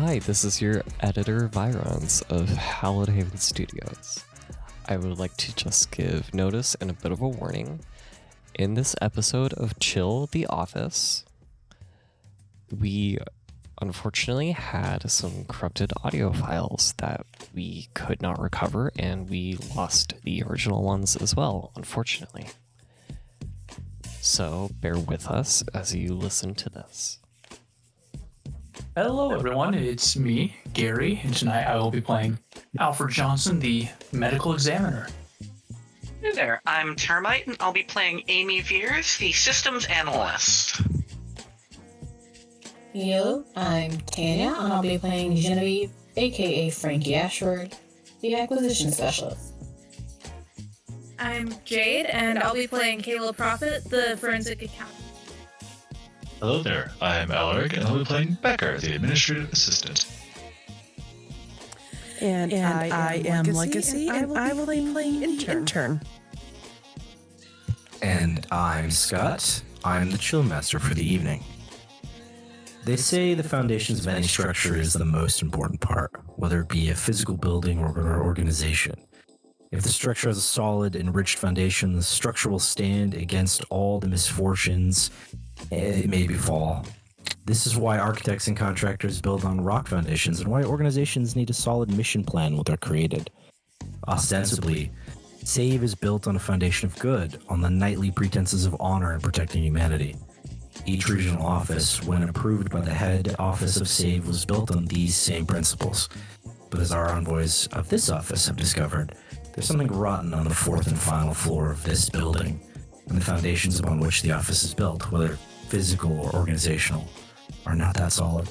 Hi, this is your editor, Virons, of Hallowed Haven Studios. I would like to just give notice and a bit of a warning. In this episode of Chill the Office, we unfortunately had some corrupted audio files that we could not recover, and we lost the original ones as well, unfortunately. So bear with us as you listen to this. Hello everyone, it's me, Gary, and tonight I will be playing Alfred Johnson, the medical examiner. Hey there, I'm Termite, and I'll be playing Amy Veeres, the systems analyst. Hello, I'm Tanya, and I'll be playing Genevieve, aka Frankie Ashford, the acquisition specialist. I'm Jade, and I'll be playing Kayla Proffitt, the forensic accountant. Hello there, I'm Alereg, and I'll be playing Becker, the administrative assistant. And I am Legacy, and I will be playing Intern. And I'm Scott. I'm the chill master for the evening. They say the foundations of any structure is the most important part, whether it be a physical building or an organization. If the structure has a solid, enriched foundation, the structure will stand against all the misfortunes it may befall. This is why architects and contractors build on rock foundations, and why organizations need a solid mission plan when they're created. Ostensibly, SAVE is built on a foundation of good, on the knightly pretenses of honor and protecting humanity. Each regional office, when approved by the head office of SAVE, was built on these same principles. But as our envoys of this office have discovered, there's something rotten on the fourth and final floor of this building, and the foundations upon which the office is built, whether physical or organizational, are not that solid.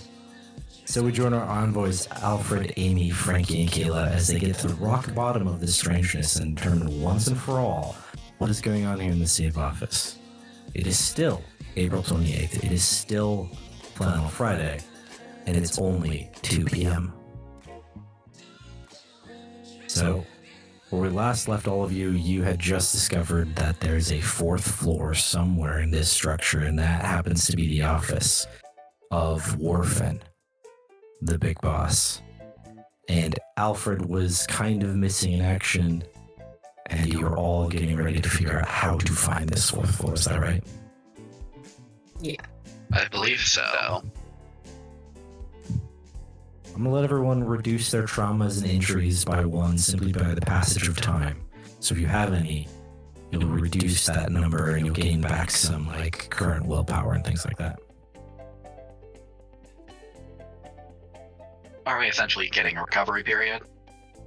So we join our envoys Alfred, Amy, Frankie, and Kayla as they get to the rock bottom of this strangeness and determine once and for all what is going on here in the SAVE office. It is still April 28th. It is still Flannel Friday, and it's only 2 p.m. So, where we last left all of you, you had just discovered that there's a fourth floor somewhere in this structure, and that happens to be the office of Whorfin, the big boss. And Alfred was kind of missing in action, and you were all getting ready to figure out how to find this fourth floor. Is that right? Yeah. I believe so. I'm gonna let everyone reduce their traumas and injuries by one simply by the passage of time. So if you have any, you'll reduce that number and you'll gain back some like current willpower and things like that. Are we essentially getting a recovery period?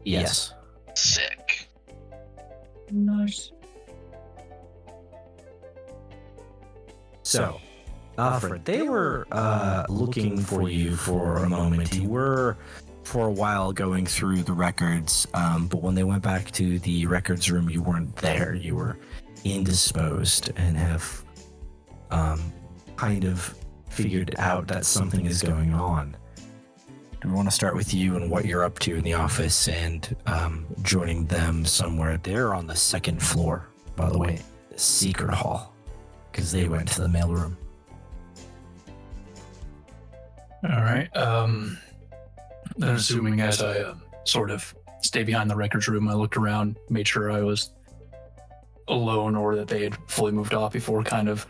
Yes. Sick. Nice. So, Alfred, they were looking for you for a moment. You were, for a while, going through the records, but when they went back to the records room, you weren't there. You were indisposed and have kind of figured out that something is going on. Do we want to start with you and what you're up to in the office and joining them somewhere? They're on the second floor, by the way, the secret hall, because they went to the mailroom. Alright, then assuming as I sort of stay behind the records room, I looked around, made sure I was alone or that they had fully moved off before kind of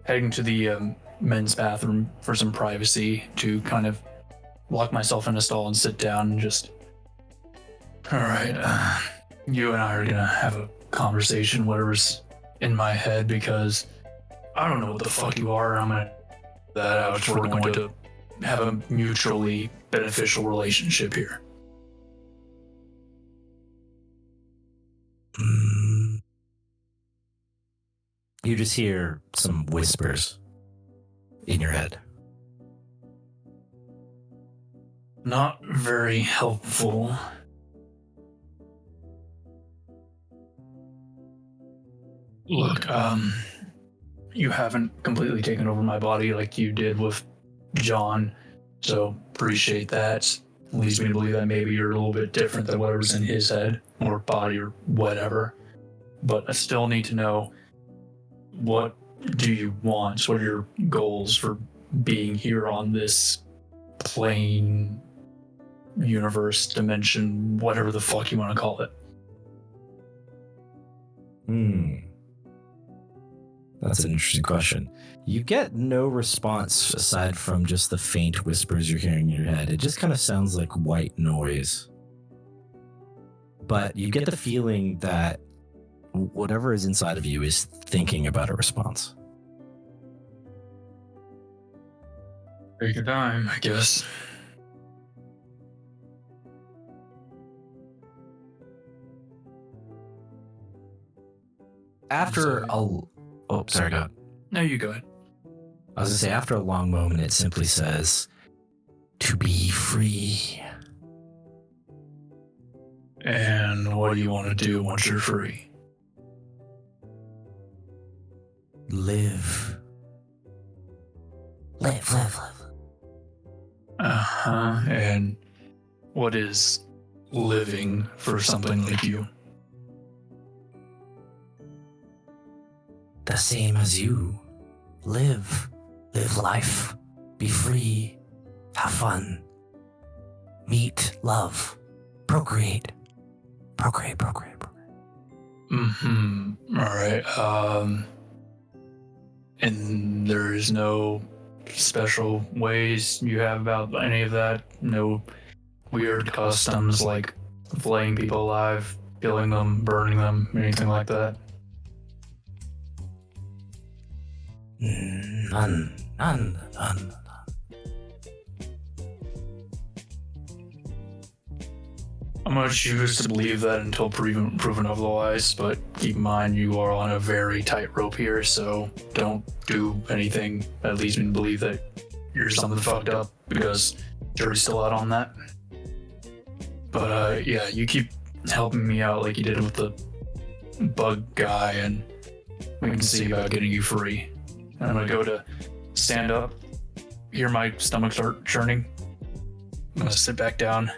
heading to the men's bathroom for some privacy to kind of lock myself in a stall and sit down and just... Alright, you and I are gonna have a conversation, whatever's in my head, because I don't know what the fuck you are, and I'm gonna that out if we're going to have a mutually beneficial relationship here. You just hear some whispers in your head. Not very helpful. Look, you haven't completely taken over my body like you did with John, so appreciate that. Leads me to believe that maybe you're a little bit different than whatever's in his head or body or whatever. But I still need to know, what do you want? What are your goals for being here on this plane, universe, dimension, whatever the fuck you want to call it. That's an interesting question. You get no response aside from just the faint whispers you're hearing in your head. It just kind of sounds like white noise. But you get the feeling that whatever is inside of you is thinking about a response. Take your time, I guess. After a... Oh, sorry, go ahead. No, you go ahead. I was going to say, after a long moment, it simply says, to be free. And what do you want to do once you're free? Live. Live. Uh-huh. And what is living for something like you? The same as you. Live life. Be free. Have fun. Meet, love, procreate. Procreate. Mm-hmm. Alright, and there's no special ways you have about any of that? No weird customs like flaying people alive, killing them, burning them, anything like that? None. I'm gonna choose to believe that until proven otherwise, but keep in mind you are on a very tight rope here, so don't do anything that leads me to believe that you're something fucked up, because jury's still out on that. But yeah, you keep helping me out like you did with the bug guy, and we can see about getting you free. And I'm gonna go to stand up, hear my stomach start churning. I'm gonna sit back down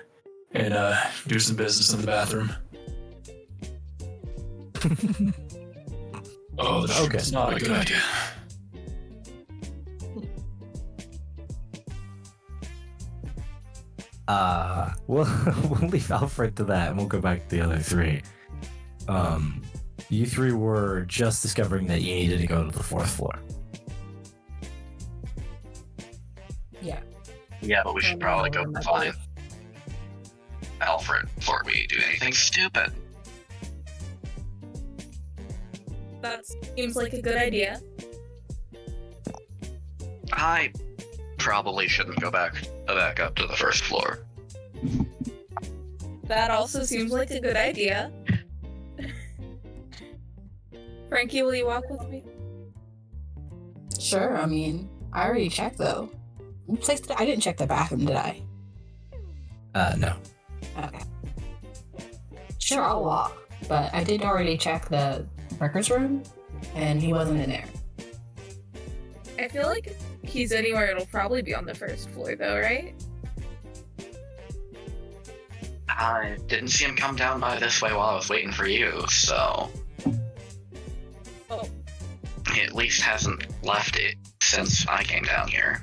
and do some business in the bathroom. Oh, that's not a good idea. We'll leave Alfred to that, and we'll go back to the other three. You three were just discovering that you needed to go to the 4th floor. Yeah, but we should probably go find Alfred before we do anything stupid. That seems like a good idea. I probably shouldn't go back up to the 1st floor. That also seems like a good idea. Frankie, will you walk with me? Sure, I mean, I already checked though. I didn't check the bathroom, did I? No. Okay. Sure, I'll walk. But I did already check the records room, and he wasn't in there. I feel like if he's anywhere, it'll probably be on the 1st floor, though, right? I didn't see him come down by this way while I was waiting for you, so... Oh. He at least hasn't left it since I came down here.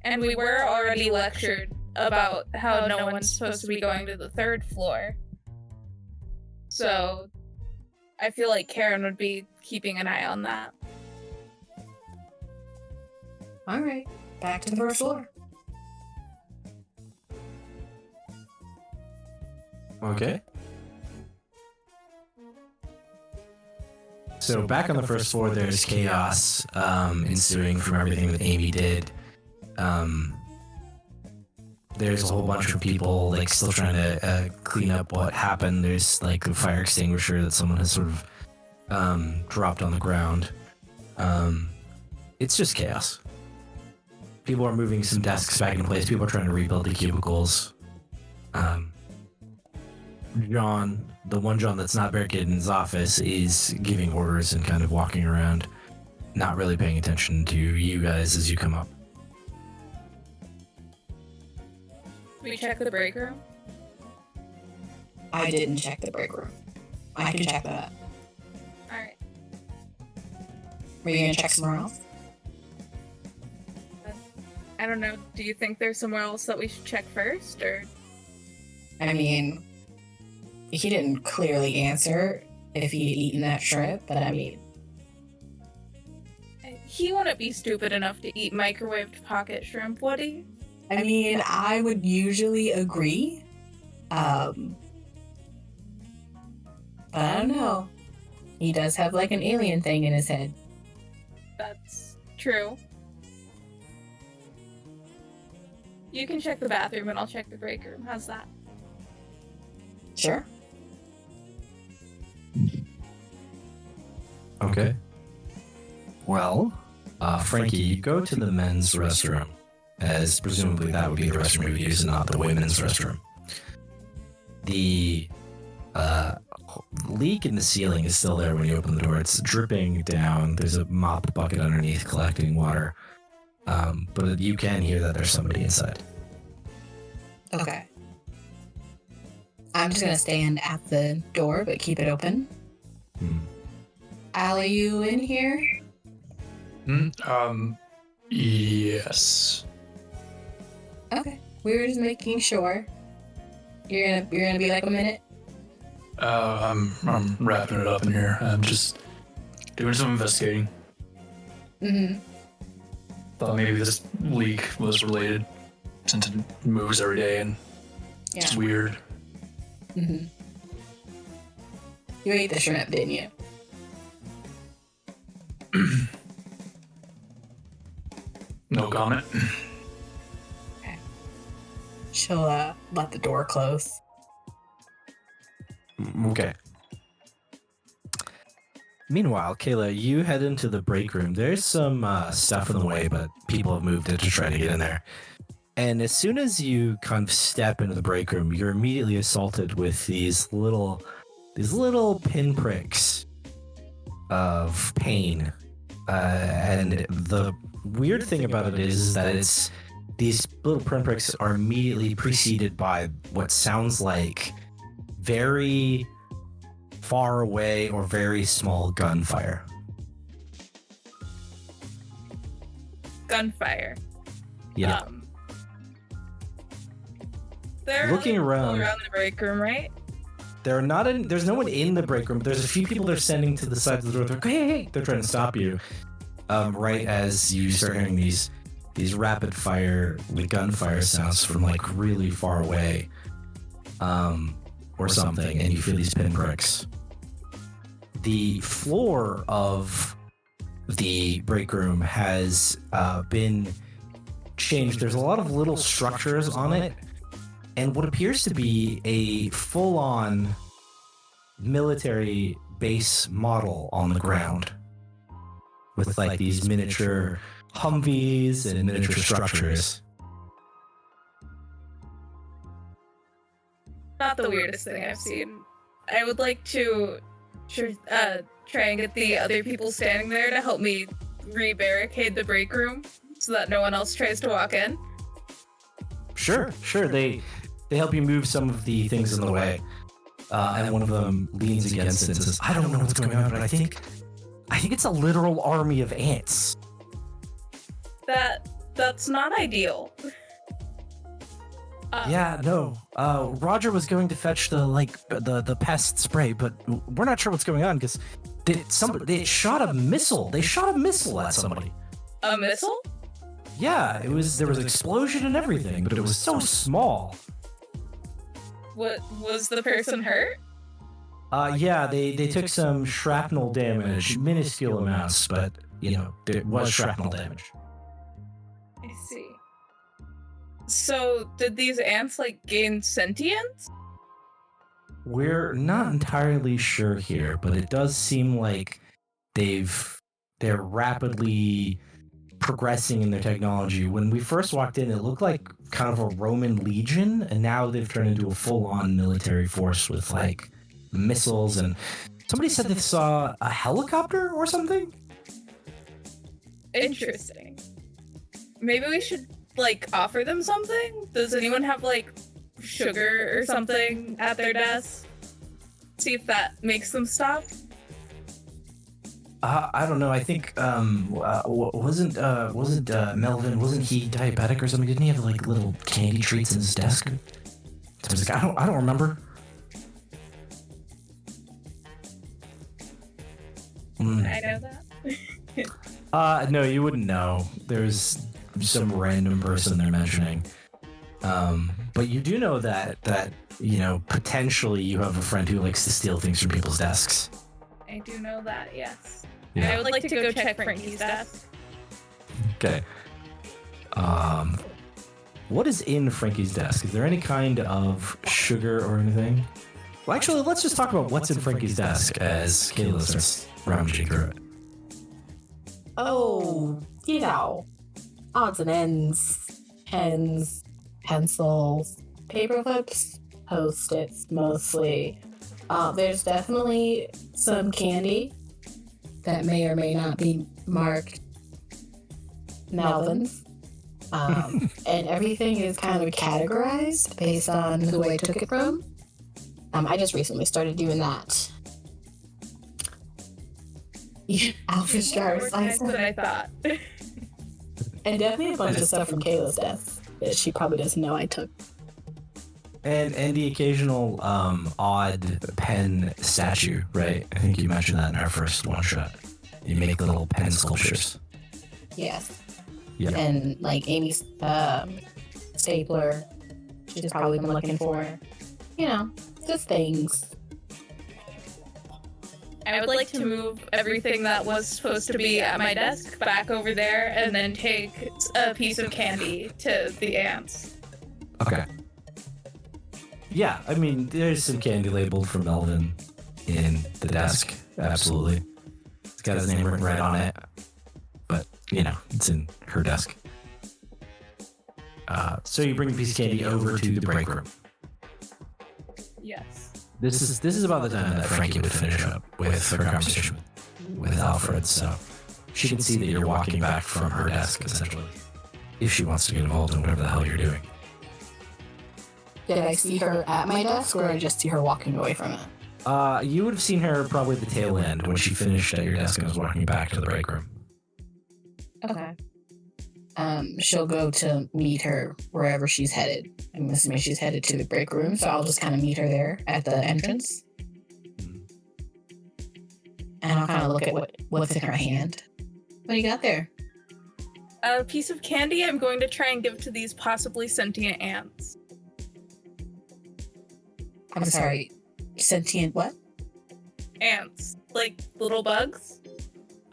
And we were already lectured about how no one's supposed to be going to the 3rd floor. So, I feel like Karen would be keeping an eye on that. Alright, back to the 1st floor. Okay. So back on the 1st floor, there's chaos ensuing from everything that Amy did. There's a whole bunch of people like still trying to clean up what happened. There's like a fire extinguisher that someone has sort of dropped on the ground. It's just chaos. People are moving some desks back in place. People are trying to rebuild the cubicles. John, the one John that's not barricaded in his office, is giving orders and kind of walking around, not really paying attention to you guys as you come up. We check the break room? I didn't check the break room. I can check that. Alright. Were you gonna check somewhere else? I don't know. Do you think there's somewhere else that we should check first, or? I mean, he didn't clearly answer if he'd eaten that shrimp, but I mean... He wouldn't be stupid enough to eat microwaved pocket shrimp, would he? I mean, I would usually agree. But I don't know. He does have like an alien thing in his head. That's true. You can check the bathroom and I'll check the break room. How's that? Sure. Okay. Well, Frankie, you go to the men's restroom, as presumably that would be the restroom we use and not the women's restroom. The leak in the ceiling is still there when you open the door. It's dripping down. There's a mop bucket underneath collecting water. But you can hear that there's somebody inside. Okay. I'm just gonna stand at the door, but keep it open. Al, are you in here? Yes. Okay. We were just making sure. You're gonna be like a minute? I'm wrapping it up in here. I'm just doing some investigating. Mm-hmm. Thought maybe this leak was related, since it moves every day and it's weird. Mm-hmm. You ate the shrimp, didn't you? No comment. Okay. She'll let the door close. Okay. Meanwhile, Kayla, you head into the break room. There's some stuff in the way, but people have moved it to try to get in there. And as soon as you kind of step into the break room, you're immediately assaulted with these little pinpricks of pain. And the weird thing about it is that these little pinpricks are immediately preceded by what sounds like very far away or very small gunfire. Gunfire. Yeah. They're Looking around the break room, right? There's no one in the break room, but there's a few people that are standing to the side of the door. They're like, hey, they're trying to stop you. Right as you start hearing these rapid fire, like gunfire sounds from like really far away. Or something, and you feel these pinpricks. The floor of the break room has been changed. There's a lot of little structures on it, and what appears to be a full-on military base model on the ground with like these miniature Humvees and miniature structures. Not the weirdest thing I've seen. I would like to try and get the other people standing there to help me re-barricade the break room so that no one else tries to walk in. Sure. They help you move some of the things in the way. And one of them leans against it and says, I don't know what's going on, but I think it's a literal army of ants. That's not ideal. Yeah, no. Roger was going to fetch the pest spray, but we're not sure what's going on because they shot a missile. They shot a missile at somebody. A missile? Yeah, there was an explosion and everything, but it was so small. What was the person hurt? Yeah, they took some shrapnel damage, minuscule amounts, but there was shrapnel damage. I see. So, did these ants, gain sentience? We're not entirely sure here, but it does seem like they're rapidly progressing in their technology. When we first walked in, it looked like kind of a Roman legion, and now they've turned into a full-on military force with, missiles, and somebody said they saw a helicopter or something? Interesting. Maybe we should offer them something? Does anyone have sugar or something at their desk? See if that makes them stop. I don't know. I think wasn't Melvin, wasn't he diabetic or something? Didn't he have like little candy treats in his desk? So I was like, I don't remember. I know that. No, you wouldn't know. There's some random person they're mentioning. But you do know that potentially you have a friend who likes to steal things from people's desks. I do know that, yes. Yeah. I would like to go check Frankie's desk. Okay. What is in Frankie's desk? Is there any kind of sugar or anything? Well, actually, let's just talk about what's in Frankie's desk as Kayla starts rummaging through it. Oh, odds and ends, pens, pencils, paper clips, Post-its mostly. There's definitely some candy that may or may not be marked Melvin's. And everything is kind of categorized based on who I took it from. I just recently started doing that. Alfred's driver's license. Than I thought. And definitely a bunch of stuff from Kayla's desk that she probably doesn't know I took. And the occasional odd pen statue, right? I think you mentioned that in our first one shot. You make little pen sculptures. Yes. Yeah. And like Amy's stapler, she's probably been looking for, just things. I would like to move everything that was supposed to be at my desk back over there and then take a piece of candy to the ants. Okay. Yeah, I mean, there's some candy labeled for Melvin in the desk. Absolutely. It's got his name written right on it. But, it's in her desk. So you bring a piece of candy over to the break room. Yes. This is about the time that Frankie would finish up with her conversation with Alfred, so she can see that you're walking back from her desk, essentially, if she wants to get involved in whatever the hell you're doing. Did I see her at my desk, or I just see her walking away from it? You would have seen her probably at the tail end when she finished at your desk and was walking back to the break room. Okay. She'll go to meet her wherever she's headed. I'm assuming she's headed to the break room, so I'll just kind of meet her there at the entrance. And I'll kind of look at what's in her hand. What do you got there? A piece of candy I'm going to try and give to these possibly sentient ants. I'm sorry, sentient what? Ants. Like little bugs.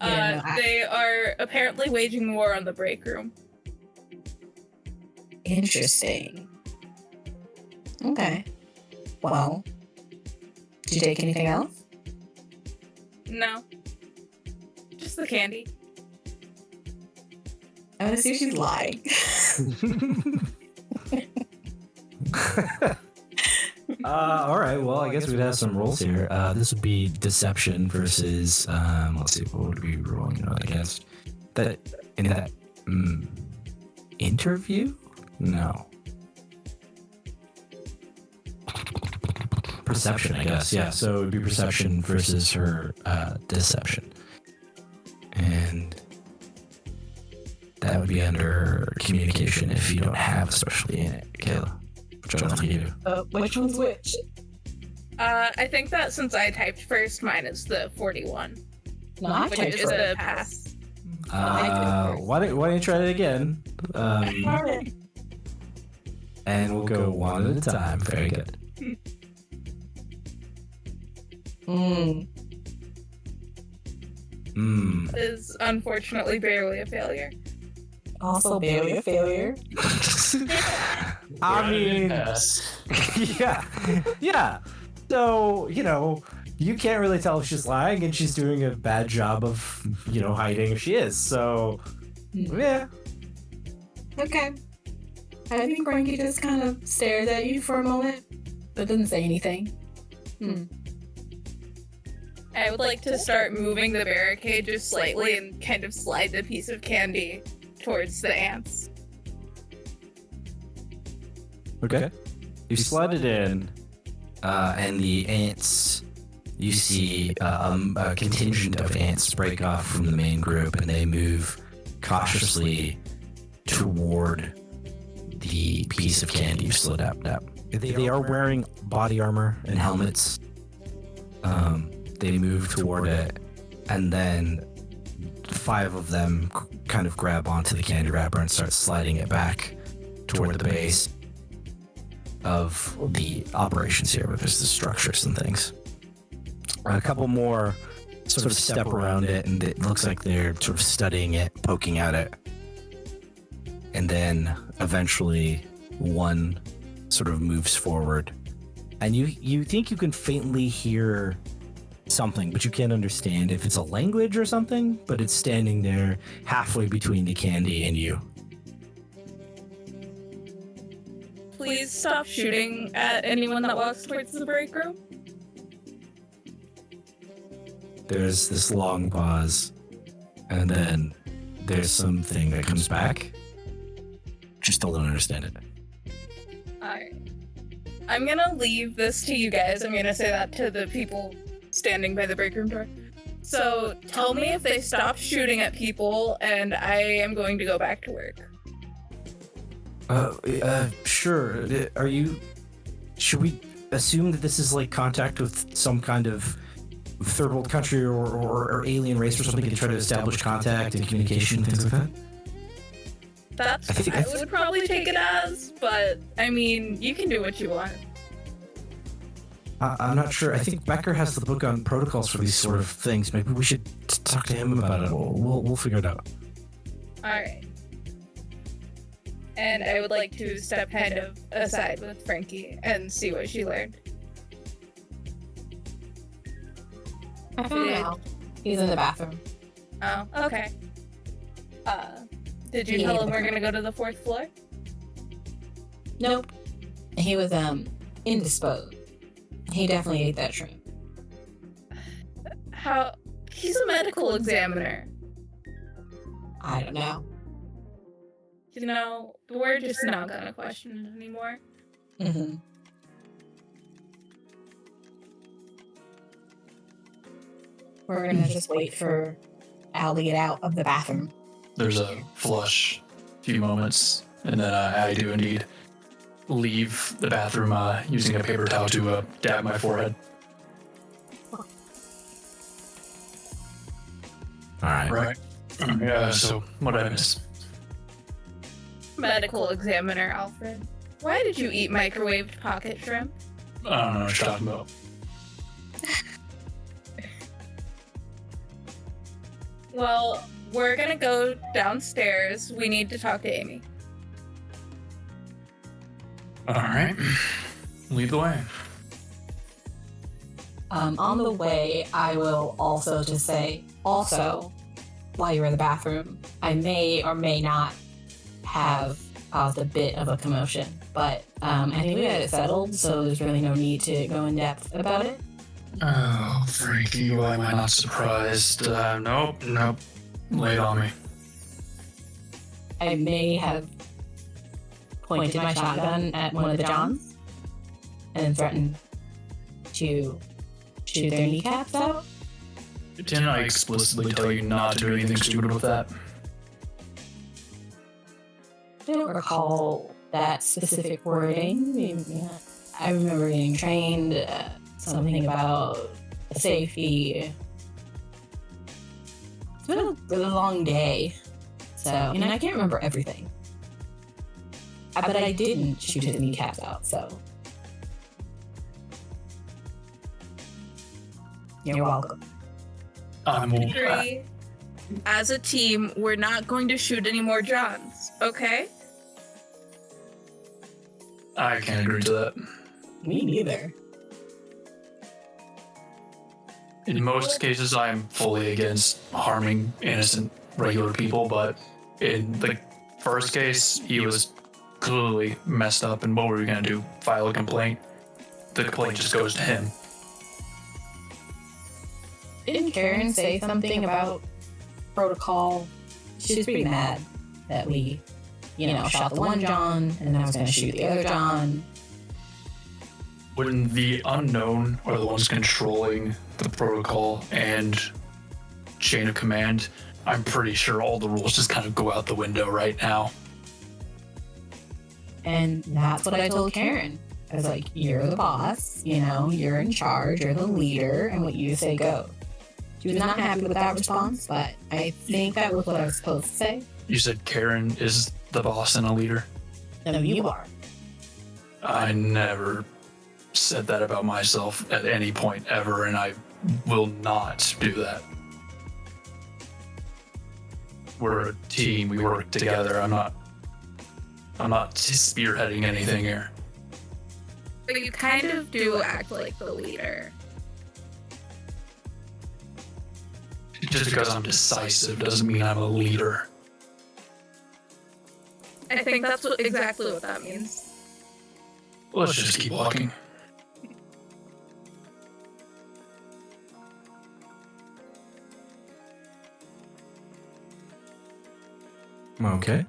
Yeah, no, they are apparently waging war on the break room. Interesting. Okay. Well, did you take anything else? No. Just the candy. I want to see if she's lying. All right. Well, I guess we'd have some rolls here. This would be deception versus. Let's see. What would we be rolling against? That in that interview? No. Perception, I guess. Yeah. So it would be perception versus her deception, and that would be under communication if you don't have a specialty in it, Kayla. Which I don't think you do. Which one's which? I think that since I typed first, mine is the 41. No, I which typed is first. a pass. Why don't you try it again? And we'll go one at a time. Very good. Is unfortunately barely a failure. Also barely a failure. I mean, yeah. So, you can't really tell if she's lying, and she's doing a bad job of, hiding if she is. So, yeah. Okay. I think Frankie just kind of stares at you for a moment, but doesn't say anything. I would like to start moving the barricade just slightly and kind of slide the piece of candy towards the ants. Okay. You slide it in, and the ants you see a contingent of ants break off from the main group, and they move cautiously toward the piece of candy you slowed up. They are wearing body armor and helmets. They move toward it, and then 5 of them kind of grab onto the candy wrapper and start sliding it back toward the base of the operations here, where there's the structures and things. A couple more sort of step around it, and it looks like they're sort of studying it, poking at it. And then eventually one sort of moves forward, and you think you can faintly hear something, but you can't understand if it's a language or something, but it's standing there halfway between the candy and you. Please stop shooting at anyone that walks towards the break room. There's this long pause, and then there's something that comes back. Just still don't understand it. Alright. I'm gonna leave this to you guys. I'm gonna say that to the people standing by the break room door. So tell me if they stop shooting at people, and I am going to go back to work. Sure. Should we assume that this is like contact with some kind of third world country or alien race or something to try to establish contact and communication, things like that? That's what I would probably take it as, but I mean, you can do what you want. I'm not sure. I think Becker has the book on protocols for these sort of things. Maybe we should talk to him about it. We'll figure it out. Alright. And I would like to step kind of aside with Frankie and see what she learned. I found out. He's in the bathroom. Oh, okay. Did you tell him we're gonna go to the 4th floor? Nope. He was indisposed. He definitely ate that shrimp. How? He's a medical examiner. I don't know. You know, we're just not gonna question it anymore. Mm-hmm. We're gonna just wait for Al to get out of the bathroom. There's a flush, few moments, and then I do indeed leave the bathroom using a paper towel to dab my forehead. Alright. Yeah, so what did I miss? Medical examiner Alfred. Why did you eat microwaved pocket shrimp? I don't know what you're talking about. Well, we're gonna go downstairs. We need to talk to Amy. Alright. Lead the way. On the way, I will also just say, while you're in the bathroom, I may or may not have caused a bit of a commotion, but I think we got it settled, so there's really no need to go in depth about it. Oh, Frankie, why am I not surprised? Nope. Lay it on me. I may have pointed my shotgun at one of the Johns and then threatened to shoot their kneecaps out. Didn't I explicitly tell you not to do anything stupid with that? I don't recall that specific wording. I remember getting trained, something about safety. It's been a really long day, so I can't remember everything. But I didn't shoot his kneecaps out, so. You're welcome. Agree. As a team, we're not going to shoot any more Johns, okay? I can't agree to that. Me neither. In most cases, I'm fully against harming innocent, regular people, but in the first case, he was clearly messed up, and what were we going to do? File a complaint? The complaint just goes to him. Didn't Karen say something about protocol? She's pretty mad that we, shot the one John, and then I was going to shoot the other John. when the unknown are the ones controlling the protocol and chain of command, I'm pretty sure all the rules just kind of go out the window right now. And that's what I told Karen. I was like, you're the boss, you're in charge, you're the leader, and what you say goes. She was not happy with that response, but I think that was what I was supposed to say. You said Karen is the boss and a leader? No, you are. I never said that about myself at any point ever, and I will not do that. We're a team. We work together. I'm not spearheading anything here. But you kind of do act like the leader. Just because I'm decisive doesn't mean I'm a leader. I think that's exactly what that means. Let's just keep walking. Okay.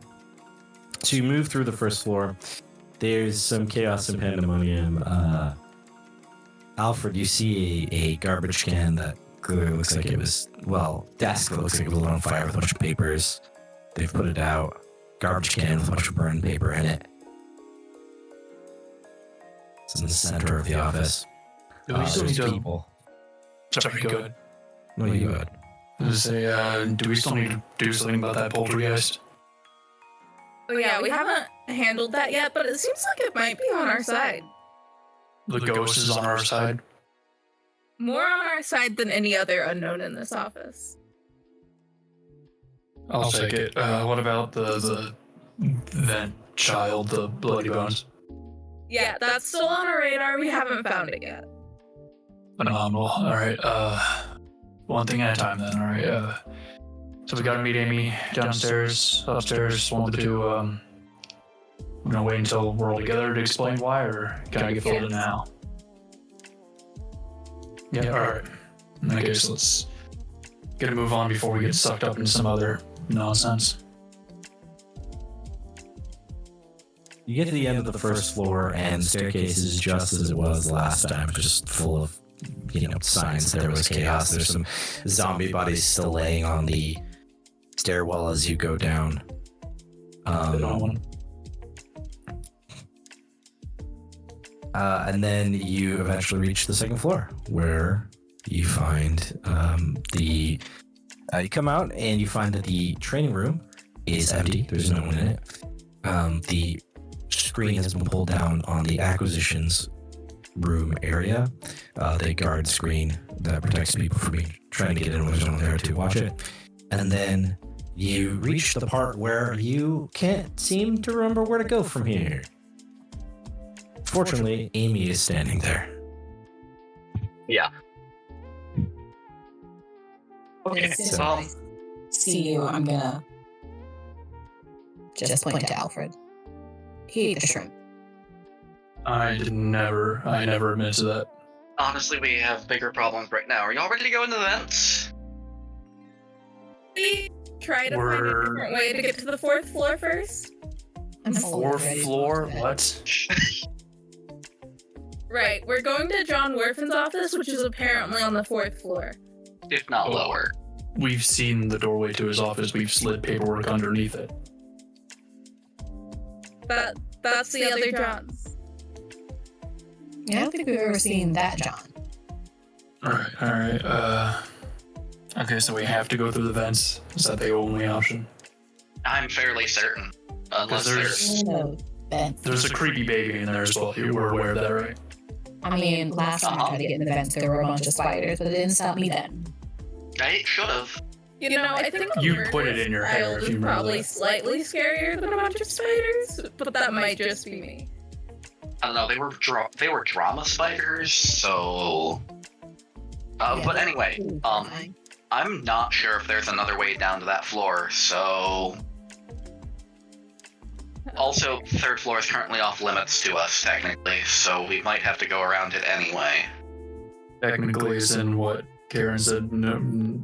So you move through the first floor. There's some chaos and pandemonium. Alfred, you see a garbage can that clearly looks like it was, desk that looks like it was lit on fire with a bunch of papers. They've put it out. Garbage can with a bunch of burned paper in it. It's in the center of the office. There's people. Sorry, go ahead. No, you go ahead. Do we still need to do something about that poltergeist? Oh yeah, we haven't handled that yet, but it seems like it might be on our side. The ghost is on our side? More on our side than any other unknown in this office. I'll take it. What about the vent child, the bloody bones? Yeah, that's still on our radar. We haven't found it yet. Phenomenal. All right. One thing at a time then. All right. So we gotta meet Amy downstairs, upstairs, one of the two. I'm gonna wait until we're all together to explain why, or can I get filled in now? Yeah. All right. In that case, let's get a move on before we get sucked up into some other nonsense. You get to the end of the first floor, and the staircase is just as it was last time, just full of, signs there was chaos. There's some zombie bodies still laying on the stairwell as you go down. And then you eventually reach the second floor, where you find you come out and you find that the training room is empty. There's no one in it. The screen has been pulled down on the acquisitions room area. The guard screen that protects people from trying to get in when there's no one there to watch it. And then you reach the part where you can't seem to remember where to go from here. Fortunately, Amy is standing there. Yeah. Okay, As soon as I see you, I'm gonna just point to Alfred. He ate the shrimp. I never admitted to that. Honestly, we have bigger problems right now. Are y'all ready to go into the vents? We try to find a different way to get to the fourth floor first. Fourth floor? What? Right, we're going to John Whorfin's office, which is apparently on the fourth floor. If not lower. We've seen the doorway to his office. We've slid paperwork underneath it. That's the other John's. I don't think we've ever seen that John. Alright. Okay, so we have to go through the vents. Is that the only option? I'm fairly certain. Unless there's a creepy baby in there as well. You were aware of that, right? I mean, last time I tried to get in the vents, there were a bunch of spiders, but it didn't stop me then. I should have. I think you put it in your hair if you remember. Probably slightly scarier than a bunch of spiders, but that might just be me. I don't know. They were drama spiders, so. But anyway, I'm not sure if there's another way down to that floor. So. Also, third floor is currently off limits to us, technically, so we might have to go around it anyway. Technically, as in what Karen said, no,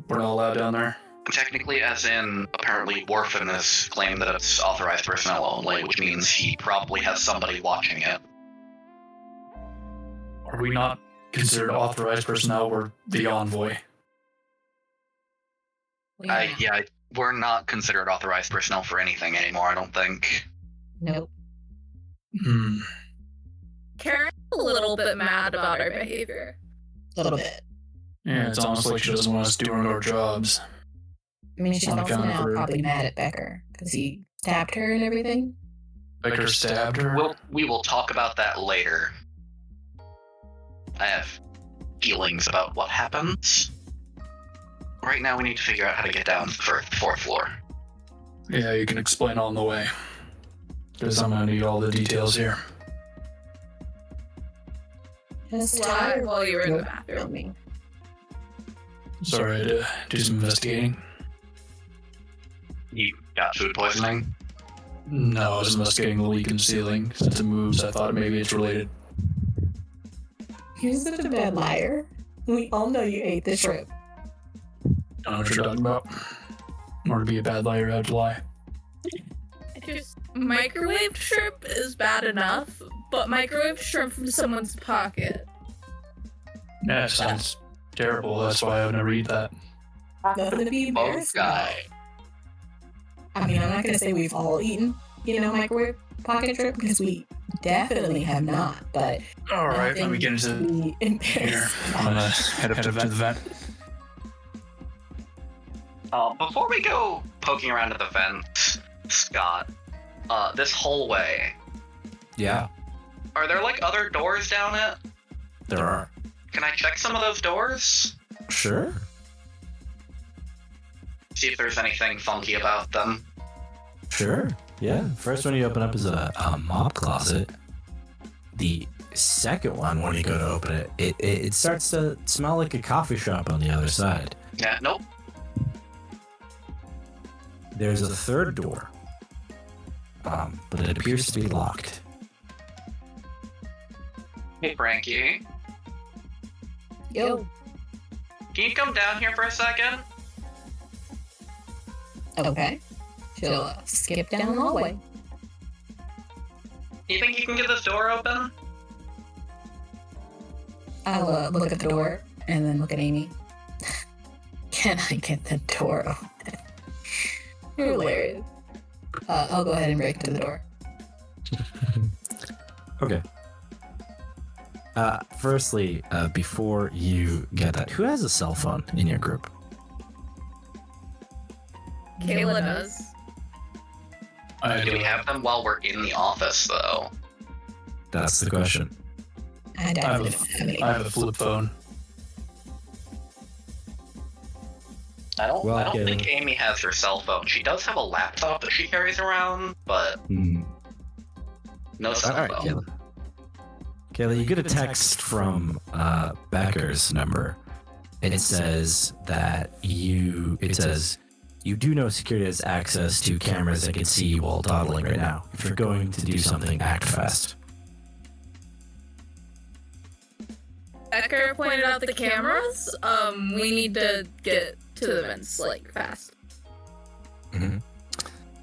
we're not allowed down there? Technically, as in, apparently Whorfin has claimed that it's authorized personnel only, which means he probably has somebody watching it. Are we not considered authorized personnel? We're the envoy. Yeah, we're not considered authorized personnel for anything anymore, I don't think. Nope. Karen's a little bit mad about our behavior. A little bit. Yeah, it's almost like she doesn't want us doing our jobs. I mean, she's On also account now of her- probably mad at Becker because he stabbed her and everything. Becker stabbed her? We will talk about that later. I have feelings about what happens. Right now we need to figure out how to get down to the fourth floor. Yeah, you can explain on the way. Because I'm gonna need all the details here. Just Why? tired While you were in the of bathroom. filming. Sorry to do some investigating. You got food poisoning? No, I was investigating the leak in the ceiling. Since it moves, I thought maybe it's related. You're such a bad liar. We all know you ate the shrimp. I don't know what you're talking about. In order to be a bad liar, I have to lie. Just microwaved shrimp is bad enough, but microwaved shrimp from someone's pocket. Yeah, it sounds terrible. That's why I would never eat that. Nothing to be Oh, embarrassed guy. about. I mean, I'm not gonna say we've all eaten, microwave pocket shrimp because we definitely have not. But Alright, let me get into be here. embarrassed. I'm gonna head up to the vent. Before we go poking around at the vent, Scott, this hallway, Yeah, are there like other doors down it? there are. Can I check some of those doors? Sure. See if there's anything funky about them. Sure. Yeah. First one you open up is a mop closet. The second one, when you go to open it, it starts to smell like a coffee shop on the other side. Yeah, nope. There's a third door, but it appears to be locked. Hey, Frankie, Yo. can you come down here for a second? Okay. She'll skip down the hallway. You think you can get this door open? I'll look at the door and then look at Amy. Can I get the door open? You're hilarious. I'll go ahead and break into the door. Okay. Firstly, before you get that, who has a cell phone in your group? Kayla does. Do we have them while we're in the office, though? That's the question. I definitely don't have any. I have a flip phone. I don't Well, Kayla. think Amy has her cell phone. She does have a laptop that she carries around, but no cell All right, phone. Kayla. Kayla, you get a text from Becker's number. It says that you do know security has access to cameras that can see you while dawdling right now. If you're going to do something, act fast. Becker pointed out the cameras. We need to get to the vents, fast.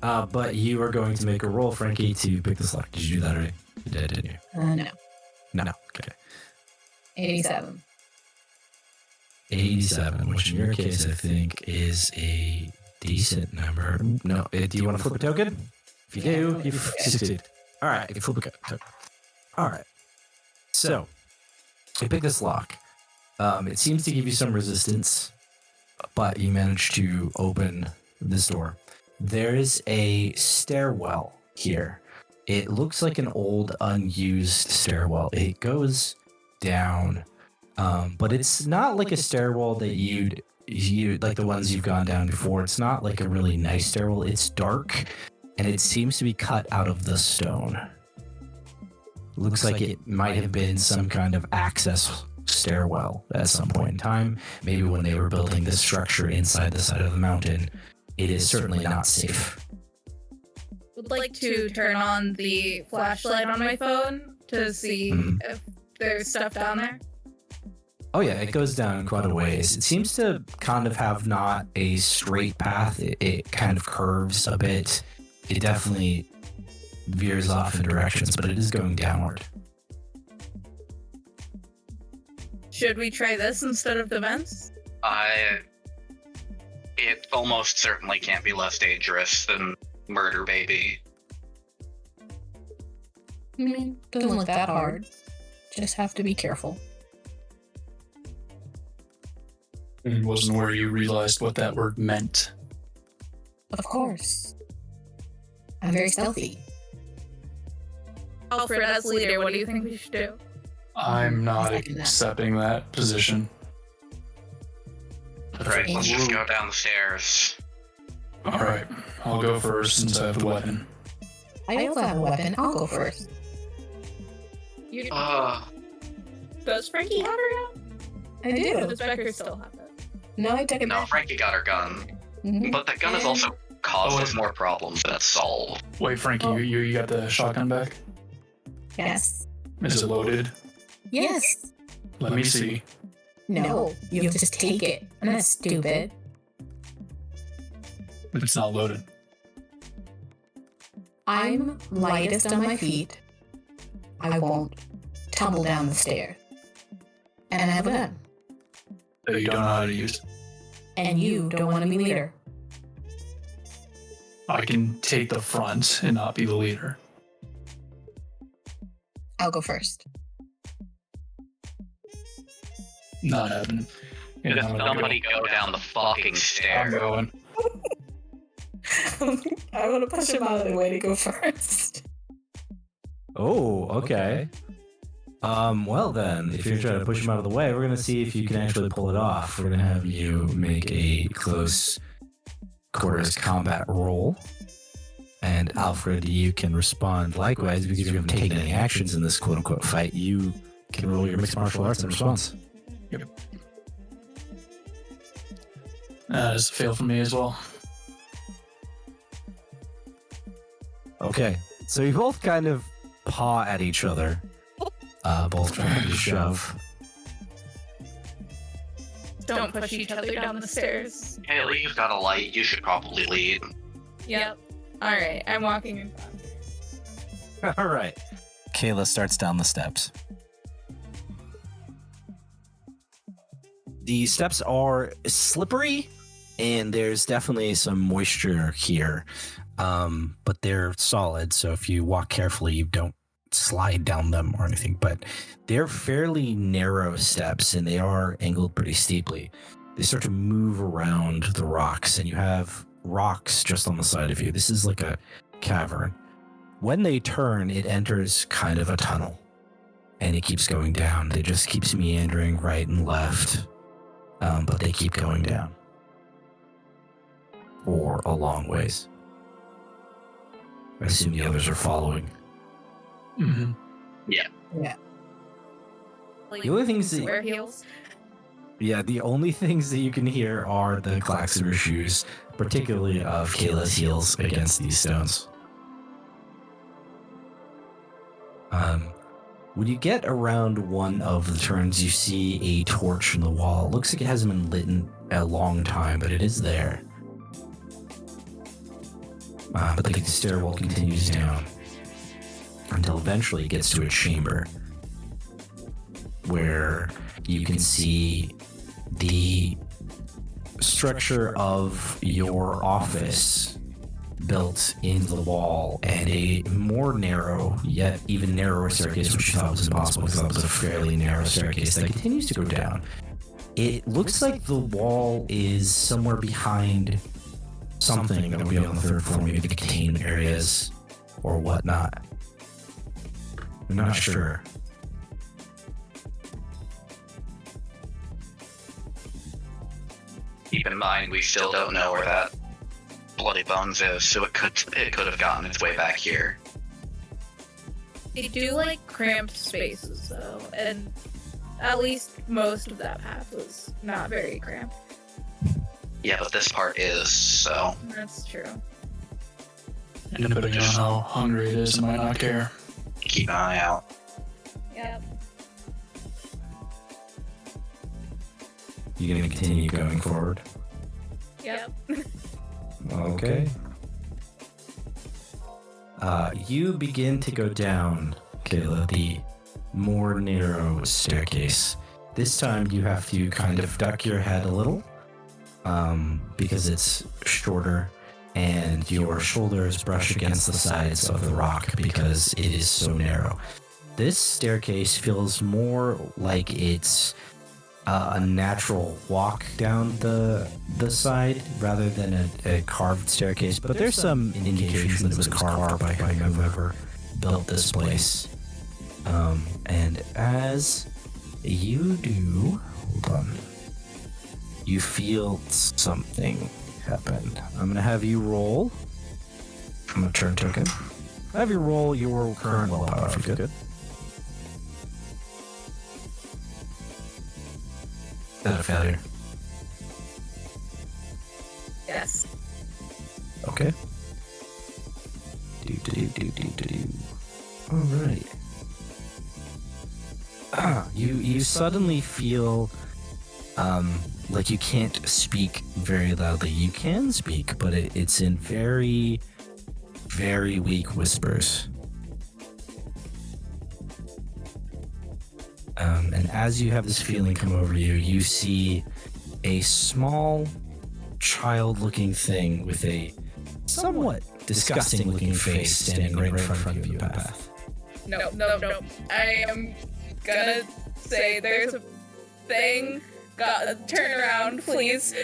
But you are going to make a roll, Frankie, to pick this lock. Did you do that already? You did, didn't you? No. No. Okay. 87. 87, which in your case I think is a decent number. No, do you want to flip a token? If you do, you succeed. All right, you flip a token. All right. So, you pick this lock. It seems to give you some resistance, but you manage to open this door. There is a stairwell here. It looks like an old, unused stairwell. It goes down, but it's not like a stairwell that you'd like the ones you've gone down before. It's not like a really nice stairwell. It's dark, and it seems to be cut out of the stone. Looks like it might have been some kind of access stairwell at some point in time. Maybe when they were building this structure inside the side of the mountain. It is certainly not safe. Would like to turn on the flashlight on my phone to see if there's stuff down there. Oh yeah, it goes down quite a ways. It seems to kind of have not a straight path. It kind of curves a bit. It definitely veers off in directions, but it is going downward. Should we try this instead of the vents? It almost certainly can't be less dangerous than Murder Baby. I mean, doesn't look that hard. Just have to be careful. It wasn't where you realized what that word meant. Of course. I'm very stealthy. Alfred, as leader, what do you think we should do? I'm not Second that. accepting that position. Alright, let's just go down the stairs. Alright, I'll go first since I have the weapon. I also have a weapon. I'll go first. You Does Frankie have her gun? I do. Does Becker still have it? No, I took it No, back. Frankie got her gun. Mhm. But that gun has also caused us more problems than it's solved. Wait, Frankie, you got the shotgun back? Yes. Is it loaded? Yes. Let me see. No, you just take it. I'm not stupid. It's not loaded. I'm lightest on my feet. I won't tumble down the stairs. And I have a gun. That you don't know how to use. And you don't want to be leader. I can take the front and not be the leader. I'll go first. Not happening. Yeah, Just I'm gonna somebody go down the fucking I'm stairs. going. I want to push him out of the way to go first. Oh, okay. Well then, if you're trying to push him out of the way, we're gonna see if you can actually pull it off. We're gonna have you make a close quarters combat roll. And Alfred, you can respond likewise because you haven't taken any actions in this quote-unquote fight. You can roll your mixed martial arts in response. That's a fail for me as well. Okay, so you both kind of paw at each other, both trying to shove. Don't push each other down the stairs. Kayla, you've got a light. You should probably lead. Yep. Alright, I'm walking in front. All right. Kayla starts down the steps. The steps are slippery, and there's definitely some moisture here, but they're solid. So if you walk carefully, you don't slide down them or anything. But they're fairly narrow steps, and they are angled pretty steeply. They start to move around the rocks, and you have rocks just on the side of you. This is like a cavern. When they turn, it enters kind of a tunnel, and it keeps going down. It just keeps meandering right and left. But they keep going down for a long ways. I assume the others are following. Mm-hmm. Yeah. The only things that, Wear heels. the only things that you can hear are the clacks of her shoes, particularly of Kayla's heels against these stones. When you get around one of the turns, you see a torch in the wall. It looks like it hasn't been lit in a long time, but it is there. But the stairwell continues down until eventually it gets to a chamber where you can see the structure of your office built into the wall and a more narrow, yet even narrower staircase, which you thought was impossible because that was a fairly narrow staircase that continues to go down. It looks like the wall is somewhere behind something that would be on the third floor, maybe the containment areas or whatnot. I'm not sure. Keep in mind, we still don't know where that bloody bones is, so it could have gotten its way back here. They do like cramped spaces though, and at least most of that path was not very cramped. Yeah, but this part is, so... That's true. And depending on how hungry it is, it might not care. Keep an eye out. Yep. You gonna continue going forward? Yep. Okay. You begin to go down, Kayla, the more narrow staircase. This time you have to kind of duck your head a little because it's shorter, and your shoulders brush against the sides of the rock because it is so narrow. This staircase feels more like it's a natural walk down the side rather than a carved staircase, but there's some indications that it was carved by whoever built this place. And as you do, hold on, you feel something happen. I'm gonna have you roll. I'm gonna turn token. Have you roll your current willpower if you could. Is that a failure? Yes. Okay. All right. You suddenly feel like you can't speak very loudly. You can speak, but it's in very, very weak whispers. And as you have this feeling come over you, you see a small, child-looking thing with a somewhat disgusting-looking face standing right in front of you in the path. No. I am gonna say there's a thing. Turn around, please.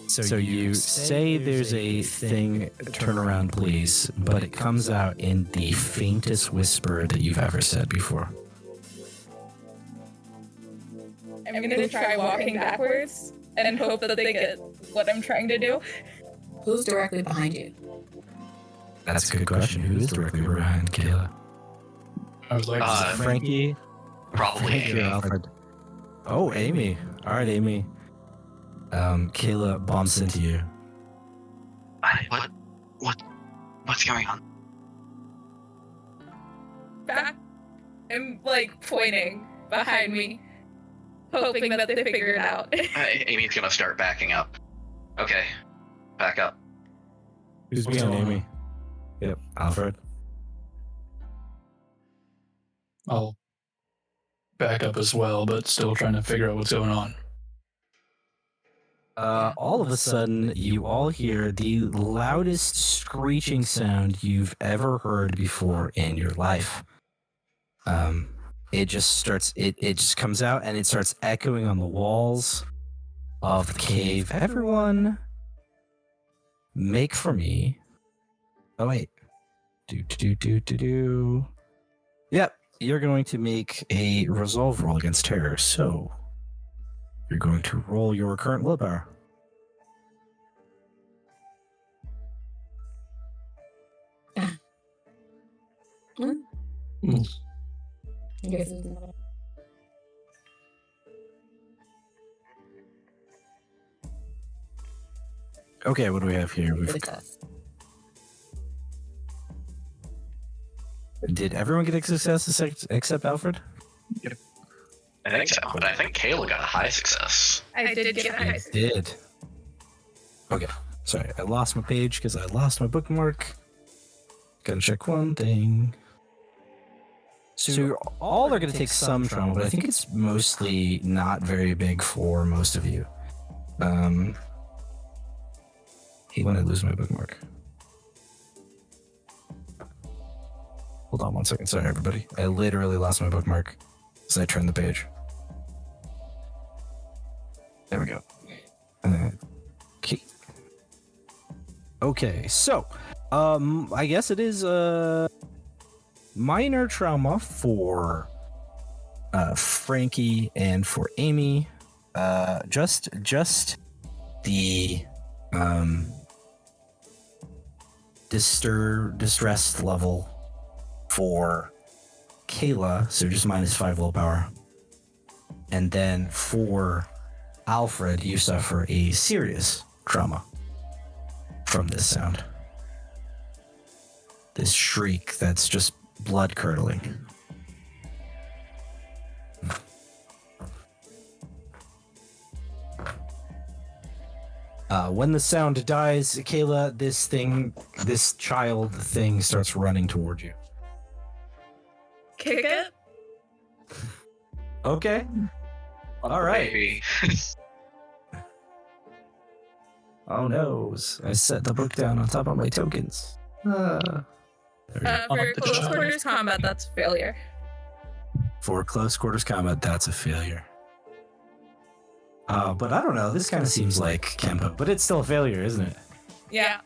So you say there's a thing, turn around, please, but it comes out in the faintest whisper that you've ever said before. I'm gonna try walking backwards and hope that they get what I'm trying to do. Who's directly behind you? That's a good question. Who is directly behind Kayla? I was like, Frankie? Probably Frankie or Amy. Alfred? Oh, Amy. All right, Amy. Kayla bumps into you. What's going on? Back. I'm like pointing behind me, hoping that they figure it out. Amy's gonna start backing up. Okay, back up. Who's behind Amy? Yep, Alfred. I'll back up as well, but still trying to figure out what's going on. All of a sudden, you all hear the loudest screeching sound you've ever heard before in your life. It just comes out and it starts echoing on the walls of the cave. Everyone, make for me. Oh wait. Yep, you're going to make a resolve roll against terror. So you're going to roll your current willpower. Okay, what do we have here? Did everyone get a success except Alfred? I think so, but I think Kayla got a high success. I did get high. Did. Okay, sorry, I lost my page because I lost my bookmark. Gotta check one thing. So you're all are gonna take some trauma, but I think it's mostly not very big for most of you. Hate when I lose my bookmark. Hold on one second. Sorry, everybody. I literally lost my bookmark as I turned the page. There we go. Okay. Okay, so, I guess it is minor trauma for Frankie and for Amy. Just the distressed level for Kayla, so just -5 willpower. And then for Alfred, you suffer a serious trauma from this sound. This shriek that's just blood curdling. When the sound dies, Kayla, this child thing starts running toward you. Kick it? Okay. All right. Baby. Oh no! I set the book down on top of my tokens. There we go. For close quarters combat, that's a failure. For close quarters combat, that's a failure. But I don't know. This kind of seems like Kempo, but it's still a failure, isn't it? Yeah.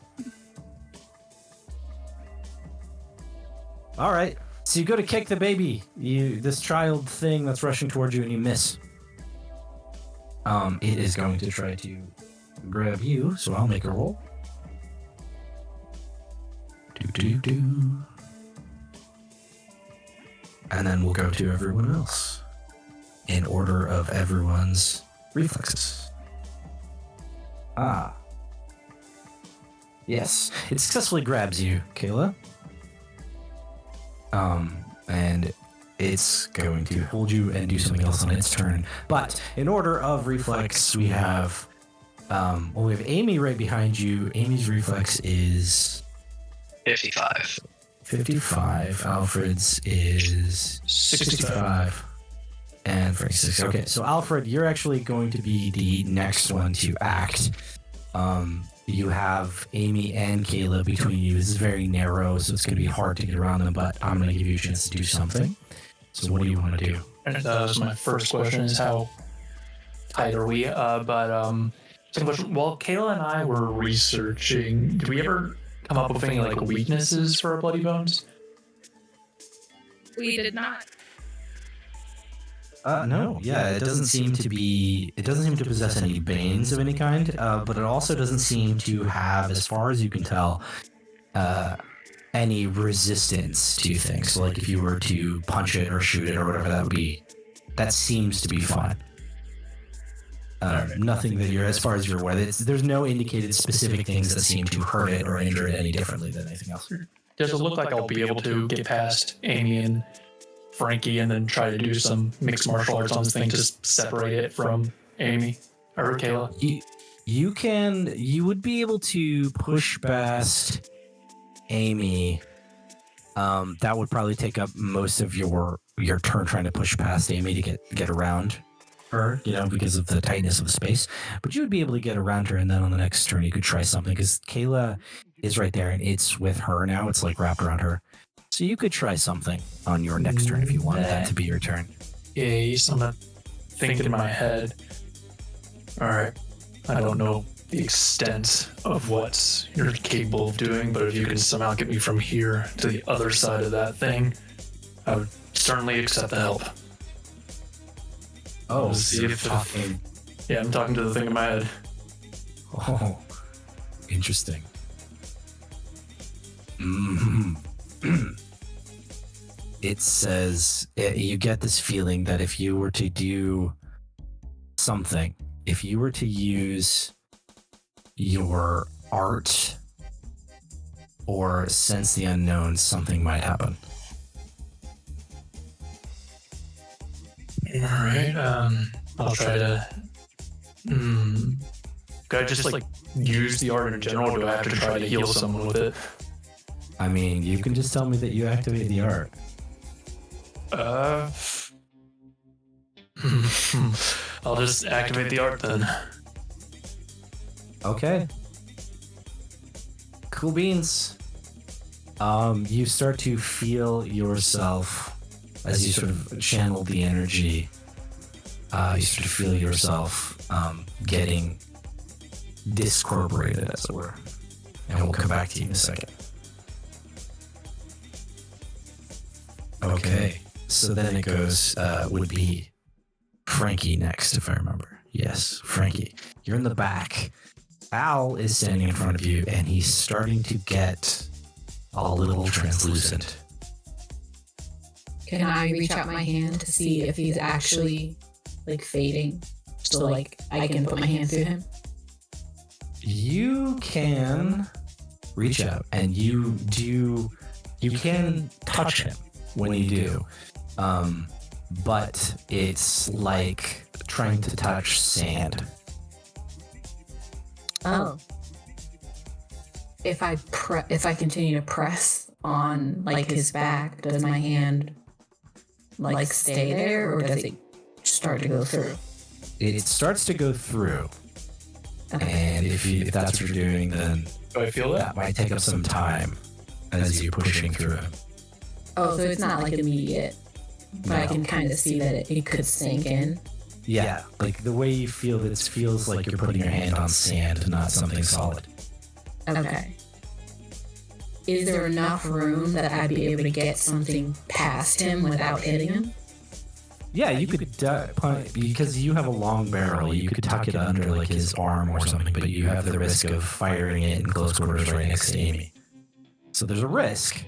All right. So you go to kick the baby. This child thing that's rushing towards you, and you miss. It is going to try to grab you, so I'll make a roll. And then we'll go to everyone else in order of everyone's reflexes. Yes, it successfully grabs you, Kayla. And it's going to hold you and do something else on its turn. But in order of reflex, we have we have Amy right behind you. Amy's reflex is 55. 55. Alfred's is 65. And Frank's 60. Okay, so Alfred, you're actually going to be the next one to act. You have Amy and Kayla between you. This is very narrow, so it's going to be hard to get around them, but I'm going to give you a chance to do something. So what do you want to do? That was my first question, is how tight are we? Second question, while Kayla and I were researching, did we ever come up with any like weaknesses for our bloody bones? We did not. No. Yeah, it doesn't seem to possess any banes of any kind, but it also doesn't seem to have, as far as you can tell, any resistance to things. So like if you were to punch it or shoot it or whatever, that seems to be fine. Nothing that as far as you're aware, there's no indicated specific things that seem to hurt it or injure it any differently than anything else. Does it look like I'll be able to get past Amy and Frankie and then try to do some mixed martial arts on this thing to separate it from Amy or Kayla? You would be able to push past Amy. That would probably take up most of your turn trying to push past Amy to get around her, because of the tightness of the space. But you would be able to get around her, and then on the next turn you could try something, because Kayla is right there and it's with her now. It's like wrapped around her. So you could try something on your next turn if you wanted that to be your turn. Yeah, I'm not thinking in my head. All right, I don't know the extent of what you're capable of doing, but if you can somehow get me from here to the other side of that thing, I would certainly accept the help. Oh, see if talking. Yeah, I'm talking to the thing in my head. Oh, interesting. Mm-hmm. It says, you get this feeling that if you were to do something, if you were to use your art or sense the unknown, something might happen. All right, I'll try to. Could I just like use the art in general, or do I have to try to heal someone with it? I mean, you can just tell me that you activate the art. I'll just activate the art then. Okay. Cool beans. You start to feel yourself as you sort of channel the energy. You sort of feel yourself getting discorporated, as it were. And we'll come back to you in a second. Okay. So then it goes, would be Frankie next, if I remember. Yes, Frankie. You're in the back. Al is standing in front of you, and he's starting to get a little translucent. Can I reach out my hand to see if he's actually like fading? So like I can put my hand through him? You can reach out, and you can touch him when you do. But it's like trying to touch sand. Oh. If I continue to press on like his back, does my hand like stay there, or does it start to go through? It starts to go through. Okay. And if that's what you're doing, then Do I feel that might take up some time as you're pushing through it. Oh, so it's not like immediate, but I can kind of see that it could sink in. Yeah, like the way you feel, it feels like you're putting your hand on sand, not something solid. Okay. Is there enough room that I'd be able to get something past him without hitting him? Yeah, you could, because you have a long barrel, you could tuck it under like his arm or something, but you have the risk of firing it in close quarters right next to Amy. So there's a risk.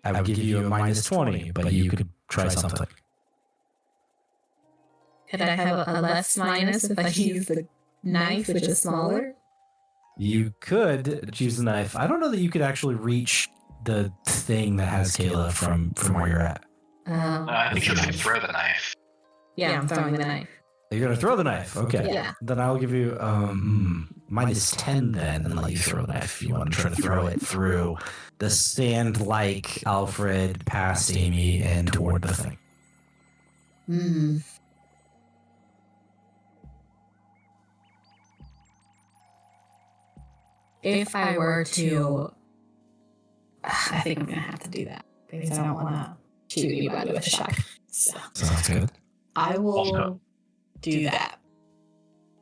I would give you a -20, but you could try something. Could I have a less minus if I use the knife, which is smaller? You could choose the knife. I don't know that you could actually reach the thing that has Kayla from where you're at. I think you should throw the knife. Yeah, I'm throwing the knife. You're going to throw the knife? Okay. Yeah. Then I'll give you -10 then, and let you throw the knife. You want to try to throw it through the sand like Alfred, past Amy, and toward the thing. If I were to... I think I'm going to have to do that, because I don't want to shoot anybody with a shotgun. So Sounds good. I will Also- do that.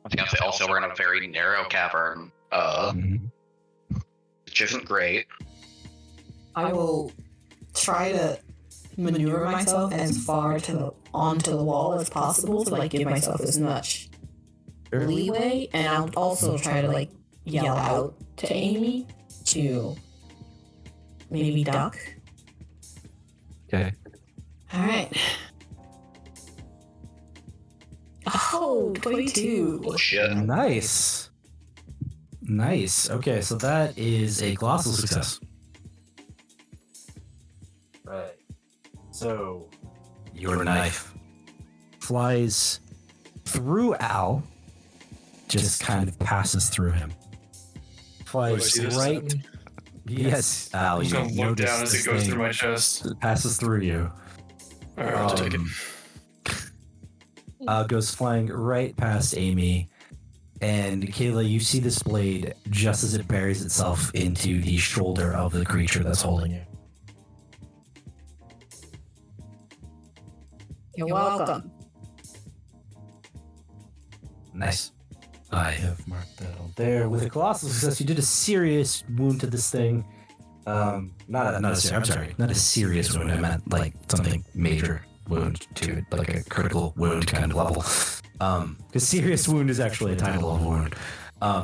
I was gonna say also we're in a very narrow cavern, which isn't great. I will try to maneuver myself as far onto the wall as possible to give myself as much leeway, and I'll also try to yell out to Amy to maybe duck. Okay. All right. Oh, 22. Oh shit. Nice. Okay, so that is a colossal success. Right. So, your knife flies through Al, just kind of passes through him. Flies right. Yes, Al, I'm you gonna look notice down as this it goes thing through my chest. passes through you. Alright, I'll take it. Goes flying right past Amy. And Kayla, you see this blade just as it buries itself into the shoulder of the creature that's holding you. You're welcome. Nice. I have marked that on there. With a colossal success, you did a serious wound to this thing. Not a serious wound. I meant something major wound to it, like a critical wound kind of level. Because serious wound is actually a tiny level wound.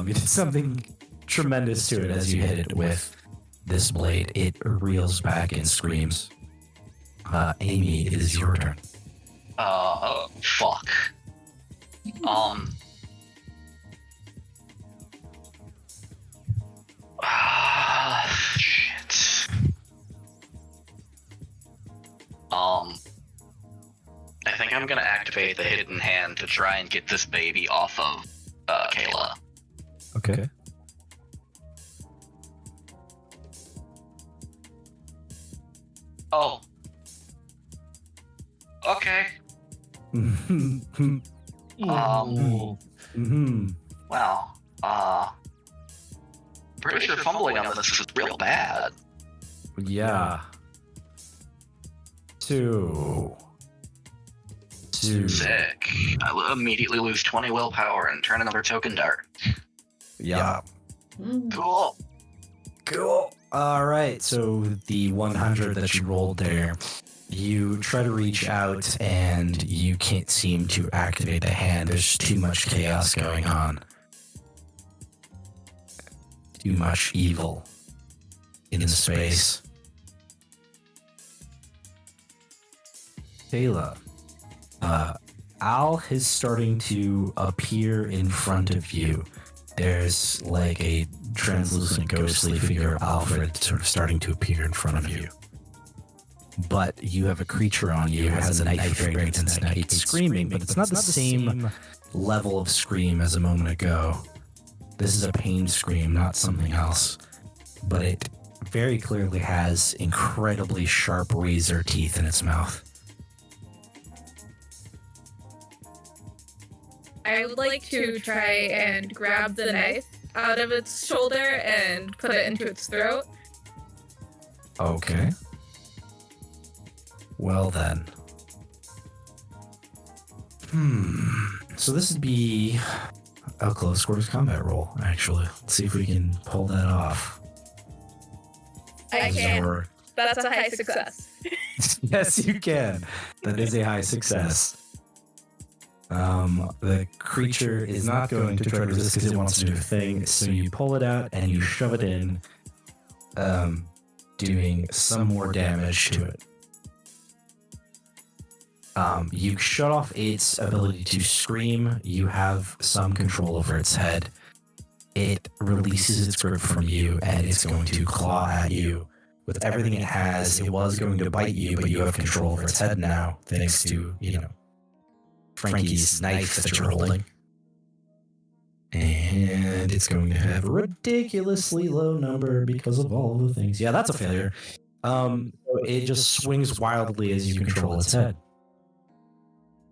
You did something tremendous to it as you hit it with this blade. It reels back and screams. Amy, it is your turn. Fuck. Shit. I think I'm gonna activate the hidden hand to try and get this baby off of, Kayla. Okay. Oh. Okay. Wow. Pretty sure fumbling on this is real bad. Yeah. Two. Sick. I will immediately lose 20 willpower and turn another token dark. Yeah. Cool. All right. So the 100 that you rolled there, you try to reach out and you can't seem to activate the hand. There's too much chaos going on. Too much evil in the space. Kayla, Al is starting to appear in front of you. There's like a translucent ghostly figure of Alfred sort of starting to appear in front of you. But you have a creature on you who has a knife very against neck. It's screaming, but it's not the same level of scream as a moment ago. This is a pain scream, not something else. But it very clearly has incredibly sharp razor teeth in its mouth. I would like to try and grab the knife out of its shoulder and put it into its throat. Okay. Well then. So this would be a close quarters combat roll, actually. Let's see if we can pull that off. I can. That's a high success. Yes, you can. That is a high success. The creature is not going to try to resist because it wants to do a thing, so you pull it out and you shove it in, doing some more damage to it. You shut off its ability to scream. You have some control over its head. It releases its grip from you, and it's going to claw at you. With everything it has, it was going to bite you, but you have control over its head now, thanks to, Frankie's knife that you're holding. And it's going to have a ridiculously low number because of all the things. Yeah, that's a failure. So it just swings wildly as you control its head.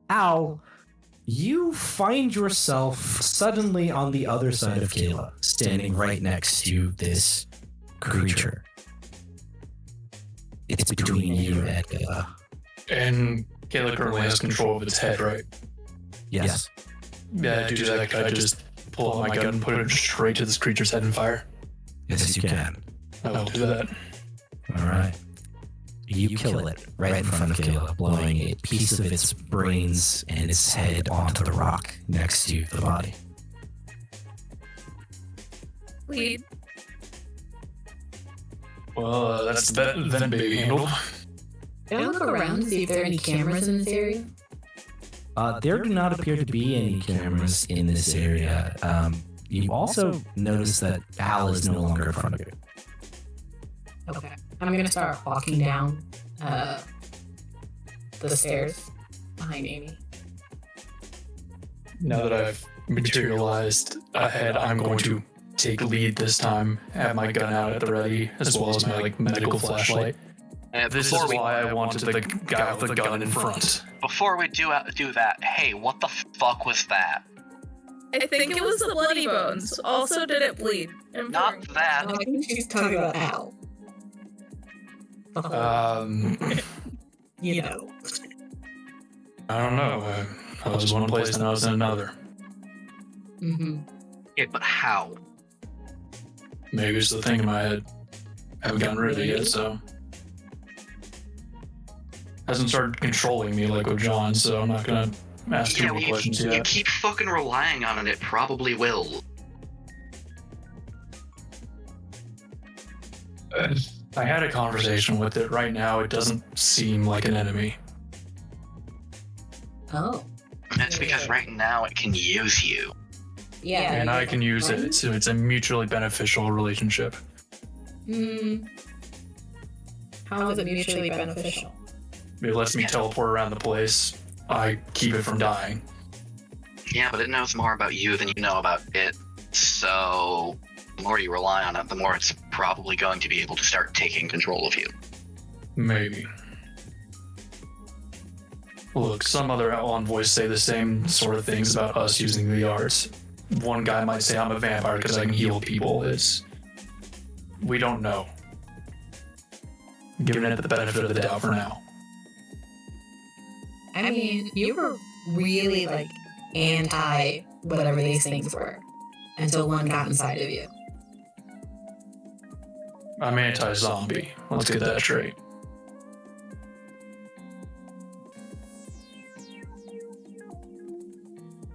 Ow! You find yourself suddenly on the other side of Kayla, standing right next to this creature. It's between you and Kayla. And Kayla currently has control of its head, right? Yes. Yeah, due to that, could I just pull out my gun and put it straight to this creature's head and fire? Yes, you can. I will do that. All right. You kill it right in front of Kayla, blowing a piece of its brains and its head onto the rock next to the body. Lead. Well, that's the then baby handled. Can I look around to see if there are any cameras in this area? There do not appear to be any cameras in this area. You also notice that Al is no longer in front of you. Okay. I'm going to start walking down the stairs behind Amy. Now that I've materialized ahead, I'm going to take lead this time, have my gun out at the ready, as well as my medical flashlight. This is why I wanted the guy with the gun in front. Before we do that, hey, what the fuck was that? I think it was the bloody bones. Also, did it bleed? Not that. I think she's talking about Al. You know. I don't know. I was in one place and I was in another. Mm-hmm. Yeah, but how? Maybe it's the thing in my head. I haven't gotten rid of it yet, so. Hasn't started controlling me like with John, so I'm not gonna ask too many questions yet. You keep fucking relying on it, it probably will. I had a conversation with it. Right now, it doesn't seem like an enemy. Oh. That's because right now it can use you. Yeah. And I can use it, so it's a mutually beneficial relationship. How is it mutually beneficial? It lets me teleport around the place. I keep it from dying. Yeah, but it knows more about you than you know about it. So, the more you rely on it, the more it's probably going to be able to start taking control of you. Maybe. Look, some other envoys say the same sort of things about us using the arts. One guy might say I'm a vampire because I can heal people. We don't know. Giving it the benefit of the doubt for now. I mean, you were really, anti whatever these things were until one got inside of you. I'm anti-zombie. Let's get that straight.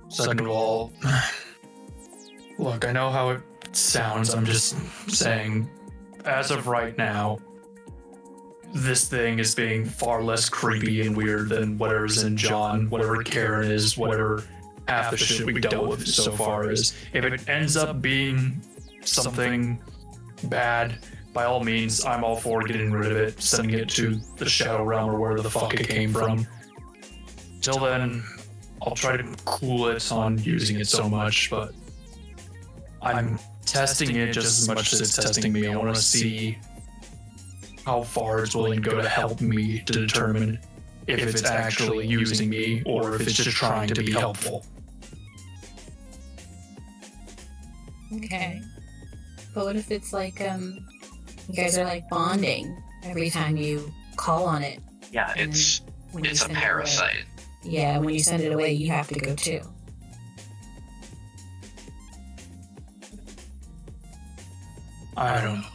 Second of all, look, I know how it sounds. I'm just saying, as of right now, this thing is being far less creepy and weird than whatever's in John, whatever Karen is, whatever half the shit we dealt with so far is. If it ends up being something bad, by all means, I'm all for getting rid of it, sending it to the Shadow Realm or wherever the fuck it came from. Till then, I'll try to cool it on using it so much, but I'm testing it just as much as it's testing me. I want to see how far it's willing to go to help me to determine if it's actually using me or if it's just trying to be helpful. Okay. But what if it's like, you guys are like bonding every time you call on it? Yeah, And it's when you a send it away- parasite. Yeah, when you send it away, you have to go too. I don't know.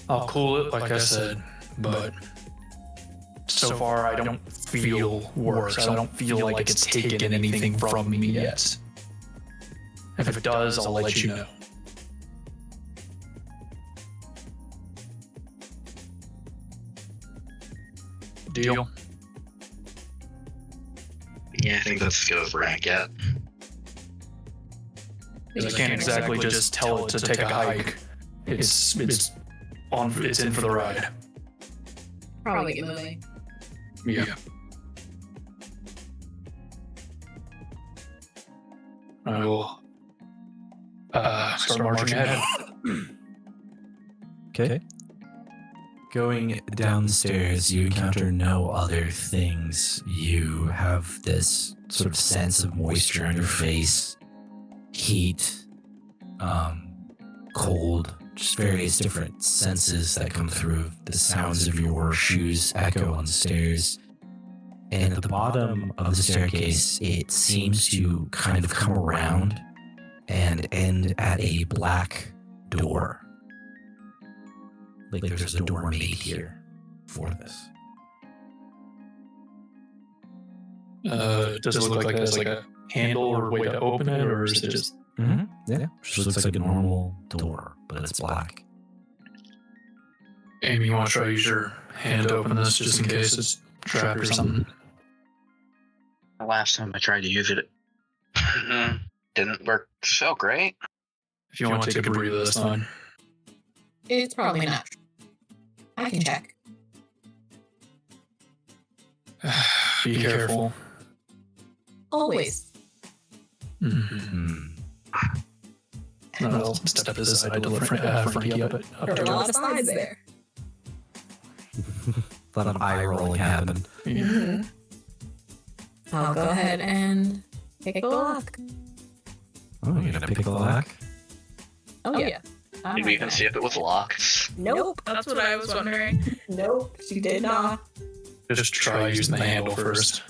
I'll cool it, like I said, but so far I don't feel worse. I don't feel like it's taken anything from me yet. If it does, I'll let you know. Deal? Yeah, I think that's as good as we're gonna get. Because I can't exactly just tell it to take a hike. It's in for the ride. Probably get moving. Yeah. I will start marching ahead. Okay. Going down the stairs, you encounter no other things. You have this sort of sense of moisture on your face, heat, cold, just various different senses that come through. The sounds of your shoes echo on the stairs. And at the bottom of the staircase, it seems to kind of come around and end at a black door. Like there's a door made here for this. Does it look like there's like a handle or way to open it, or is it just... Mm-hmm. Yeah, just looks like a normal door, but it's black. Amy, you want to try to use your hand to open this just in case it's trapped or something? The last time I tried to use it, didn't work so great. If you want to take a breather, that's fine. It's probably not. I can check. Be careful. Always. Mm-hmm. I'll step aside to let Frankie up. There are a lot of slides there. A lot of eye rolling happened. Mm-hmm. I'll go ahead and pick the lock. Oh, you're gonna pick the lock? Oh, yeah. Did we even see if it was locked? Nope. That's what I was wondering. Nope, she did not. Just try using the handle first.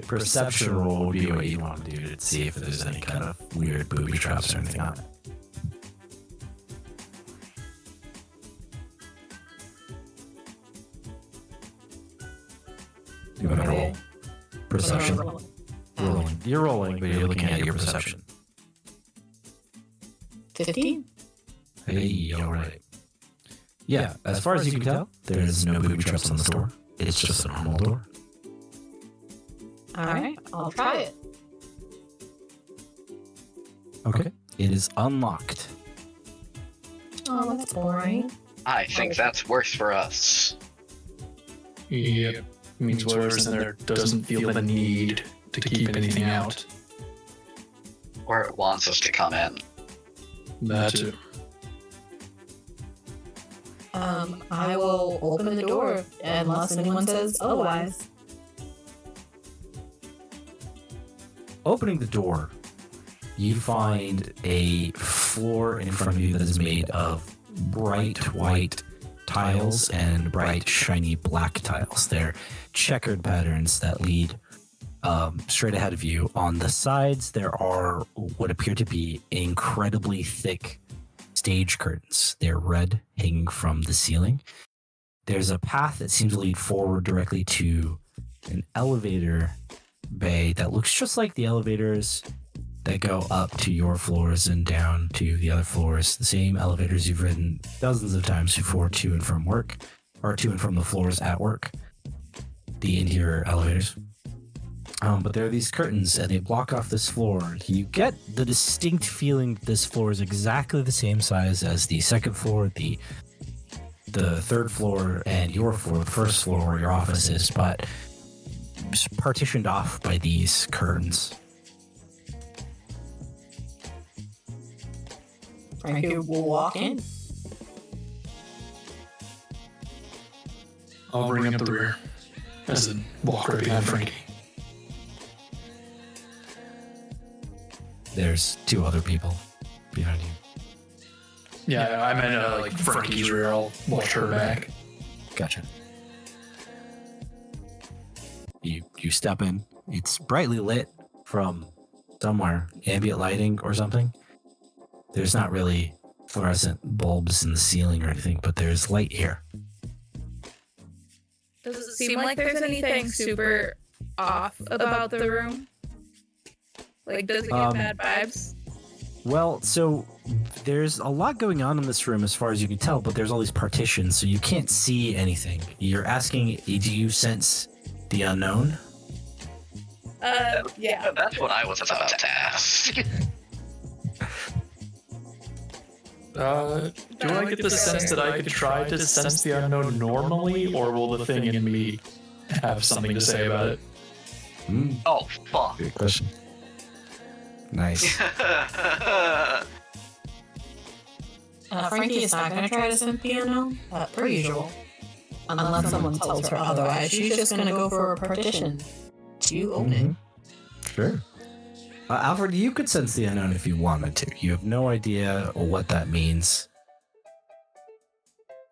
Perception roll would be what you want to do to see if there's any kind of weird booby traps or anything on it. You want to roll perception? Rolling. You're rolling, but you're looking at your perception. 15? Hey, alright. Yeah, as far as you can tell, there's no booby traps on this door. It's just a normal door. Alright, I'll try it. Okay. It is unlocked. Oh, that's boring. I think that's worse for us. Yep. Means whoever's in there doesn't feel the need to keep anything out. Or it wants us to come in. That too. I will open the door unless anyone says otherwise. Opening the door, you find a floor in front of you that is made of bright white tiles and bright shiny black tiles. They're checkered patterns that lead straight ahead of you. On the sides, there are what appear to be incredibly thick stage curtains. They're red, hanging from the ceiling. There's a path that seems to lead forward directly to an elevator bay that looks just like the elevators that go up to your floors and down to the other floors. The same elevators you've ridden dozens of times before to and from work, or to and from the floors at work. The interior elevators. But there are these curtains and they block off this floor. You get the distinct feeling that this floor is exactly the same size as the second floor, the third floor, and your floor, the first floor where your office is, but partitioned off by these curtains. Frankie will walk in. I'll bring up the rear. As in, walk right behind Frankie. There's 2 other people behind you. Yeah, I meant like Frankie's rear. I'll watch her back. Gotcha. You step in. It's brightly lit from somewhere, ambient lighting or something. There's not really fluorescent bulbs in the ceiling or anything, but there's light here. Does it seem like there's anything super off about the room? Like, does it give bad vibes? Well, so there's a lot going on in this room as far as you can tell, but there's all these partitions, so you can't see anything. You're asking, do you sense the unknown? Yeah. That's what I was about to ask. Do I get the sense that I could try to sense the unknown normally, or will the thing in me have something to say about it? Oh, fuck. Good question. Nice. Frankie is not going to try to sense the unknown, per usual. Unless someone tells her otherwise, she's just going to go for a partition to open it. Sure. Alfred, you could sense the unknown if you wanted to. You have no idea what that means.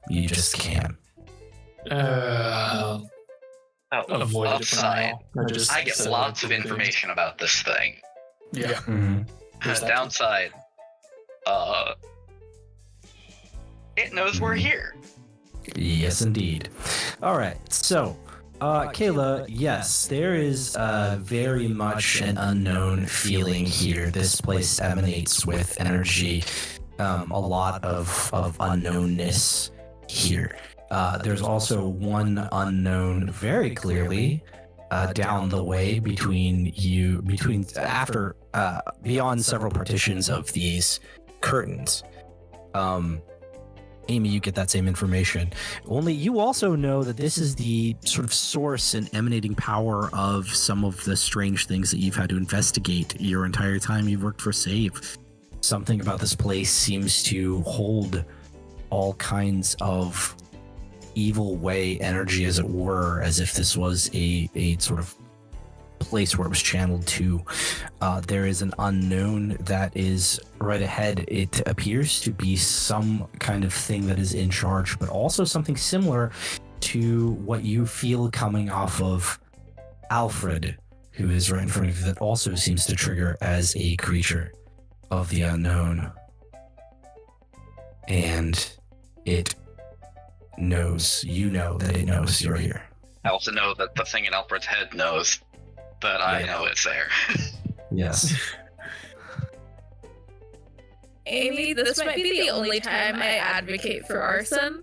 You just can. Avoid upside. it. I get lots of information about this thing. Yeah. Mm-hmm. Downside, it knows we're here. Yes, indeed. All right. So, Kayla, yes, there is very much an unknown feeling here. This place emanates with energy, a lot of unknownness here. There's also one unknown very clearly down the way beyond several partitions of these curtains. Amy, you get that same information. Only you also know that this is the sort of source and emanating power of some of the strange things that you've had to investigate your entire time you've worked for Save. Something about this place seems to hold all kinds of evil way energy, as it were, as if this was a sort of place where it was channeled to. There is an unknown that is right ahead. It appears to be some kind of thing that is in charge, but also something similar to what you feel coming off of Alfred, who is right in front of you, that also seems to trigger as a creature of the unknown. And it knows, you know that it knows you're here. I also know that the thing in Alfred's head knows that I know it's there. Yes. Amy, this might be the only time I advocate for arson.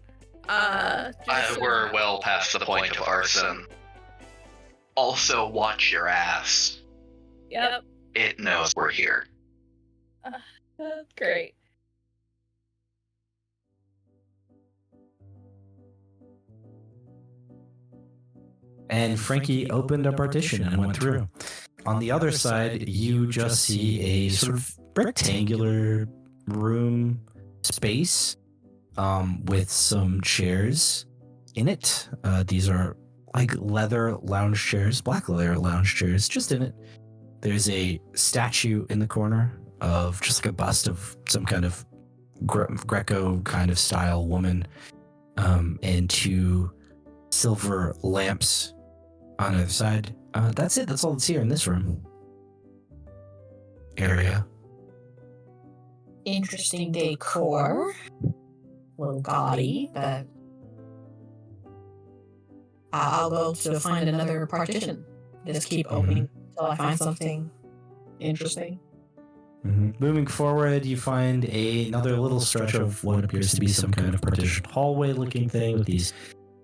We're well past the point of arson. Also, watch your ass. Yep. It knows we're here. Great. And Frankie opened a partition and went through. On the other side, you just see a sort of rectangular room space with some chairs in it. These are like leather lounge chairs, black leather lounge chairs, just in it. There's a statue in the corner of just like a bust of some kind of Greco kind of style woman, and 2 silver lamps on either side. That's it. That's all that's here in this room area. Interesting decor. A little gaudy, but I'll go to find another partition. Just keep opening until I find something interesting. Moving forward, you find another little stretch of what appears to be some kind of partitioned hallway looking thing with these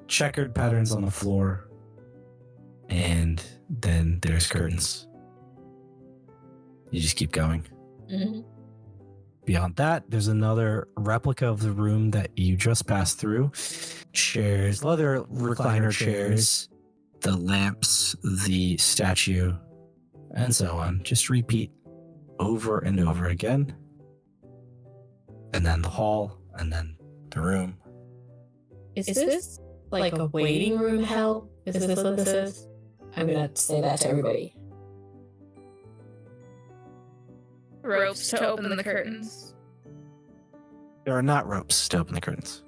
checkered patterns on the floor. And then there's curtains. You just keep going. Beyond that, there's another replica of the room that you just passed through. Chairs, leather recliner chairs, the lamps, the statue, and so on. Just repeat over and over again. And then the hall, and then the room. Is this like a waiting room hell? Is this what this is? I'm gonna say that to everybody. ropes to open the curtains? There are not ropes to open the curtains.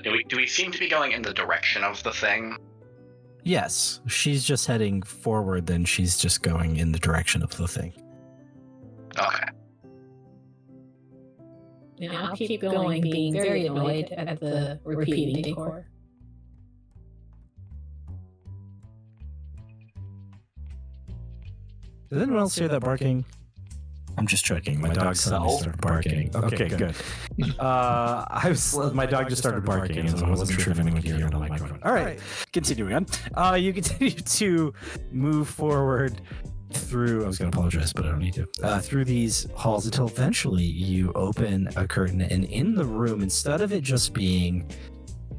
Do we seem to be going in the direction of the thing? Yes, she's just heading forward, then she's just going in the direction of the thing. Okay. Yeah, I'll keep going, being very annoyed at the repeating decor. Did anyone else hear that barking? I'm just checking. My dog suddenly started barking. Okay, good. My dog just started barking, so I wasn't sure if anyone could hear it on the microphone. All right, continuing on. You continue to move forward through. I was going to apologize, but I don't need to. Through these halls until eventually you open a curtain, and in the room, instead of it just being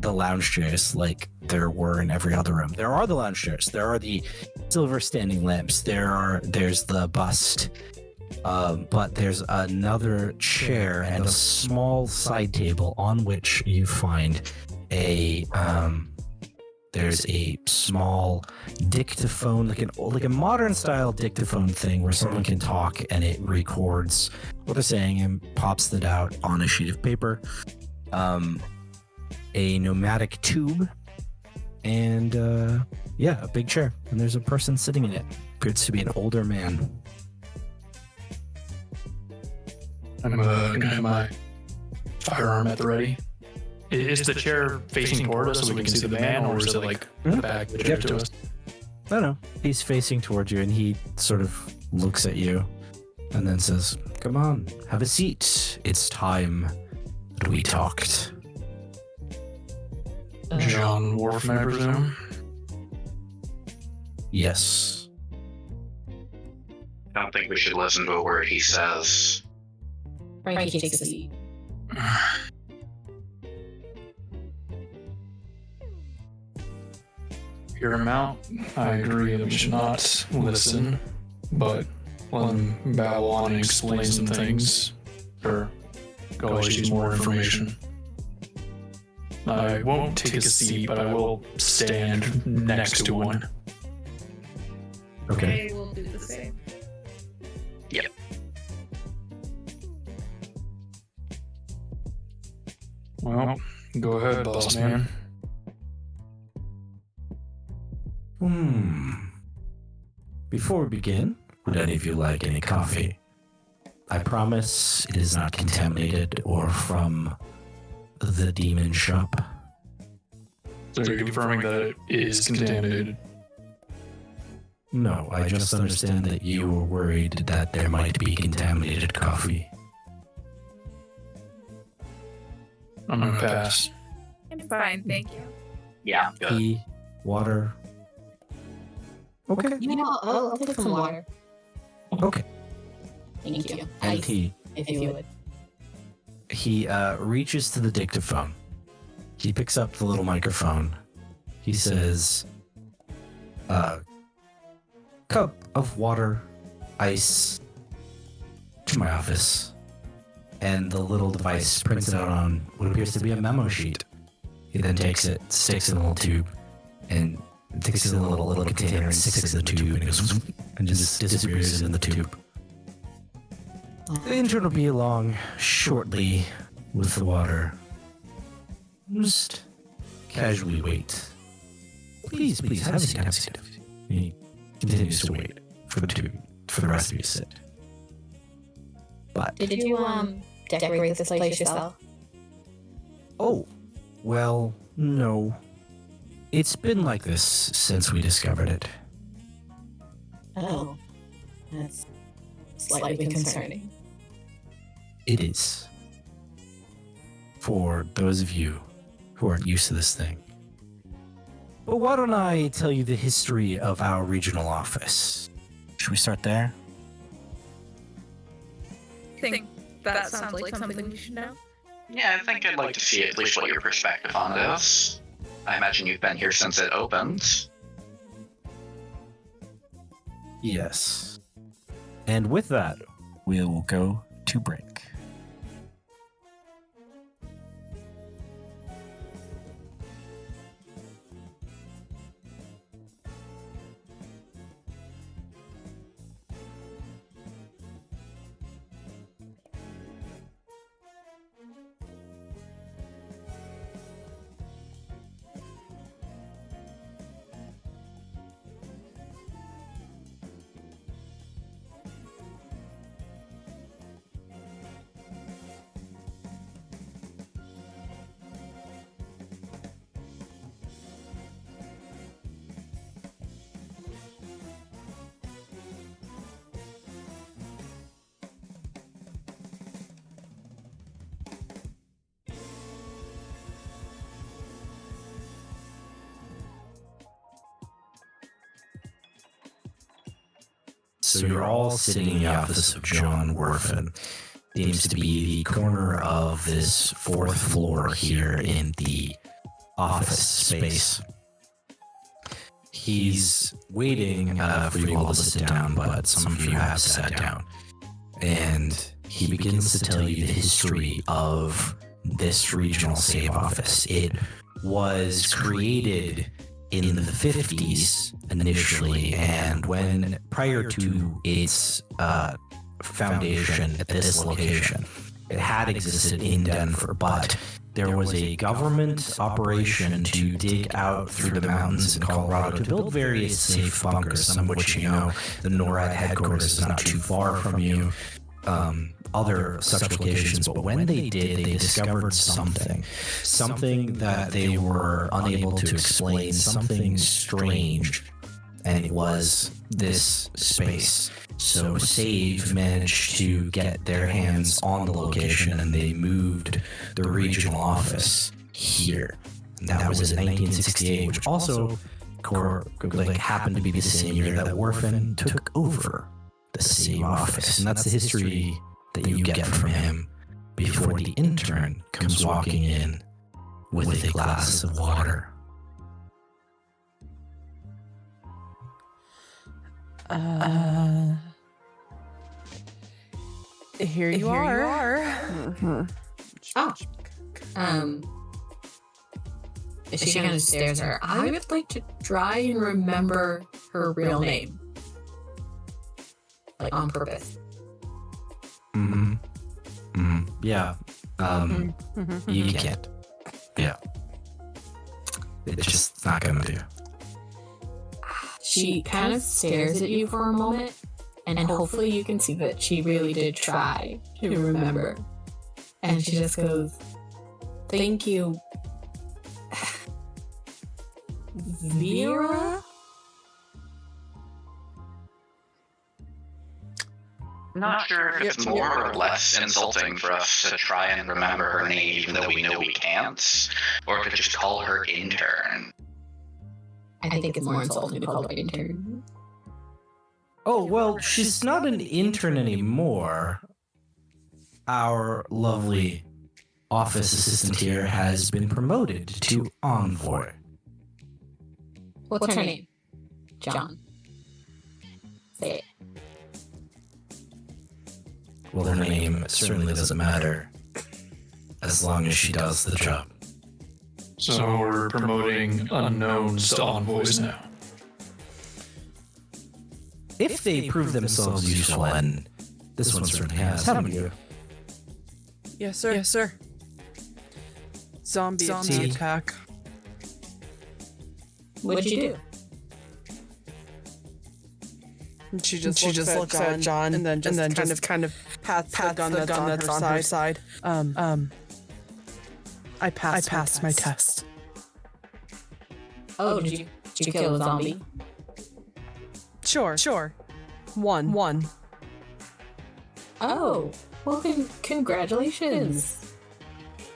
the lounge chairs like there were in every other room, there are the lounge chairs. There are the silver standing lamps. There's the bust. But there's another chair and a small side table on which you find there's a small dictaphone, like a modern style dictaphone thing where someone can talk and it records what they're saying and pops it out on a sheet of paper. A pneumatic tube, and a big chair, and there's a person sitting in it. Appears to be an older man. I'm gonna have my firearm at the ready. Is the chair facing toward us so we can see the man, or is it like the back of the chair to us? I don't know. He's facing towards you, and he sort of looks at you, and then says, "Come on, have a seat. It's time that we talked." John Whorfin, I presume? Yes. I don't think we should listen to a word he says. Frankie takes a seat. Hear him out. I agree that we should not listen, but let him babble on and explain some things. Or go always use more information. I won't take a seat, but I will stand next to one. Okay. I will do the same. Yep. Well, go ahead, boss man. Before we begin, would any of you like any coffee? I promise it is not contaminated or from the demon shop. So you're confirming that it is contaminated? No, I just understand that you were worried that there might be contaminated coffee. I'm gonna pass. I'm fine, thank you. Yeah, good. Tea, water. Okay. You know, I'll take some water. Okay. Thank you. And Ice, tea. if you would. He reaches to the dictaphone. He picks up the little microphone. He says, cup of water, ice, to my office. And the little device prints it out on what appears to be a memo sheet. He then takes it, sticks it in a little tube, and takes it in a little container and sticks it in the tube, and goes and just disappears in the tube. The intern will be along shortly with the water. Just casually wait. Please, have a seat, have a seat. He continues to wait for the rest of you to sit. But Did you decorate this place yourself? oh, well, no. It's been like this since we discovered it. Oh, that's slightly concerning. It is. For those of you who aren't used to this thing. But why don't I tell you the history of our regional office? Should we start there? I think that sounds like something we should know. Yeah, I think I'd like to see at least what your perspective on this. I imagine you've been here since it opened. Yes. And with that, We will go to break. So you're all sitting in the office of John Whorfin. Seems to be the corner of this 4th floor here in the office space. He's waiting for you all to sit down, but some of you have sat down. And he begins to tell you the history of this regional save office. It was created in the 50s initially, and when prior to its foundation at this location, it had existed in Denver, but there was a government operation to dig out through the mountains in Colorado to build various safe bunkers, some of which you know the NORAD headquarters is not too far from you, other such locations. But when they did, they discovered something that they were unable to explain, something strange, and it was this space. So SAVE managed to get their hands on the location, and they moved the regional office here. And that was in 1968, which also happened to be the same year that Whorfin took over the SAVE office. And that's the history that you get from him before the intern comes walking in with a glass of water. Here you are. Oh. She kind of stares at her. I would like to try and remember her real name. Like, on purpose. Yeah. You can't. Yeah. It's just not gonna do. She kind of stares at you for a moment, and hopefully you can see that she really did try to remember. And she just goes, "Thank you, Veeres?" I'm not sure if it's more or less insulting for us to try and remember her name even though we know we can't, or to just call her Intern. I think it's more insulting to call her Intern. Oh, well, she's not an intern anymore. Our lovely office assistant here has been promoted to Envoy. What's her name? John. Say it. Well, her name certainly doesn't matter as long as she does the job. So we're promoting unknowns to envoys now. If they prove themselves useful, and this one certainly has, haven't you? Yes, sir. Yes, sir. Zombie attack. What'd you do? And she just looks at John and then kind of pats the gun that's on her side. I passed my test. Oh, did you kill a zombie? Sure. One. Oh, well, congratulations.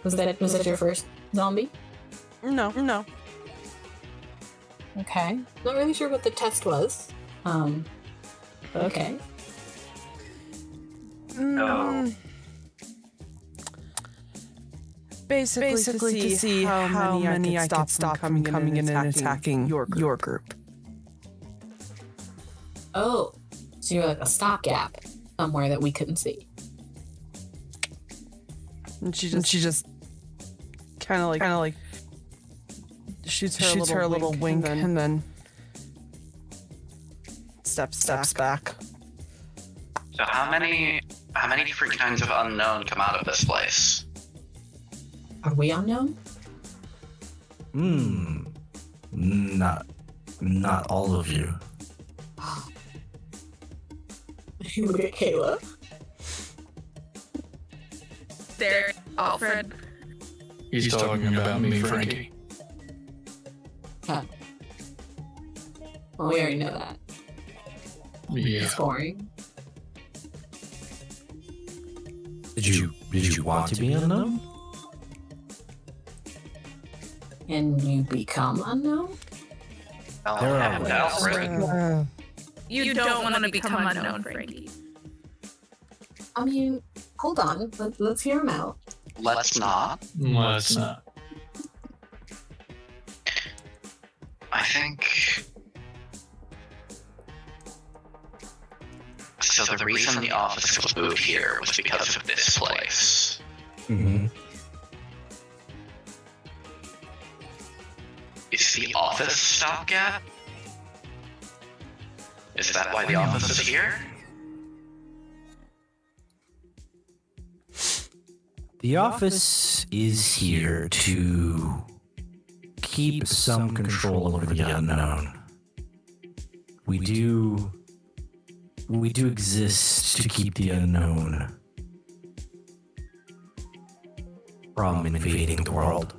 Was that your first zombie? No. Okay. Not really sure what the test was. Okay. No. Basically to see how many I could stop coming in and attacking your group. Oh, so you're like a stopgap somewhere that we couldn't see. And she just kind of like shoots her a little wink and then steps back. So how many different kinds of unknown come out of this place? Are we unknown? Not all of you. You look at Kayla. There, Alfred. He's talking about me, Frankie. Huh. Well, we already know that. Yeah. It's boring. Did you want to be unknown? And you become unknown? Well, There are happened to ways. Alfred. you don't want to become unknown, Frankie. I mean, hold on. Let's hear him out. Let's not. Let's not. I think... So the reason the office was moved here was because of this place. Mm-hmm. Is the office stopgap? Is that why the office is here? The office is here to keep some control over the unknown. We do exist to keep the unknown from invading the world.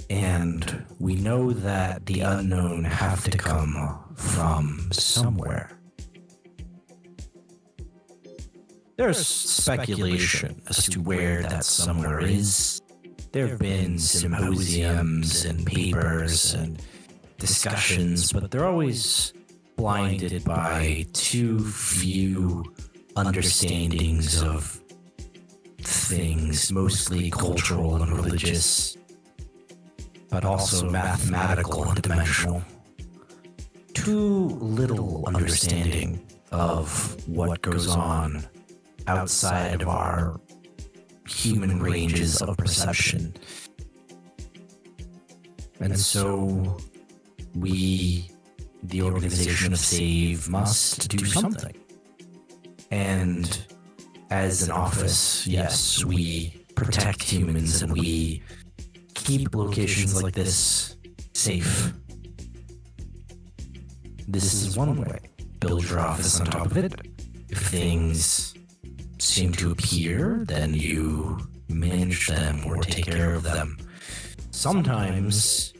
And we know that the unknown have to come from somewhere. There's speculation as to where that somewhere is. There have been symposiums and papers and discussions, but they're always blinded by too few understandings of things, mostly cultural and religious, but also mathematical and dimensional. Too little understanding of what goes on outside of our human ranges of perception. And so we, the organization of SAVE, must do something. And as an office, yes, we protect humans and we keep locations like this safe. This is one way. Build your office on top of it. If things seem to appear, then you manage them or take care of them. Sometimes,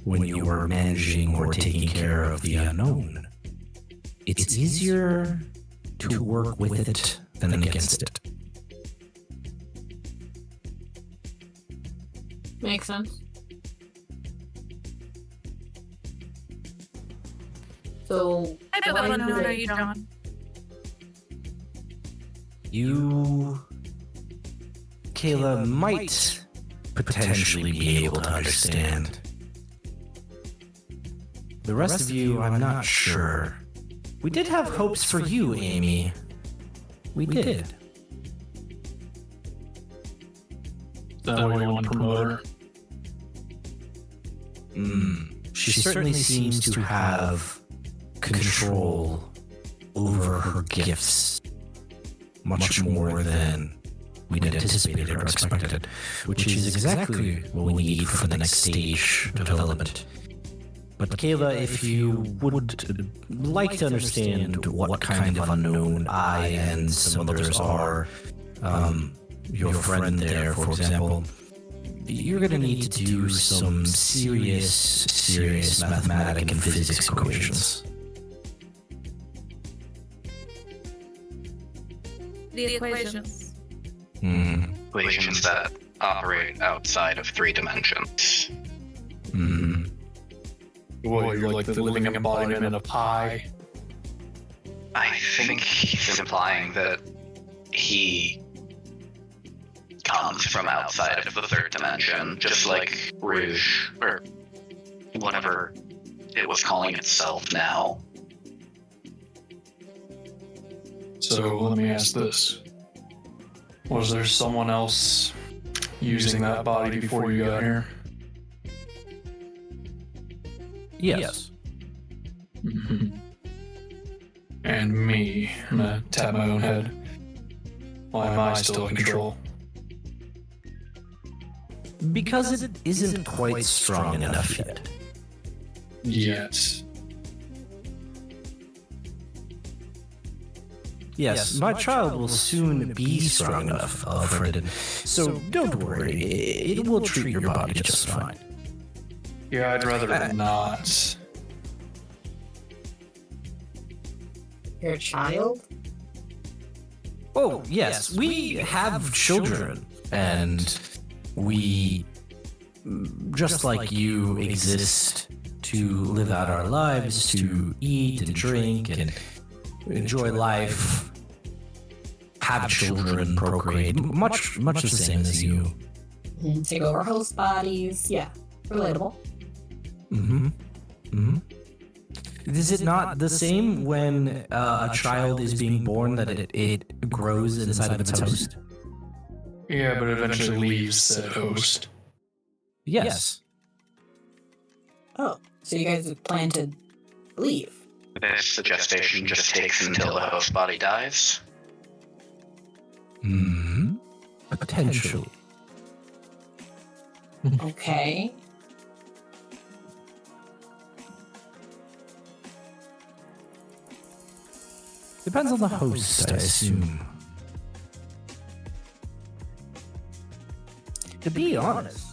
when you are managing or taking care of the unknown, it's easier to work with it than against it. Makes sense. So, I don't want to know you, John. You, Kayla, might potentially be able to understand. The rest of you, I'm not sure. We did have hopes for you, Amy. We did. Is that why you want to promote her? She certainly seems to have control over her gifts. Much more than we'd anticipated or expected, which is exactly what we need for the next stage of development. But Kayla, if you would like to understand what kind of unknown I and some others are, your friend there, for example, you're going to need to do some serious mathematics and physics equations. The equations. Equations that operate outside of 3 dimensions. What, you're like the living embodiment in a pie? I think he's implying that he comes from outside of the 3rd dimension, just like Rouge, or whatever it was calling itself now. So let me ask this. Was there someone else using that body before you got here? Yes. And me, I'm gonna tap my own head. Why am I still in control? Because it isn't quite strong enough yet. Yes. Yes, my child will soon be strong enough, Alfred. So don't worry, it will treat your body just fine. Yeah, I'd rather not. your child? Oh, yes, we have children, and we, just like you, exist to live out our lives, to eat and drink and enjoy life, have children, procreate, much the same as you. Take over host bodies. Yeah, relatable. Is it not the same when a child is being born that it grows inside of its host? Yeah, but eventually leaves said host. Yes. Oh, so you guys plan to leave? This gestation just takes until the host body dies. Potentially. Okay. Depends on the host, I assume. To be honest,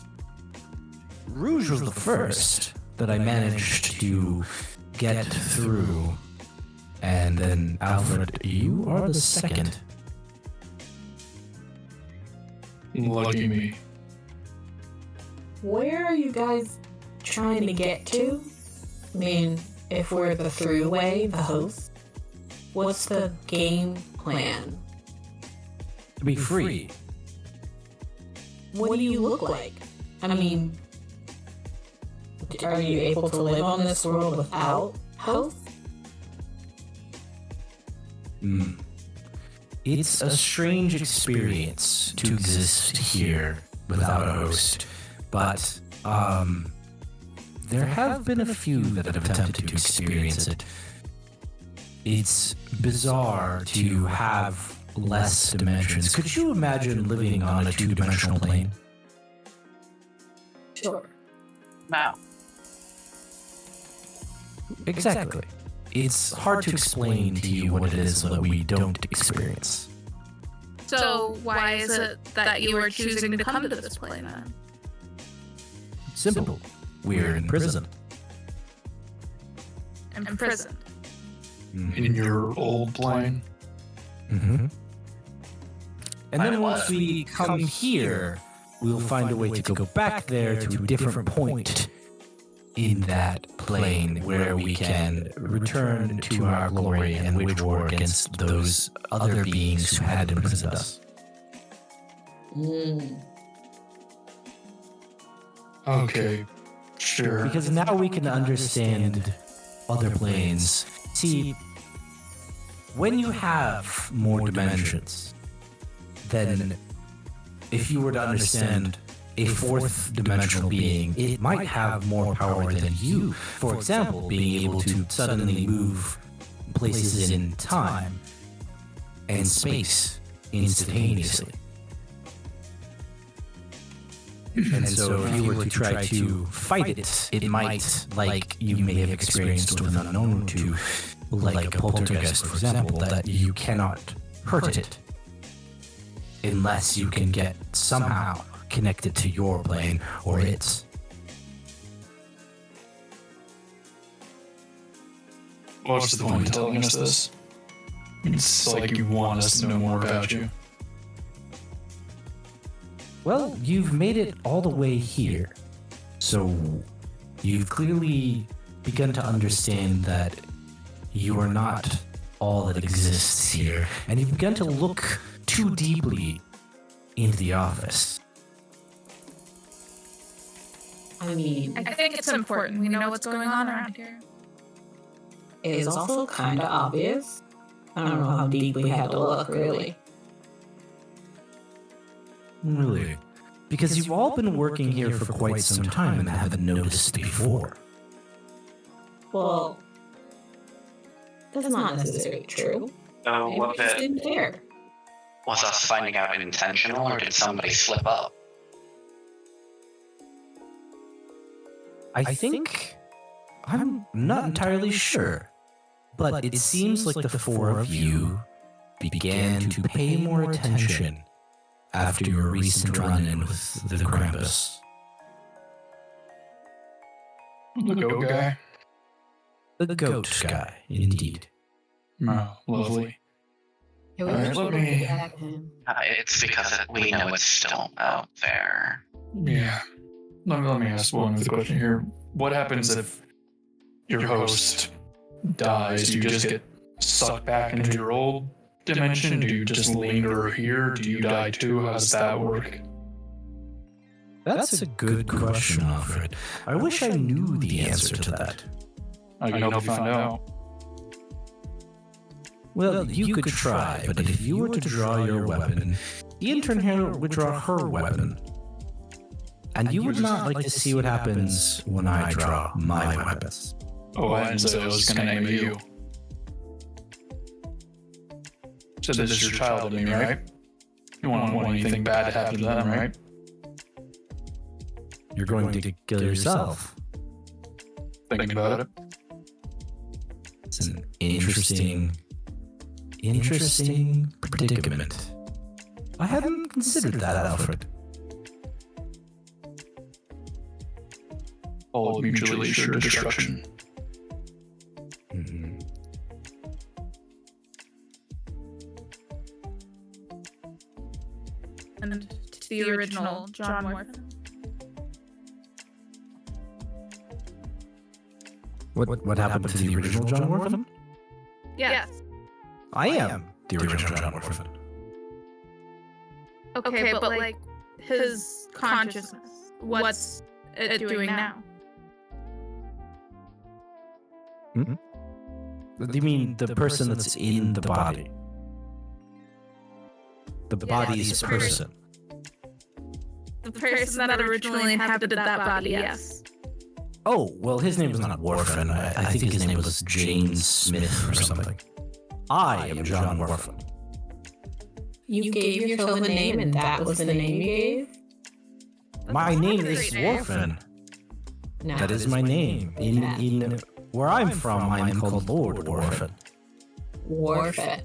Rouge was the first that I managed to get through. And then, Alfred, you are the second. Lucky me. Where are you guys trying to get to? I mean, if we're the throughway, the host, what's the game plan? To be free. What do you look like? I mean, are you able to live on this world without hosts? It's a strange experience to exist here without a host, but there have been a few that have attempted to experience it. It's bizarre to have less dimensions. Could you imagine living on a two-dimensional plane? Sure. Now. Exactly. It's hard to explain to you what it is that we don't experience. So why is it that you are choosing to come to this plane then? Simple. We're in prison. Imprisoned. In your old plane? And then I once we come here, we'll find a way to go back there to a different point in that plane where we can return to our glory and wage war against those other beings who had imprisoned us. Okay, sure. Because now we can understand other planes. See, when you have more dimensions, then if you were to understand a fourth dimensional being, it might have more power than you. For example, being able to suddenly move places in time and space instantaneously. And so if you were to try to fight it, it might, like you may have experienced with an unknown to, like a poltergeist, for example, that you cannot hurt it unless you can get somehow connected to your plane or its. What's the point of telling us this? It's like you want us to know more about you. Well, you've made it all the way here. So you've clearly begun to understand that you are not all that exists here, and you've begun to look too deeply into the office. I mean, I think it's important we know what's going on around here. it is also kind of obvious. I don't know how deep we had to look, really. Really? Because you've all been working here for quite some time and haven't noticed before. Well, that's not necessarily true. So Maybe we just didn't care. was us finding out intentional, or did somebody slip up? I think... I'm not entirely sure. But it seems like the four of you began to pay more attention after your recent run-in with the Krampus. The goat guy? The goat guy, indeed. Oh, lovely. It was Alright, let me- It's because we know it's still out there. Yeah. Let me ask one other question here. What happens if your host dies, do you just get sucked back into your old dimension? Do you just linger here? Do you die too? How does that work? That's a good question, Alfred. I wish I knew the answer to that. I can help you find out. Well, you could try, but if you were to draw your weapon, the intern here would draw her weapon. And you would not like to see what happens when I draw my weapons. Oh, I didn't say I was going to aim at you. So this is your child in me, right? You won't want anything bad to happen to them, right? You're going to kill yourself. Thinking about it. It's an interesting predicament. I hadn't considered that, Alfred. All mutually assured destruction. Mm-hmm. And to the original John Whorfin. What happened to the original John Whorfin? Yes. I am the original John Whorfin. Okay, but like his consciousness, what's it doing now? Mm-hmm. You mean the person that's in the body? The body's person. The person that originally inhabited that body, yes. Oh, well, his name was not Whorfin. I think his name was James Smith or something. I am John Whorfin. You gave yourself a name, and that was the name you gave? My name is Whorfin. No. That is my name. In where I'm from, I'm called Lord Whorfin. Whorfin.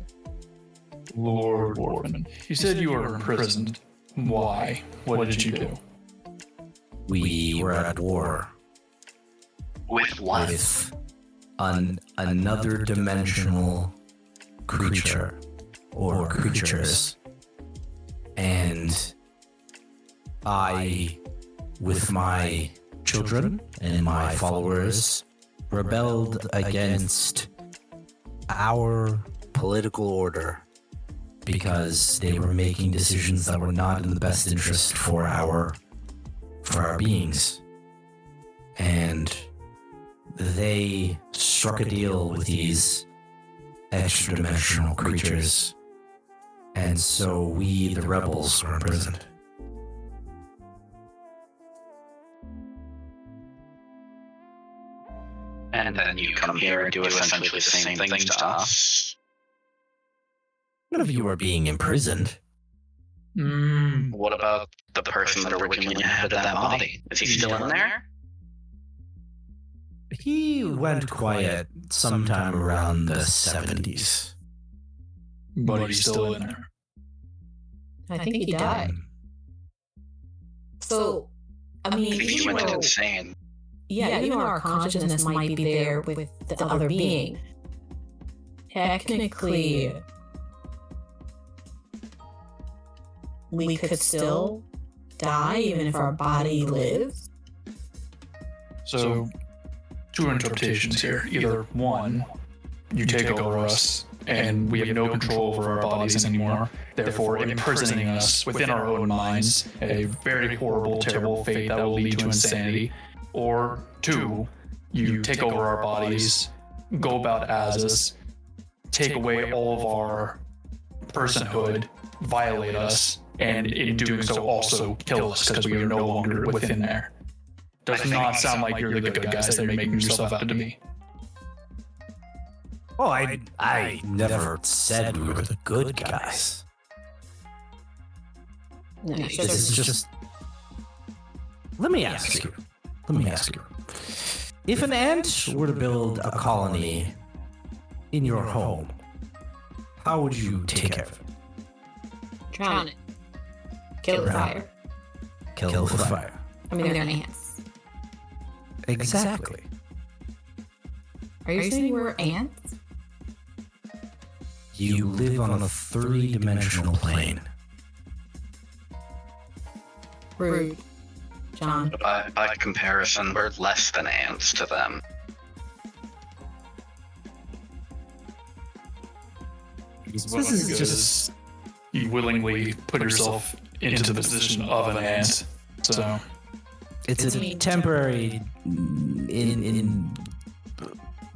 Lord Whorfin. You said you were imprisoned. Why? What did you do? We were at war With what? with another dimensional creature or creatures, and I, with my children and my followers, rebelled against our political order because they were making decisions that were not in the best interest for our beings. And they struck a deal with these extra-dimensional creatures, and so we, the rebels, were imprisoned. And then you come here and do essentially the same things to us. None of you are being imprisoned. What about the person that originally inhabited that body? Is he still in there? He went quiet sometime around the 70s. But he's still in there. I think he died. So, I mean, I think he went insane. yeah, even our consciousness might be there with the other being. Technically, we could still die even if our body lives. So, two interpretations here. Either one, you take over us and we have no control over our bodies anymore, therefore imprisoning us within our own minds, a very horrible, terrible fate that will lead to insanity. Or two, you take over our bodies, go about as us, take away all of our personhood, violate us, and in doing so also kill us because we are no longer within there. Does not sound like you're the good guys that you're making yourself out to be. Oh, I never said we were the good guys. No, you This is just... Let me ask you. If an ant were to build a colony in your home, how would you take care of it? drown it. Kill the fire. Kill the fire. I mean, they're ants. Exactly. Are you saying we're ants? You live on a three-dimensional plane. Rude. John. By comparison, we're less than ants to them. This is just you willingly put yourself into the position of an ant. So it's a temporary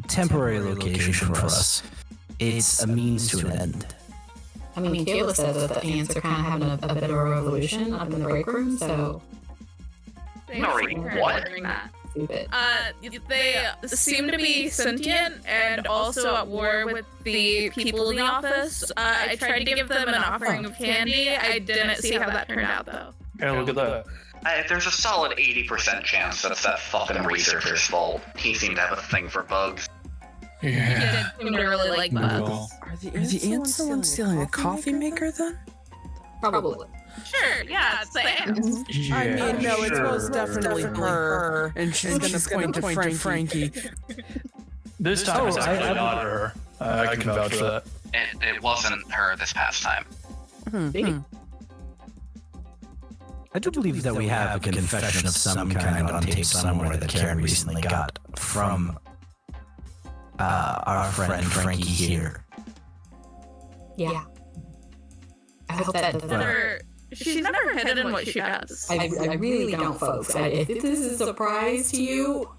temporary location for us. It's a means to an end. I mean, Kayla says that the ants are kind of having a bit of a revolution up in the break room, so... Sorry, what? Stupid. They seem to be sentient and also at war with the people in the office. I tried to give them an offering of candy. I didn't see how that turned out, though. yeah, look at that. There's a solid 80% chance that's that fucking researcher's fault. He seemed to have a thing for bugs. He did seem to really like bugs. Are the ants the ones stealing a coffee maker then? Probably. Sure, yeah, it's the ants. Yeah, I mean, no, it's most sure. definitely her, and she's gonna point to Frankie. This time it's actually not her. I can vouch for that. It wasn't her this past time. I do believe that we have a confession of some kind on tape somewhere that Karen recently got from our friend Frankie here. Yeah. I hope that doesn't... She's never hidden what she does. I really don't, folks. If this is a surprise to you,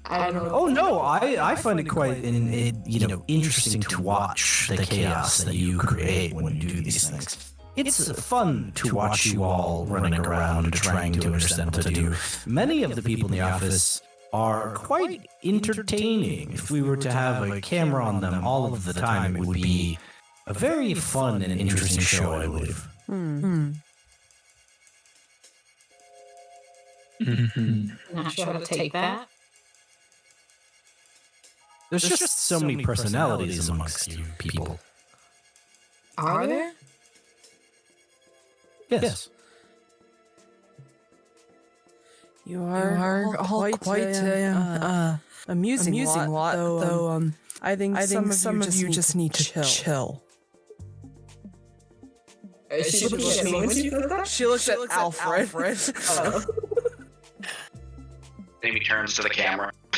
I don't know. Oh no, I find it quite interesting to watch the chaos that you create when you do these things. It's fun to watch you all running around trying to understand what to do. Many of the people in the office are quite entertaining. If we were to have a camera on them all of the time, it would be a very fun and interesting show, I believe. Not sure how to take that. There's just so many personalities amongst you people. Are there? Yes. You are all quite amusing lot, though. I think some of you just need to chill. She looks at me when she says that? She looks at Alfred. Oh. Maybe turns to the camera. I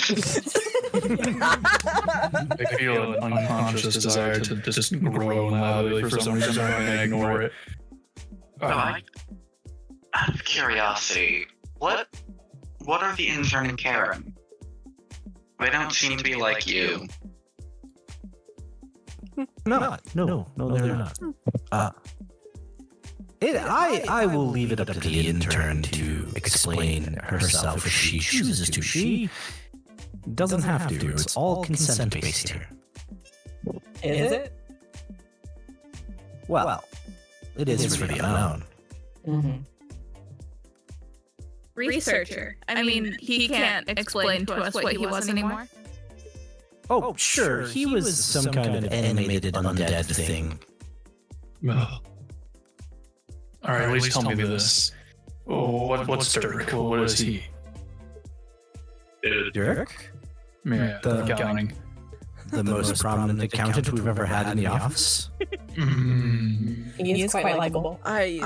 feel an unconscious desire to just groan loudly for some reason, I'm gonna ignore it. Out of curiosity, what are the intern and Karen? They don't seem to be like you. No, they're not. I will leave it up to the intern to explain herself if she chooses to. She doesn't have to. It's all consent-based here. Is it? Well, it is for the unknown. Mm-hmm. Researcher. I mean, he can't explain to us what he was anymore. Oh, sure. He was some kind of animated undead thing. Alright, at least tell me this. Oh, what's Dirk? What is he? Dirk? Yeah, the accounting. The most prominent accountant we've ever had in the office? He is quite likable. I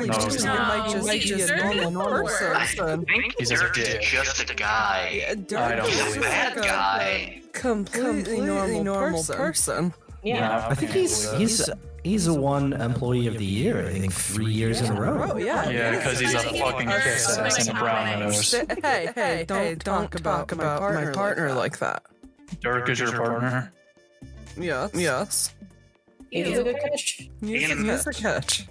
might just be a normal person. I think Dirk is just a guy. I don't believe A bad guy. Completely normal person. Yeah. I think he's a one employee of the year. I think 3 years in a row. Oh yeah. Yeah, because he's a fucking kiss ass and a brown nose. Hey, don't talk about my partner like that. Dirk is your partner? Yes. He's a good catch. He's a catch.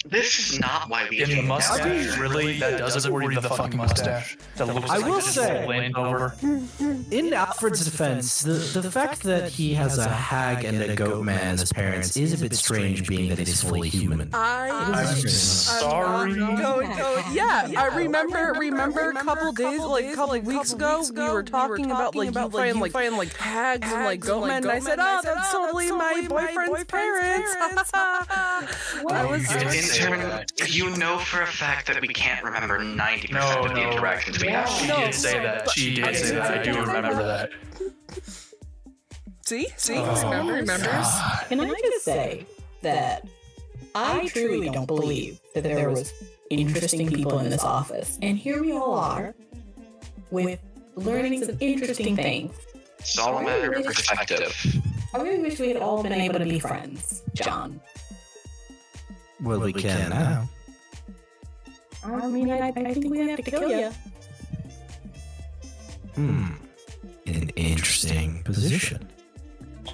This is not why we In the mustache? Really? That does it for you, the fucking mustache? That looks I like will it's just say- leaned over. In Alfred's defense, the fact that he has a hag and a goat man as parents is a bit strange, being that he's fully human. I'm sorry. Yeah, I remember a couple days, like a couple weeks ago, we were talking about you find like hags and like goat men, and I said, oh, that's totally my boyfriend's parents. I was Intern, you know for a fact that we can't remember 90% of the interactions we have. She did say that. She did say that. I do remember that. See, remembers. Can I just say that I truly don't believe that there was interesting people in this office, and here we all are with learning some interesting things. It's all a matter of perspective. I really wish we had all been able to be friends, John. Well, we can now. I mean, I think we have to kill you. An interesting position.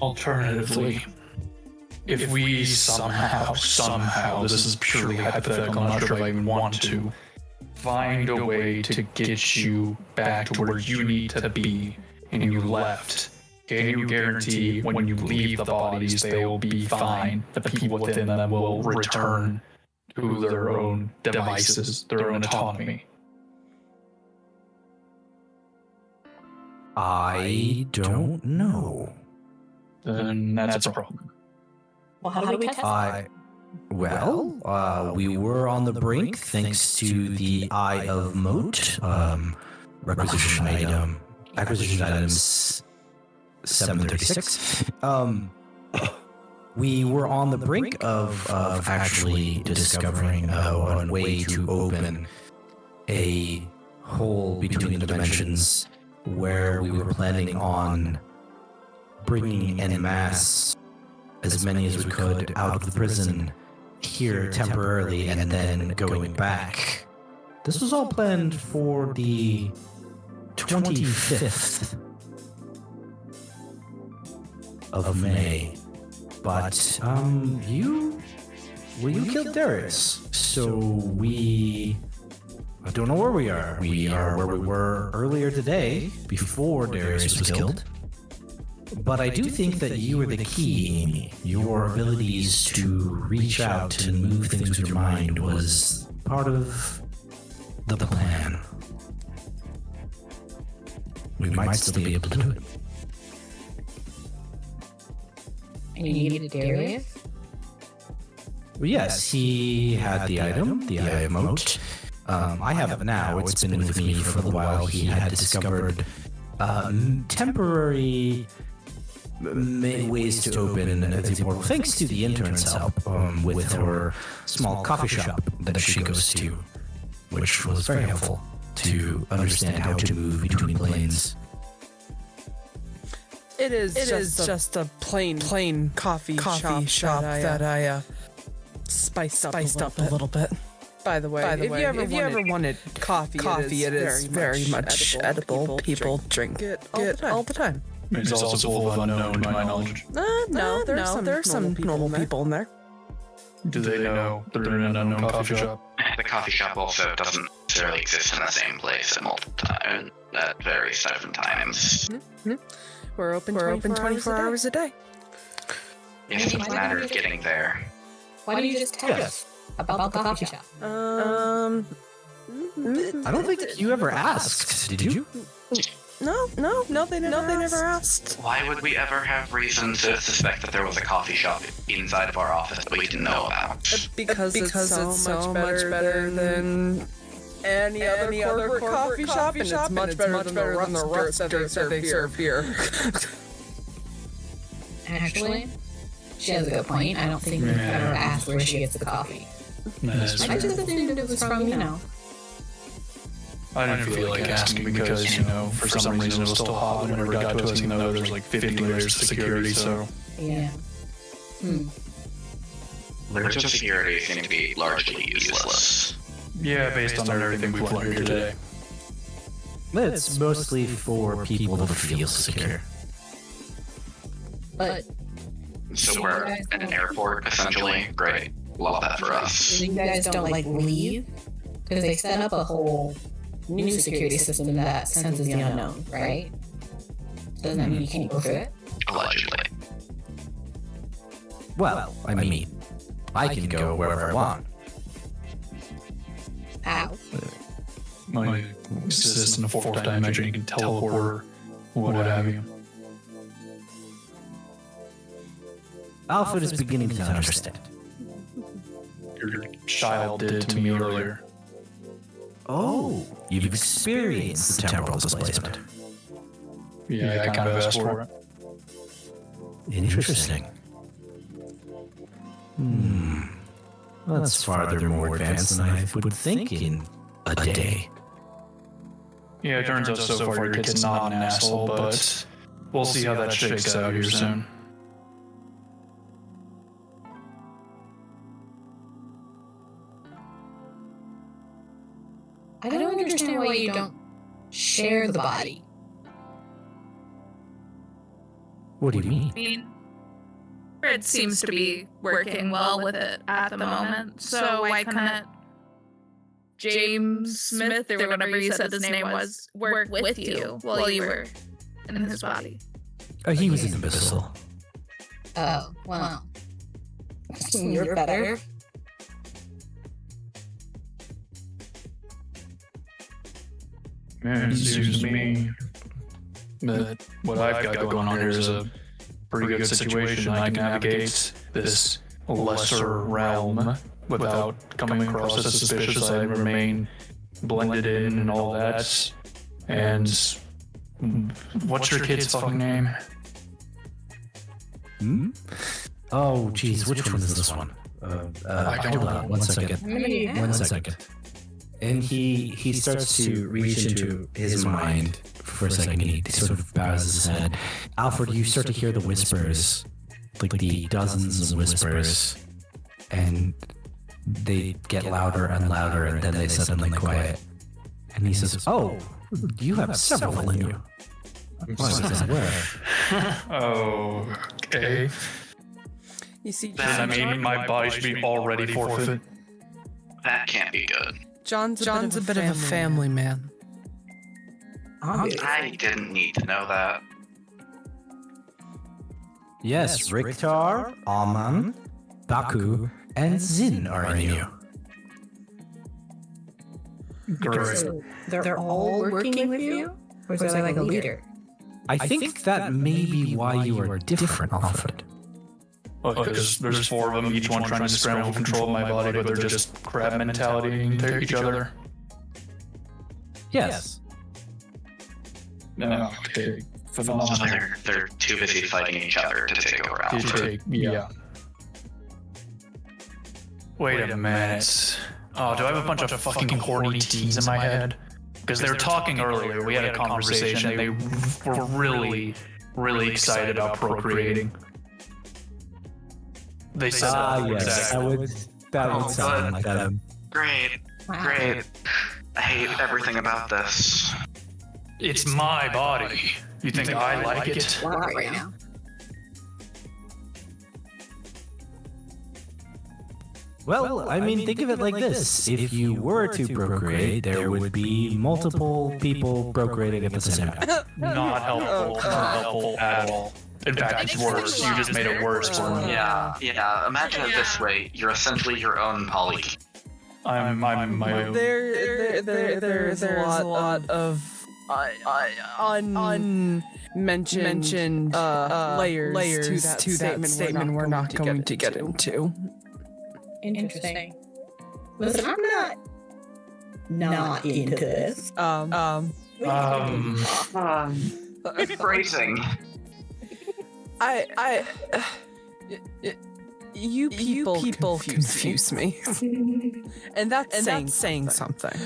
Alternatively, if we somehow, this is purely hypothetical, I'm not sure if I even want to, find a way to get you back to where you need to be and you left, can you guarantee when you leave the bodies they will be fine? The people within them will return to their own devices, their own autonomy. I don't know. Then that's a problem. Well, how do we test that? We were on the brink thanks to the Eye of Moat, acquisition items 736. We were on the brink of actually discovering a way to open a hole between the dimensions where we were planning on bringing en masse as many as we could out of the prison here temporarily and then going back. This was all planned for the 25th of May. But, you killed Darius. So I don't know where we are. We are where we were earlier today, before Darius was killed. But I do think that you are the key, Amy. Your abilities to reach out and move things with your mind was part of the plan. We might still be able to do it. And you needed Darius? Well, yes, he had the item, the Eye of Moat. I have it now. It's been with me for a little while. He had discovered temporary ways to open the portal, thanks to the intern's help with her small coffee shop that she goes to, which was very helpful to understand how to move between planes. It is just a plain coffee shop that I spiced up a little bit. By the way, if you ever wanted coffee, it is very much edible. People drink it all the time. It's also full of unknown, to my knowledge. No, there's some normal people in there. Do they know they're in an unknown coffee shop? The coffee shop also doesn't necessarily exist in the same place at various different times. Mm-hmm. We're open 24 hours a day. It's just a matter of getting there. Why don't you just tell us about the coffee shop? I don't think you ever asked, did you? No, they never asked. Why would we ever have reason to suspect that there was a coffee shop inside of our office that we didn't know about? Because it's so much better than any other corporate coffee shop, and it's much better than the rest that they serve here. Actually, she has a good point. I don't think we've ever asked where she gets the coffee. I just assumed it was from, I didn't feel like asking because, for some reason it was still hot whenever it got to us, there's like 50 layers of security, so... Yeah. Layers of security seem to be largely useless. Yeah, based on everything we've learned here today. It's mostly for people to feel secure. But... So we're at an airport, essentially? Great. Love that for us. You guys don't, leave? Because they set up a whole new security system that senses the unknown, right? Doesn't that mean you can't go through it? Allegedly. Well, I mean, I can go wherever I want. How? My exists in the fourth dimension, you can teleport or what have you. Alfred is beginning to understand. Your child did to me earlier. Oh, you've experienced the temporal displacement. Yeah, I kind of asked for it. Interesting. That's farther more advanced than I would think in a day. Yeah, it turns out so far your kid's not an asshole, but we'll see how that shakes out here soon. I don't understand why you don't share the body. What do you mean? I mean, Fred seems to be working well with it at the moment, so why couldn't James Smith, or whatever you said his name was, work with you while you were in his body? He was an imbecile. Oh, well. You're better. Man, it seems to me that what I've got going on here is a pretty good situation. I can navigate this lesser realm without coming across as suspicious. I remain blended in and all that. And what's your kid's fucking name? Oh, geez, which one is this one? Hold on, 1 second. 1 second. And he starts to reach into his mind for a second. He sort of bows his head. Alfred, you start to hear the whispers, like the dozens of whispers, and they get louder and louder, and then they suddenly quiet. And he says, "Oh, you have several in you." Oh, okay. You see, Does that mean my body should be already forfeit? That can't be good. John's a bit of a family man. I didn't need to know that. Yes, Richter, Alman, Baku, and Zin are in you. Great. So they're all working with you? Or is there like a leader? I think that may be why you are different, Alfred. Because there's 4 of them, each one trying to scramble control of my body, but they're just crab mentality and tear each other. Yes. No, okay. So Phenomenal. they're too busy fighting each other to take over Alfred. Yeah. Wait a minute. Oh, do I have a bunch of fucking horny teens in my head? Because they were talking earlier, we had a conversation, they were really, really excited about procreating. They said yes, exactly. that would sound like them. Great. Great. I hate everything about this. It's my body. You think I like it? Right now. Well, I mean, think of it like this. If you were to procreate, there would be multiple people procreating at the same time. Not helpful. Not helpful at all. In fact, it's worse. You just made it worse for me. Yeah. Imagine it this way. You're essentially your own poly. I'm my own. There's a lot of unmentioned layers to that statement we're not going to get into. Interesting. Listen, I'm not into this. Phrasing. You people confuse me. and that's saying something.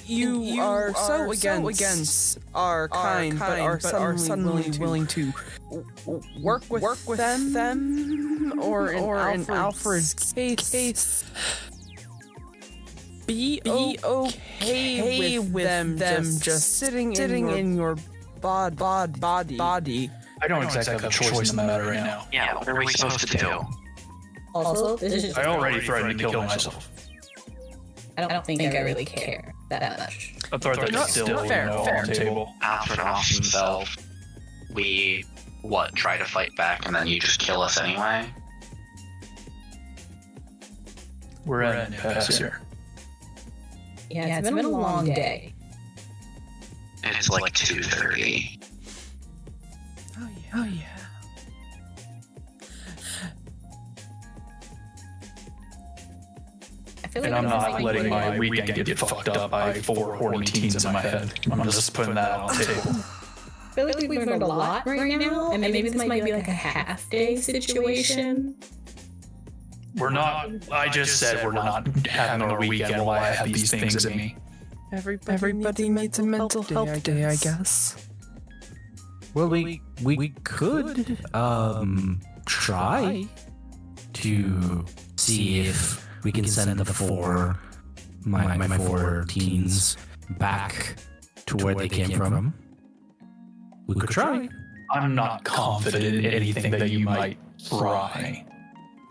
You are so against our kind, but are suddenly willing to work with them, or in Alfred's case, be okay with them just sitting in your body. I don't exactly have a choice in the matter right now. Yeah, what are we supposed to do? Also, this is I already threatened to kill myself. I don't think I really care that much. I thought that's still on the table. Alfred off himself. We, try to fight back and then you just kill us anyway? We're at an impasse here. Yeah, it's been a long day. It's like 2:30. Oh yeah. And I'm not letting my weekend get fucked up by 4 horny teens in my head. I'm just putting that on the table. I feel like we've learned a lot right now, and maybe this might be like a half-day situation. We're not. I just said we're not having a weekend while I have these things in me. Everybody needs a mental health day, I guess. Well, we could try to see if we can send the four my four teens back to where they came from. We could try. I'm not confident in anything that you might try.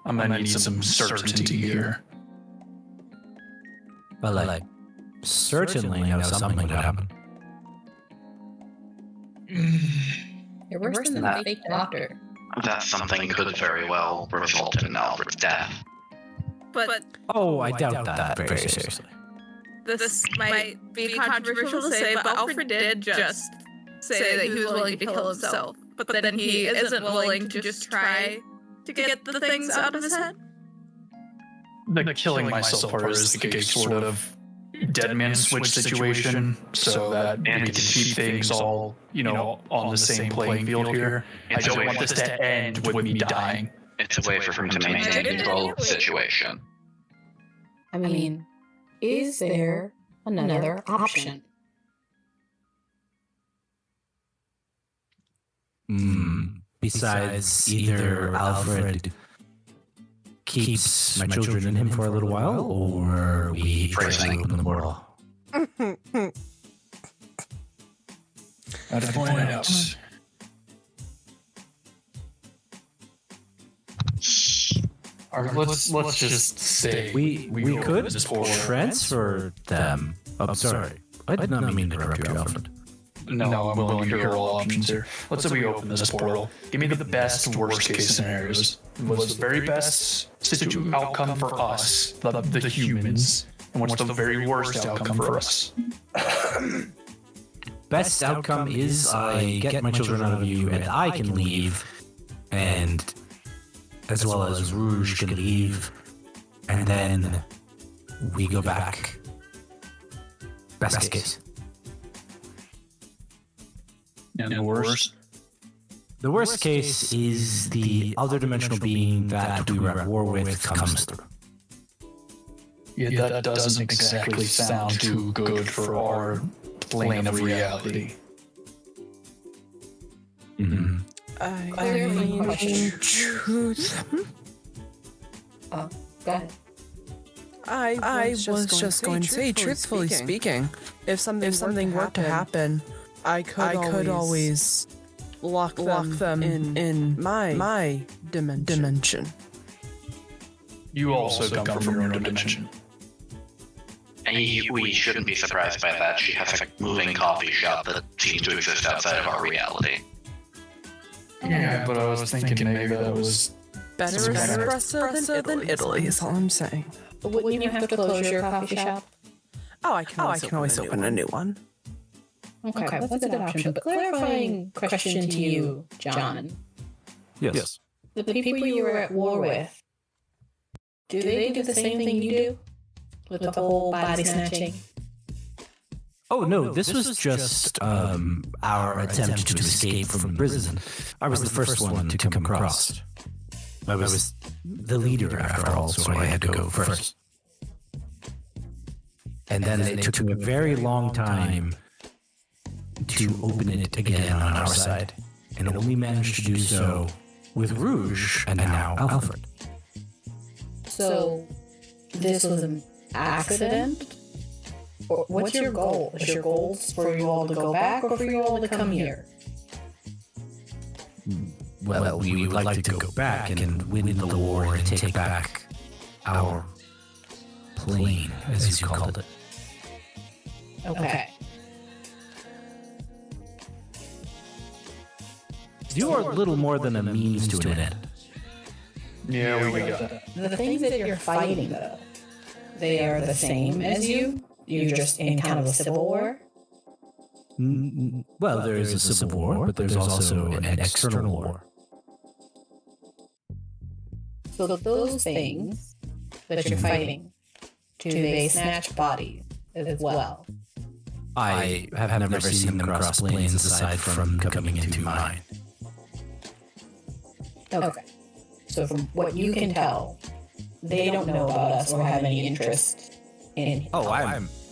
I'm gonna need some certainty here. Well, like, certainly know something would happen. You're worse than that fake doctor. That something could very well result in Alfred's death. But Oh, I doubt that very seriously. this might be controversial to say, but Alfred did just say that he was willing to kill himself. But then he isn't willing to just try to get the things out of his head. The killing myself part is like a sort of dead man switch situation, so that we can keep things all, on the same playing field here. I don't want this to end with me dying. It's a way for him to maintain control of the situation. I mean, is there another option? Besides, either Alfred keeps my children in him for a little while, or we try to open the portal. At a point out. Let's just say We could transfer them. Oh, sorry. I did not mean to interrupt you, Alfred. No, I'm willing to hear all options here. Let's say we open this portal. Give me the best worst case scenarios. What's the very best outcome for us, the humans, and what's the very worst outcome for us? Best outcome is I get my children out of you and I can leave, and as well as Rouge can leave, and then we go back. Best case. And the worst? The worst case is the other dimensional being that we were at war with comes through. Yeah, that doesn't exactly sound too good for our plane of reality. Mm-hmm. I mean, truth. Oh, go ahead. I was just going to say, truthfully speaking, if something were to happen, I could always lock them in my dimension. You also come from your own dimension. And we shouldn't be surprised by that. She has a moving coffee shop that seems to exist outside of our reality. Yeah, but I was thinking maybe that was Better espresso than Italy is all I'm saying. Wouldn't you have to close your coffee shop? Oh, I can always open a new one. Okay, that's a good option. But clarifying question to you, John. Yes. The people you were at war with, do they do the same thing you do? With the whole body snatching? Oh, no, this was just our attempt to escape from prison. I was the first one to come across. I was the leader, after all, so I had to go first. And then it took me a very long time to open it again on our side, and only managed to do so with Rouge and now Alfred. So, this was an accident? Or what's your goal? Is your goal for you all to go back or for you all to come here? Well, we would like to go back and win the war and take back our plane, as you called it. Okay. You are little more than a means to an end. Yeah, we got that. The things that you're fighting, though, they are the same as you? You're just in kind of a civil war? Well, there is a civil war, but there's also an external war. So those things that you're fighting, do they snatch bodies as well? I have never seen them cross planes aside from coming into mine. Okay. So from what you can tell, they don't know about us or have any interest in. Oh,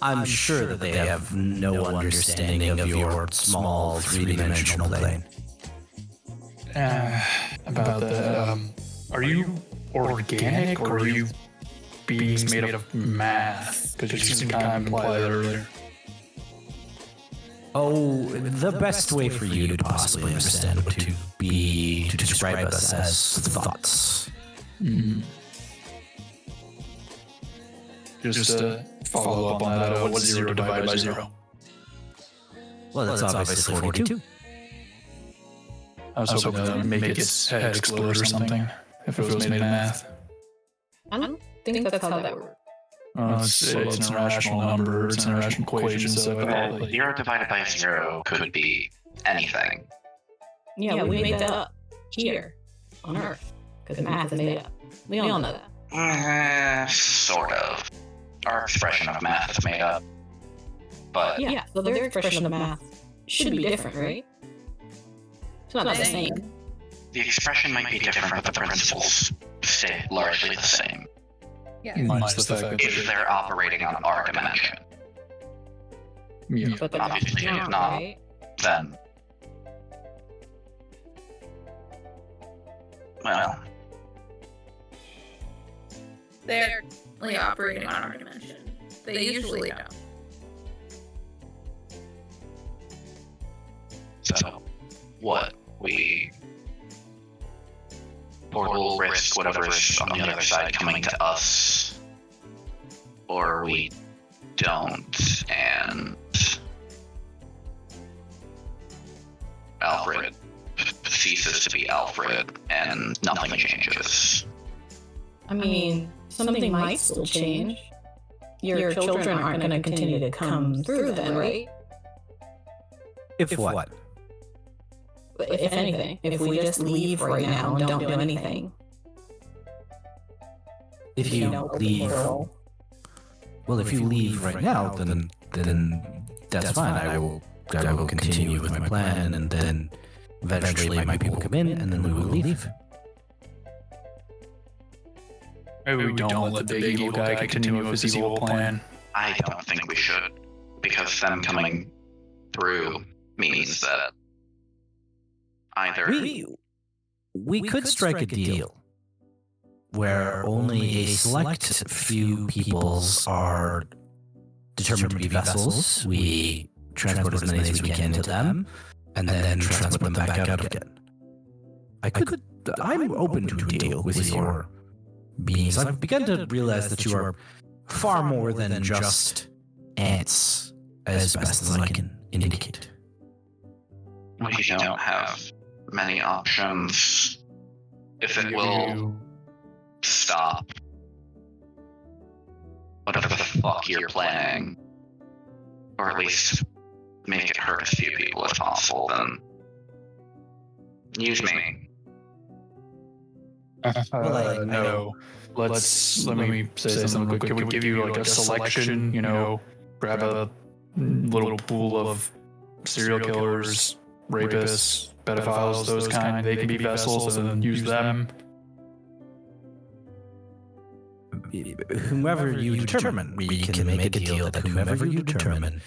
I'm sure that they have no understanding of your small three-dimensional plane. About that, are you organic or are you beings made of math? Because you seemed to kind of imply that earlier. Oh, the best way for you to possibly understand would be to describe us as thoughts. Just to follow up on that, what's 0 divided by 0? Well, that's obviously 42. I was hoping that would make its head explode or something, if it was made of math. I don't think that's how that works. It's an irrational number, it's an irrational equation, so... 0 divided by 0 could be anything. Yeah, we made that up here on Earth, because math is made up. We all know that. Sort of. Our expression of math is made up. But... Yeah, so their expression of math should be different, right? It's not the same. The expression might be different, but the principles stay largely the same. Yeah. Minus the fact that If they're operating on our dimension. Yeah. But Obviously, if not, right? then... Well... They're like operating on our dimension. They usually don't. So, what? We... Portal risk whatever's on the other side coming to us. Or we don't, and... Alfred ceases to be Alfred, and nothing changes. I mean, something might still change. Your children aren't going to continue to come through then, right? If what? If anything, if we just leave right now and don't do anything. If you leave... Well, if you leave right now, then that's fine. I will continue with my plan, and then eventually my people will come in, and then we will leave. Maybe we don't let the big evil guy continue with his evil plan. I don't think we should, because them coming through means that either... We could strike a deal where only a select few peoples are determined to be vessels. We transport as many as we can to them, and then transport them back out again. I'm open to a deal with your beings. I've begun to realize that you are far more than just ants, as best as I can indicate. We don't have many options. If it will stop whatever the fuck you're planning, or at least make it hurt a few people if possible, then use me. No. Let me say something. Can we give you like a selection? Grab a little pool of serial killers, rapists, pedophiles, those kind. They can be vessels, and then use them. Whomever you determine, we can make a deal that whomever you determine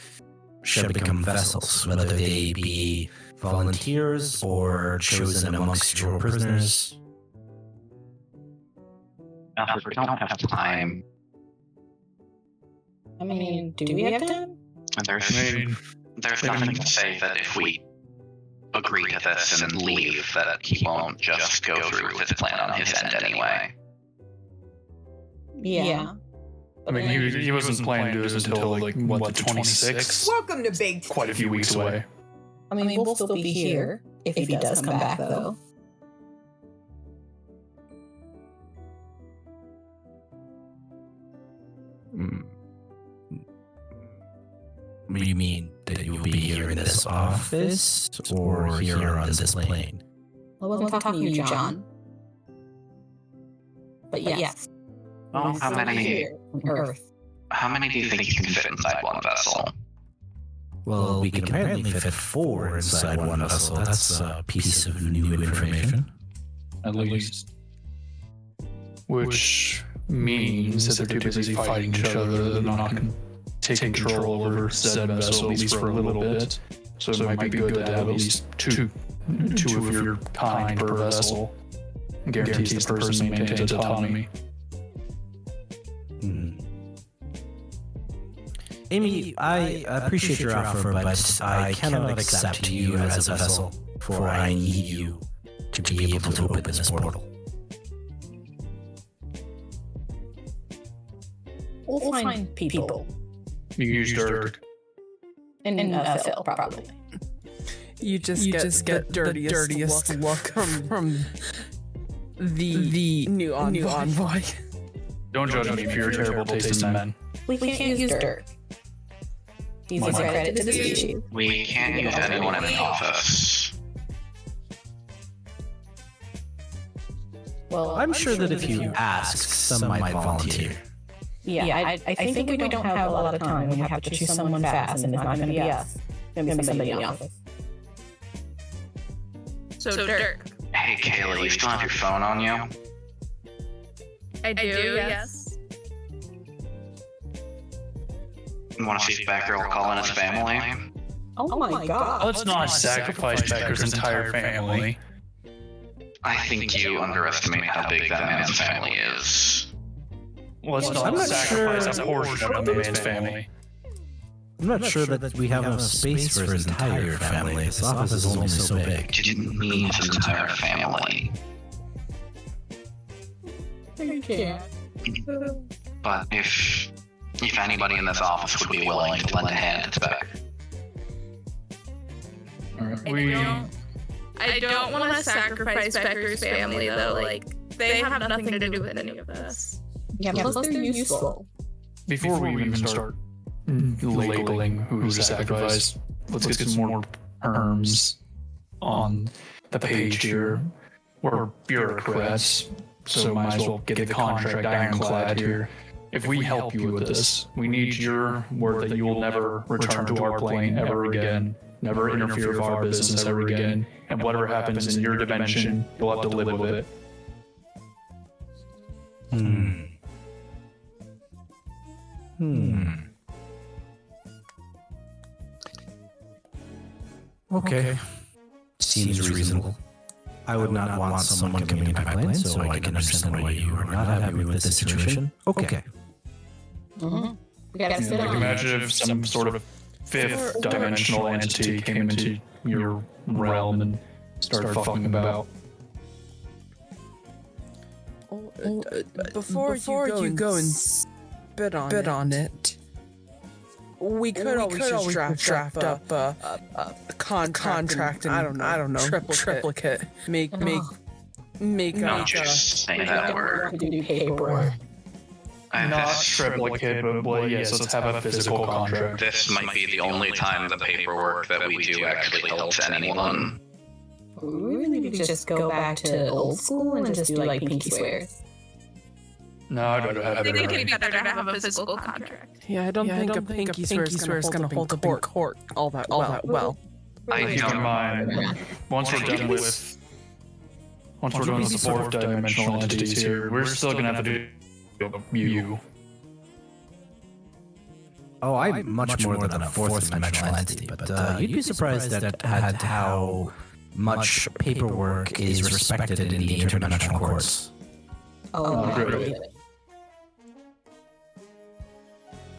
shall become vessels, whether they be volunteers or chosen amongst your prisoners. Alfred, we don't have time. I mean, do we have time? There's nothing to say that if we agree to this and leave, that he won't just go through with his plan on his end anyway. Yeah. I mean, he wasn't planning to do this until, the 26th? Welcome to Big Quite a few weeks away. I mean, we'll still be here if he does come back, though. You mean that you'll be here in this office or here on this plane? I wasn't talking to you, John. But yes. Well, how many here on Earth? How many do you think you can fit inside one vessel? Well, we can apparently fit 4 inside one vessel. That's a piece of new information. At least. Which means that they're too busy fighting each other, they're not going to take control over said vessel, at least for a little bit. So it might be good to have at least two of your kind per vessel. Guarantees the person maintains autonomy. Amy, I appreciate your offer, but I cannot accept you as a vessel, for I need you to be able to open this portal. We'll find people. You can use Dirk. And Phil, probably. You just get the dirtiest look from the new envoy. Don't judge me for your terrible taste in men. We can't use Dirk. He's a credit to the species. We can't use anyone in the office. Well, I'm sure that if you ask, some might volunteer. Yeah, I think we don't have a lot of time. We have to choose someone fast, and it's not going to be us. It's going to be somebody in the office. So Dirk. Hey, Kayla, you still have your phone on you? I do, yes. You want to see if Becker will call in his family? Oh my god. Let's not sacrifice Becker's entire family. I think you underestimate how big that man's family is. Let's not sacrifice a portion of the man's family. I'm not sure that we have enough space for his entire family. His office is only so big. Didn't mean his entire family. You can't. But if anybody in this office would be willing to lend a hand to Becker. I don't want to sacrifice Becker's family, though. Like, they have nothing to do with any of this. Yeah, plus they're useful. Before we even start labeling who's sacrificed, let's get some more terms on the page here. We're bureaucrats, so might as well get the contract ironclad here. If we help you with this, we need your word that you will never return to our plane ever again, never interfere with our business ever again, and whatever happens in your dimension, you'll have to live with it. Okay. Seems reasonable. I would not want someone coming into my plane, so I can understand why you are not happy with this situation. Okay. We gotta sit on it. Imagine if some sort of fifth dimensional entity came into your realm and started fucking about. Before you go and spit on it, we could always draft up a contract and I don't know triplicate. Make Don't just say that word. To do paperwork. Not triplicate, but yes, let's have a physical contract. This might be the only time the paperwork that we do actually helps anyone. We need to just go back to old school and just do like pinky swears. No, I don't have I think it. it'd be better to have a physical contract. Yeah, I don't think a pinky swear is gonna hold up in court all that well. I Keep in mind, once we're done with the fourth dimensional entities here, we're still gonna have to do you. Oh, I'm much more than a fourth dimensional entity, but you'd be surprised at how much paperwork is respected in the interdimensional courts. Great.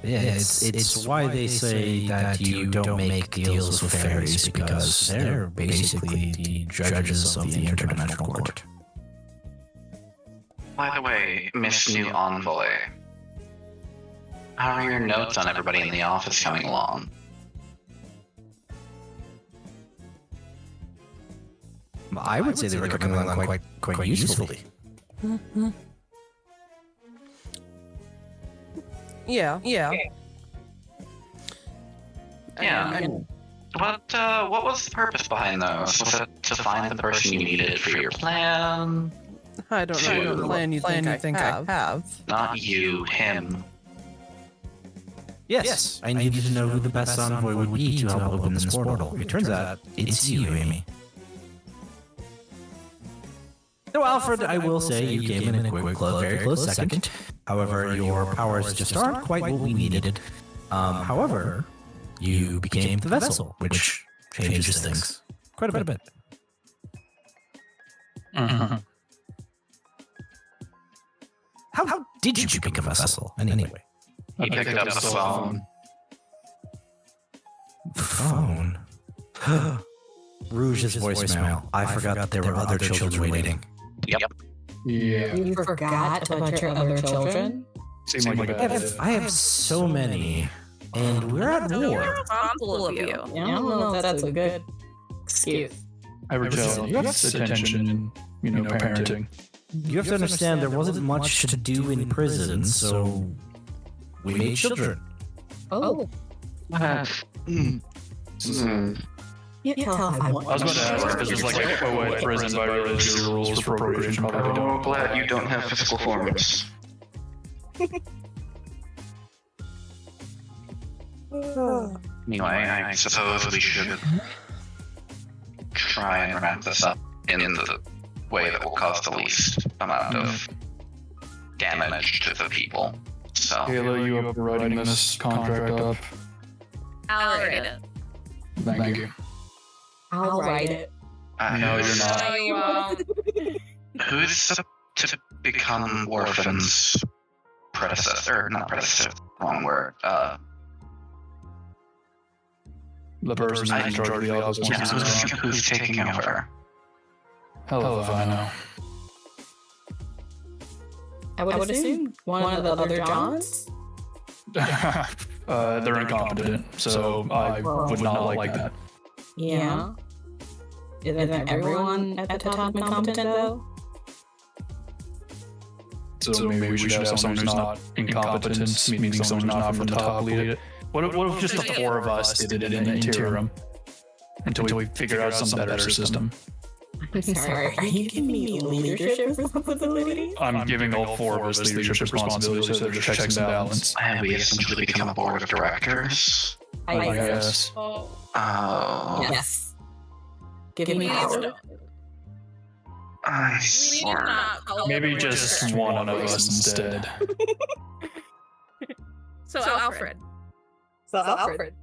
Yeah, it's why they say that you don't make deals with fairies, because they're basically the judges of the interdimensional court. By the way, Miss New Envoy, how are your notes on everybody in the office coming along? I would say they were coming along quite usefully. Yeah. Yeah. What was the purpose behind those? Was it to find the person you needed for your plan? I don't know what plan you think I have. Not you, him. Yes, I needed to know who the best envoy would be to help open this portal. It turns out it's you, Amy. So, Alfred, I will say you came in a very close second. However, your powers just aren't quite what we needed. However, you became the vessel, which changes things quite a bit. Mm-hmm. How did you become a vessel, anyway? He picked up the phone. Phone? Rouge's voicemail. I forgot that there were other children waiting. Yep. Yeah. You forgot about your other children? Seems like a bad idea. I have so many, and we're at war. Responsible of you. Yeah, I don't know if that's a good excuse. Every child gets attention and, parenting. You have to understand there wasn't much to do in prison, so we made children. Oh. You can't tell I was about to ask if this was like a prison by your rules for procreation. Probably don't. Oh, glad you don't have physical forms. Anyway, I suppose we should try and wrap this up in the way that will cause the least amount of damage to the people. So, Kayla, you up for writing this contract up? I'll write it. Thank you. I'll write it. No, you're not. No, you won't. Who's to become Whorfin's predecessor? Not predecessor, wrong word. The person in charge of the office. Yeah, who's taking over? Hell if I know. I would assume one of the other Johns? They're incompetent, so I would not like that. Yeah. Isn't everyone at the top incompetent, though? So maybe we should have someone who's not incompetent, meaning someone who's not from the top lead it. What if just the four of us did it in the interim until we figure out some better system? I'm sorry, are you giving me leadership responsibilities? I'm giving all four of us leadership responsibilities, so there's checks and balance. And we essentially become a board of directors. I guess. Oh. Oh. Yes. Give me wisdom. I We did swear. not call Maybe it just one of us instead. So Alfred. Alfred.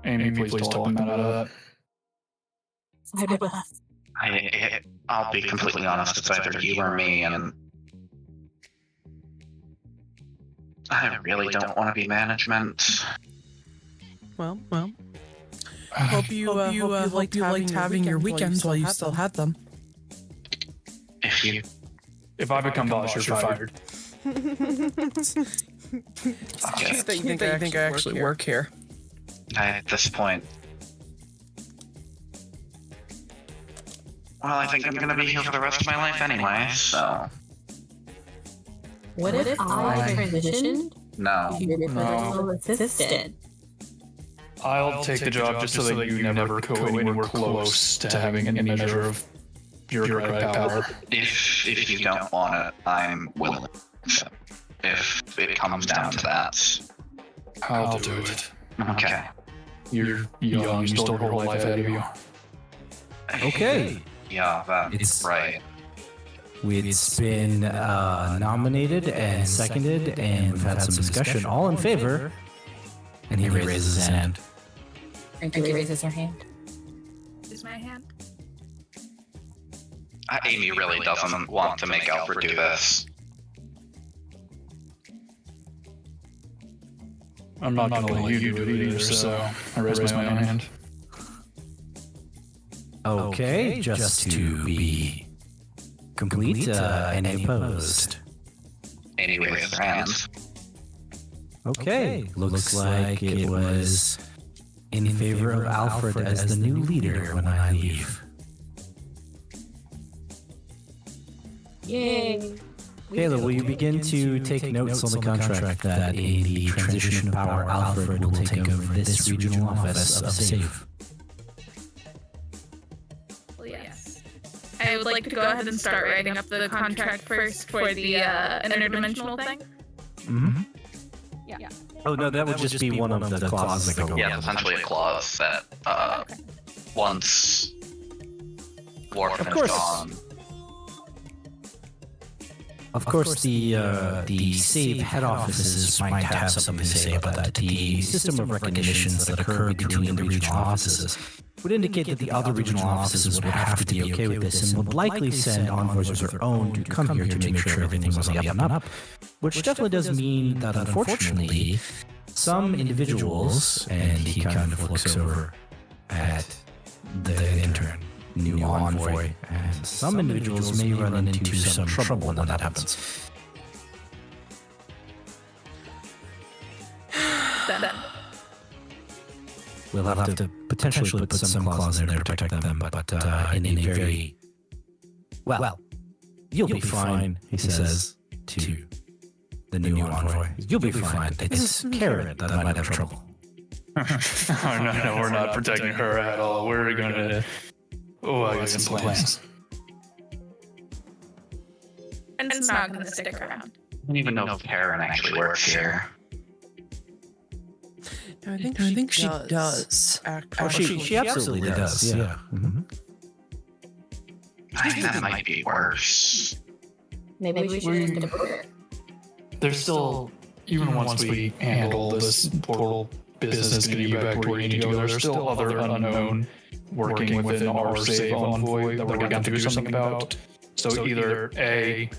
Amy, please talk him out of that. Side with us. I'll be completely honest, it's either you or me, and I really don't want to be management. Well. Hope you liked having your weekends while you still had them. If I become boss, you're fired. I think I actually work here. At this point, well, I think I'm gonna be here for the rest of my life anyway, so. What if I transitioned No. to your personal assistant? I'll take the job just so that you never go anywhere close to having any measure of bureaucratic power. If you don't want it, I'm willing. If it comes down to that. I'll do it. Okay. You're young, you still have your whole life ahead of you. Okay. Yeah, that's right. It's been nominated and seconded, and we've had some discussion. All in favor. And he raises his hand. Frankie raises her hand. Is my hand? Amy really doesn't want to make Alfred do this. I'm not gonna let you do it either, so I raise my own hand. Okay, just to be complete, any opposed? Amy raised her hand. Okay, looks like it was in favor of Alfred as the new leader when I leave. Yay. Kayla, will you begin to take notes on the contract that in the transition of power, Alfred will take over this regional office of SAVE? Well, yes. I would like to go ahead and start writing up the contract first for the interdimensional thing. Mm-hmm. Yeah. Oh, no, that would just be one of the clauses that go Yeah, essentially a clause that once Whorfin Of course. is gone. Of course, the save head offices might have something to say about that. The system of recognitions that occur between the regional offices would indicate that the other regional offices would have to be okay with this and would likely send envoys of their own to come here to make sure everything was on the up and up. Which definitely does mean that, unfortunately, some individuals, and he kind of looks over at the intern, new envoy, and some individuals may run into some trouble when that happens. Then. We'll have to potentially put some clause in there to protect them, but in a very... Well, you'll be fine, he says to the new envoy. You'll be fine. It's Karen that might have trouble. No, we're not protecting her at all. We're gonna... Oh, I got some plans. And it's not going to stick around. I don't even know if Karen actually works here. I think she does. Actually, She absolutely does. Yeah. Mm-hmm. I think that might be worse. Maybe we should just get a burger. There's still, even once we handle this portal business, get you back to where you need to go, there's still other unknown working within our save envoy that we're going to have to do something about. So either A,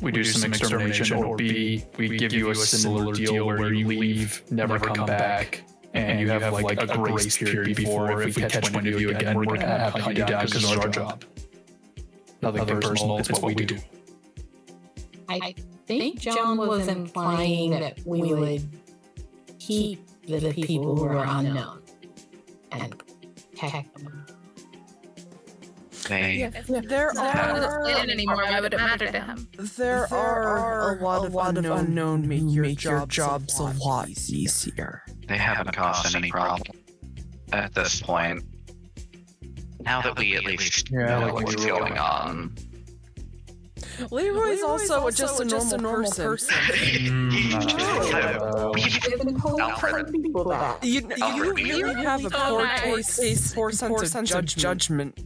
we do some extermination, or B, we give you a similar deal where you leave, never come back, and you have like a grace period before if we catch one of you again, we're going to have to hunt you down because it's our job. Nothing personal, it's what we do. I think John was implying that we would keep the people who are unknown and protect them. They there are anymore. Why would it matter to him? there are a lot of unknown make your jobs a lot easier. They haven't caused any problem at this point. Now that we at least know what's going on. Leroy's also just a normal person. We've been told Alfred. people that. You have a poor sense of judgment.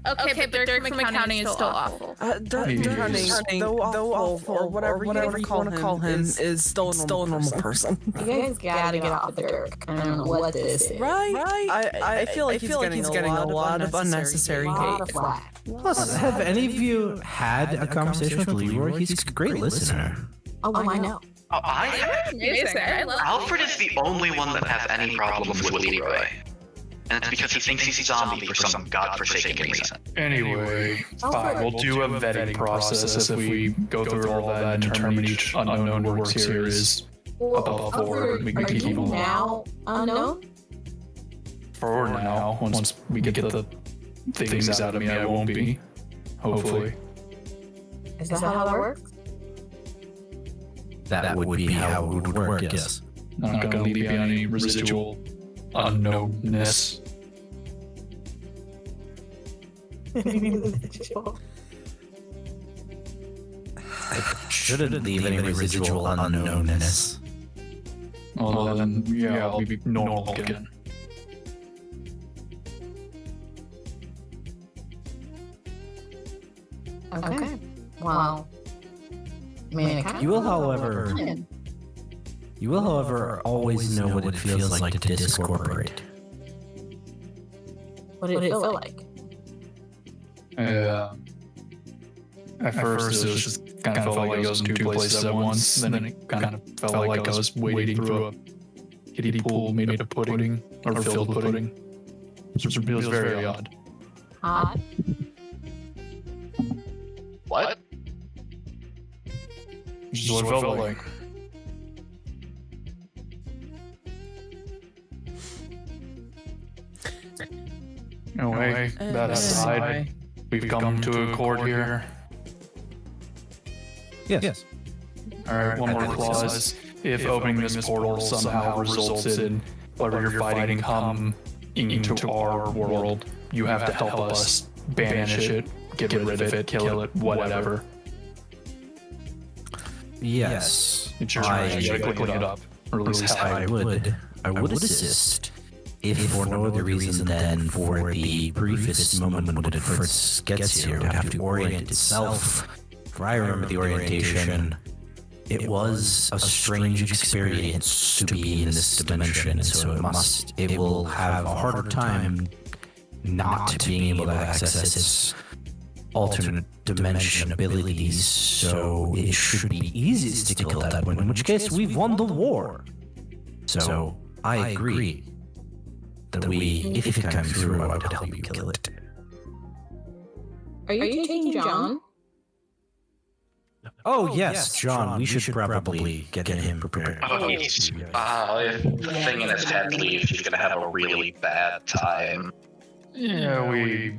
Okay, but Dirk from accounting is still awful. Though awful, or whatever you want to call him, is still a normal person. You guys gotta get off the Dirk. I don't know what this is. Right? I feel like he's getting a lot of unnecessary hate. Plus, have any of you had a conversation with Leroy? He's a great listener. Oh, I know. Oh, Amazing. I love Alfred is the only one that has any problems with Leroy. And it's because he thinks he's a zombie for some godforsaken reason. Anyway, fine, we'll do a vetting process if we go through all that and determine each unknown who works here is above board. We can keep him now unknown? for now. Once we get the things out of me, I won't be. Hopefully. Is that how that works? That would be how it would work, yes. I'm not going to leave behind any residual unknownness. Shouldn't leave any residual unknownness. Well, then, yeah, I'll be normal again. Okay. Well, I mean, You will, however, always know what it feels like to discorporate. what did it feel like? Yeah. At first, it was just kind of felt like I was in two places at once. Then it kind of felt like I was wading through a kiddie pool made of pudding, or filled with pudding. It was very odd. Hot? What? Which is what it felt like. Anyway, that aside, we've come to a accord here. Yes. Alright, one more clause. If opening this portal somehow results in whatever you're fighting come into our world, you have to help us banish it, get rid of it, kill it, whatever. Yes. It's your turn. You gotta quickly it up. Or at least I would assist. if for no other reason than for the briefest moment when it first gets here, it would have to orient itself. For I remember the orientation, it was a strange experience to be in this dimension, so it will have a harder time not being able to access its alternate dimension abilities, so it should be easy to kill that one, in which case we've won the war. So I agree that if it comes through, I would help you kill it. Are you taking John? Oh yes, John, we should probably get him prepared. Oh, if the thing in his head leaves, he's gonna have a really bad time. Yeah, we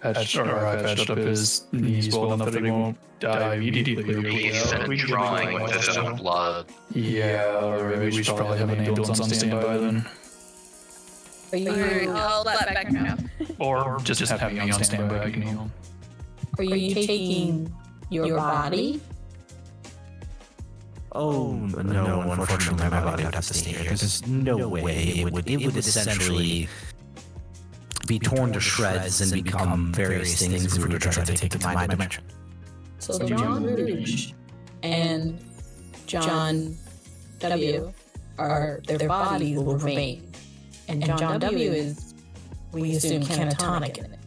patched up his knees well enough that he won't die immediately. He's been drawing with his own blood. Yeah, maybe we should probably have an ambulance on standby then. Alright, I'll let Becker know. Or just have me on standby. You can heal. Are you taking your body? Oh, no, unfortunately my body would have to stay here. There's no way it would essentially be torn to shreds and become various things if we were to try to take it to my dimension. So John Rouge and John W. their bodies will remain. And John W. is, we assume, catatonic in it.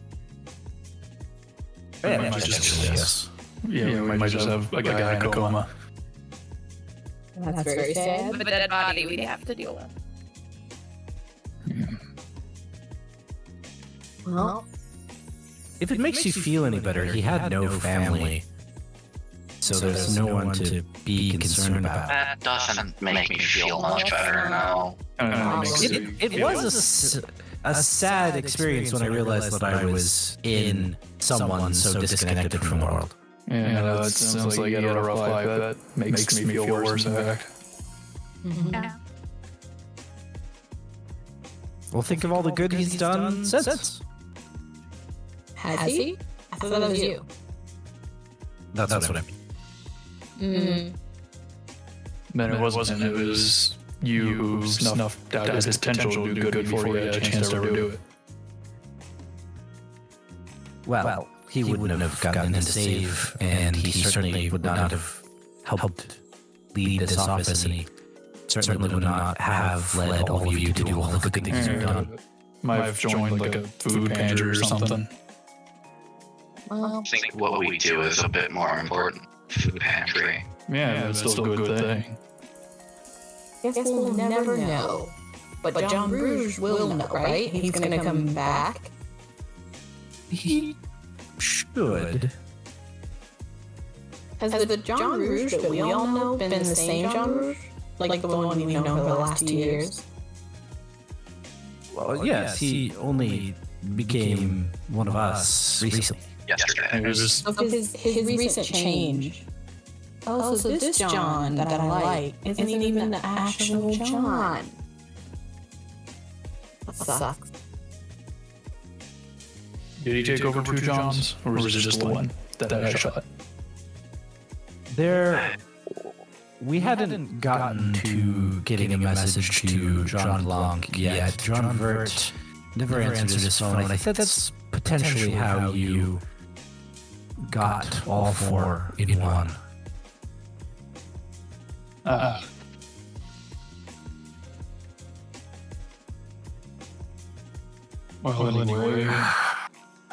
Yes. Yeah, we might just have a guy in a coma. That's very sad. With a dead body we'd have to deal with. Well, if it makes you feel any better, he had no family, so there's no one to be concerned about. That doesn't make me feel much better now. It was a sad experience when I realized that I was in someone so disconnected from the world. Yeah, it sounds like you had a rough life. That makes me feel worse, in fact. Yeah. Well, think of all the good he's done since. Has he? I thought that was you. That's what I mean. Then it wasn't him, it was you who snuffed out his potential to do good before he had a chance to ever do it. Well, he wouldn't have gotten in to save, and he certainly would not have helped lead this office, and he certainly would not have led all of you to do all the good things you've done. Might have joined like a food pantry or something. Well, I think what we do is a bit more important. Food pantry. Yeah, that's still a good thing. guess we'll never know. But John Rouge will know, right? He's gonna come back. He should. Has the John Rouge that we all know been the same John Rouge? Like the one we've known for the last 2 years? Well, yes, he only became one of us recently. Yesterday. So his recent change. Oh, so this John that I like isn't even the actual John. That sucks. Did he take over 2 Johns, or was it just the one that I shot? We hadn't gotten to getting a message to John Blanc yet. John Vert never answered his phone. I think that's potentially how you got all 4 in one. Well, anyway,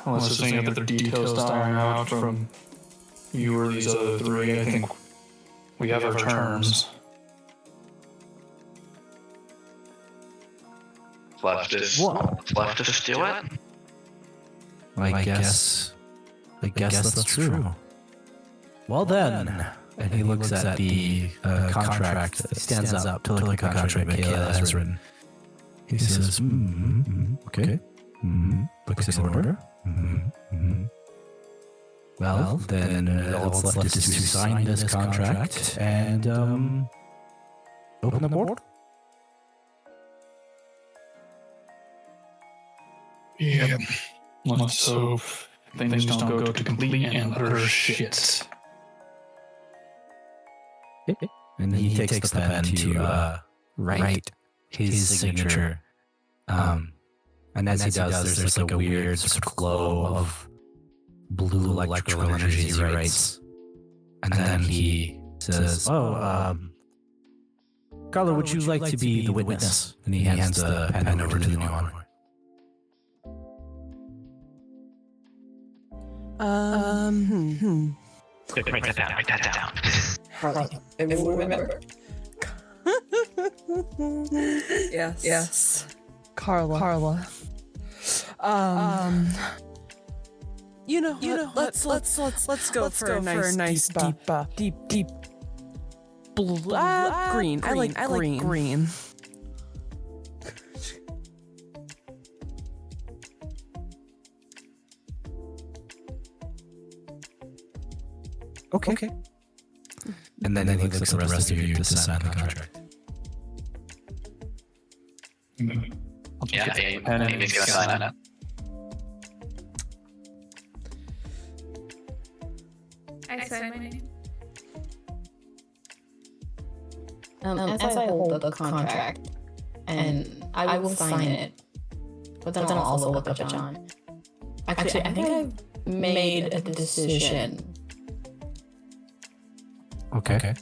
unless there's any other details dying out from you or these other 3, I think we have our terms. Left is do it. I guess that's true. Well then, and he looks at the contract that stands up to look like the contract that Kayla has written. He says, okay, looks in order. Well, then all that's left is to sign this contract and open the portal. Yeah. Let's hope things don't go to complete and utter shit. And he takes the pen to write his signature And as he does, there's like a weird sort of glow of blue electrical energy as he writes. And then he says, Carla, would you like to be the witness? And he hands the pen over to the new envoy. Write that down. Everyone remember? Yes. Carla. You know, let's go for a nice deep blue, green. I like green. Okay. And then he looks at the rest of you to sign the contract. Yeah, Amy's gonna sign it. I sign my name. As I hold the contract, and I will sign it, but then I'll also look up at John. Actually, I think I've made a decision. Okay.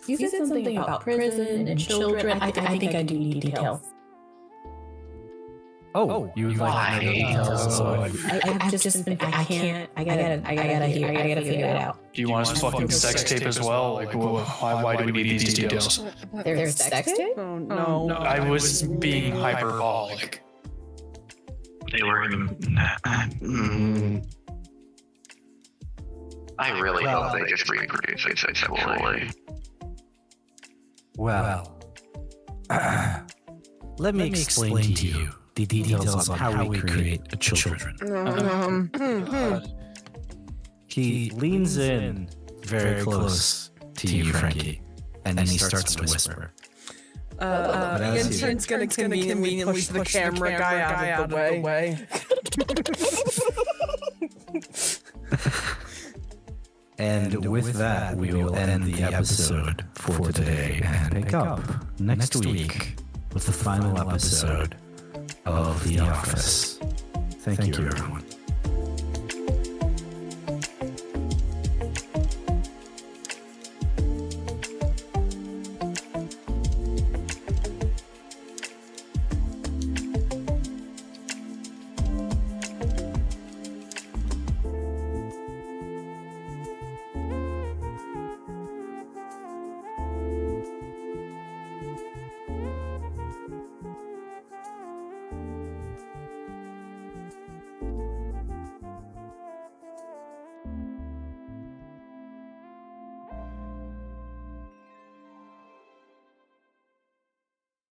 You said something about prison and children. I think I do need details. You would like to know details? I've just been. I gotta figure it out. Do you want us to fucking sex tape as well? Like, why do we need these details? There's sex tape? Oh no. I was being hyperbolic. They were. I really hope they just reproduce it sexually. Well, let me explain to you the details on how we create children. He leans in very close to you, Frankie, and then he starts to whisper. The intern's gonna conveniently push the camera guy out of the way. And with that, we will end the episode for today and pick up next week with the final episode of The Office. Thank you, everyone.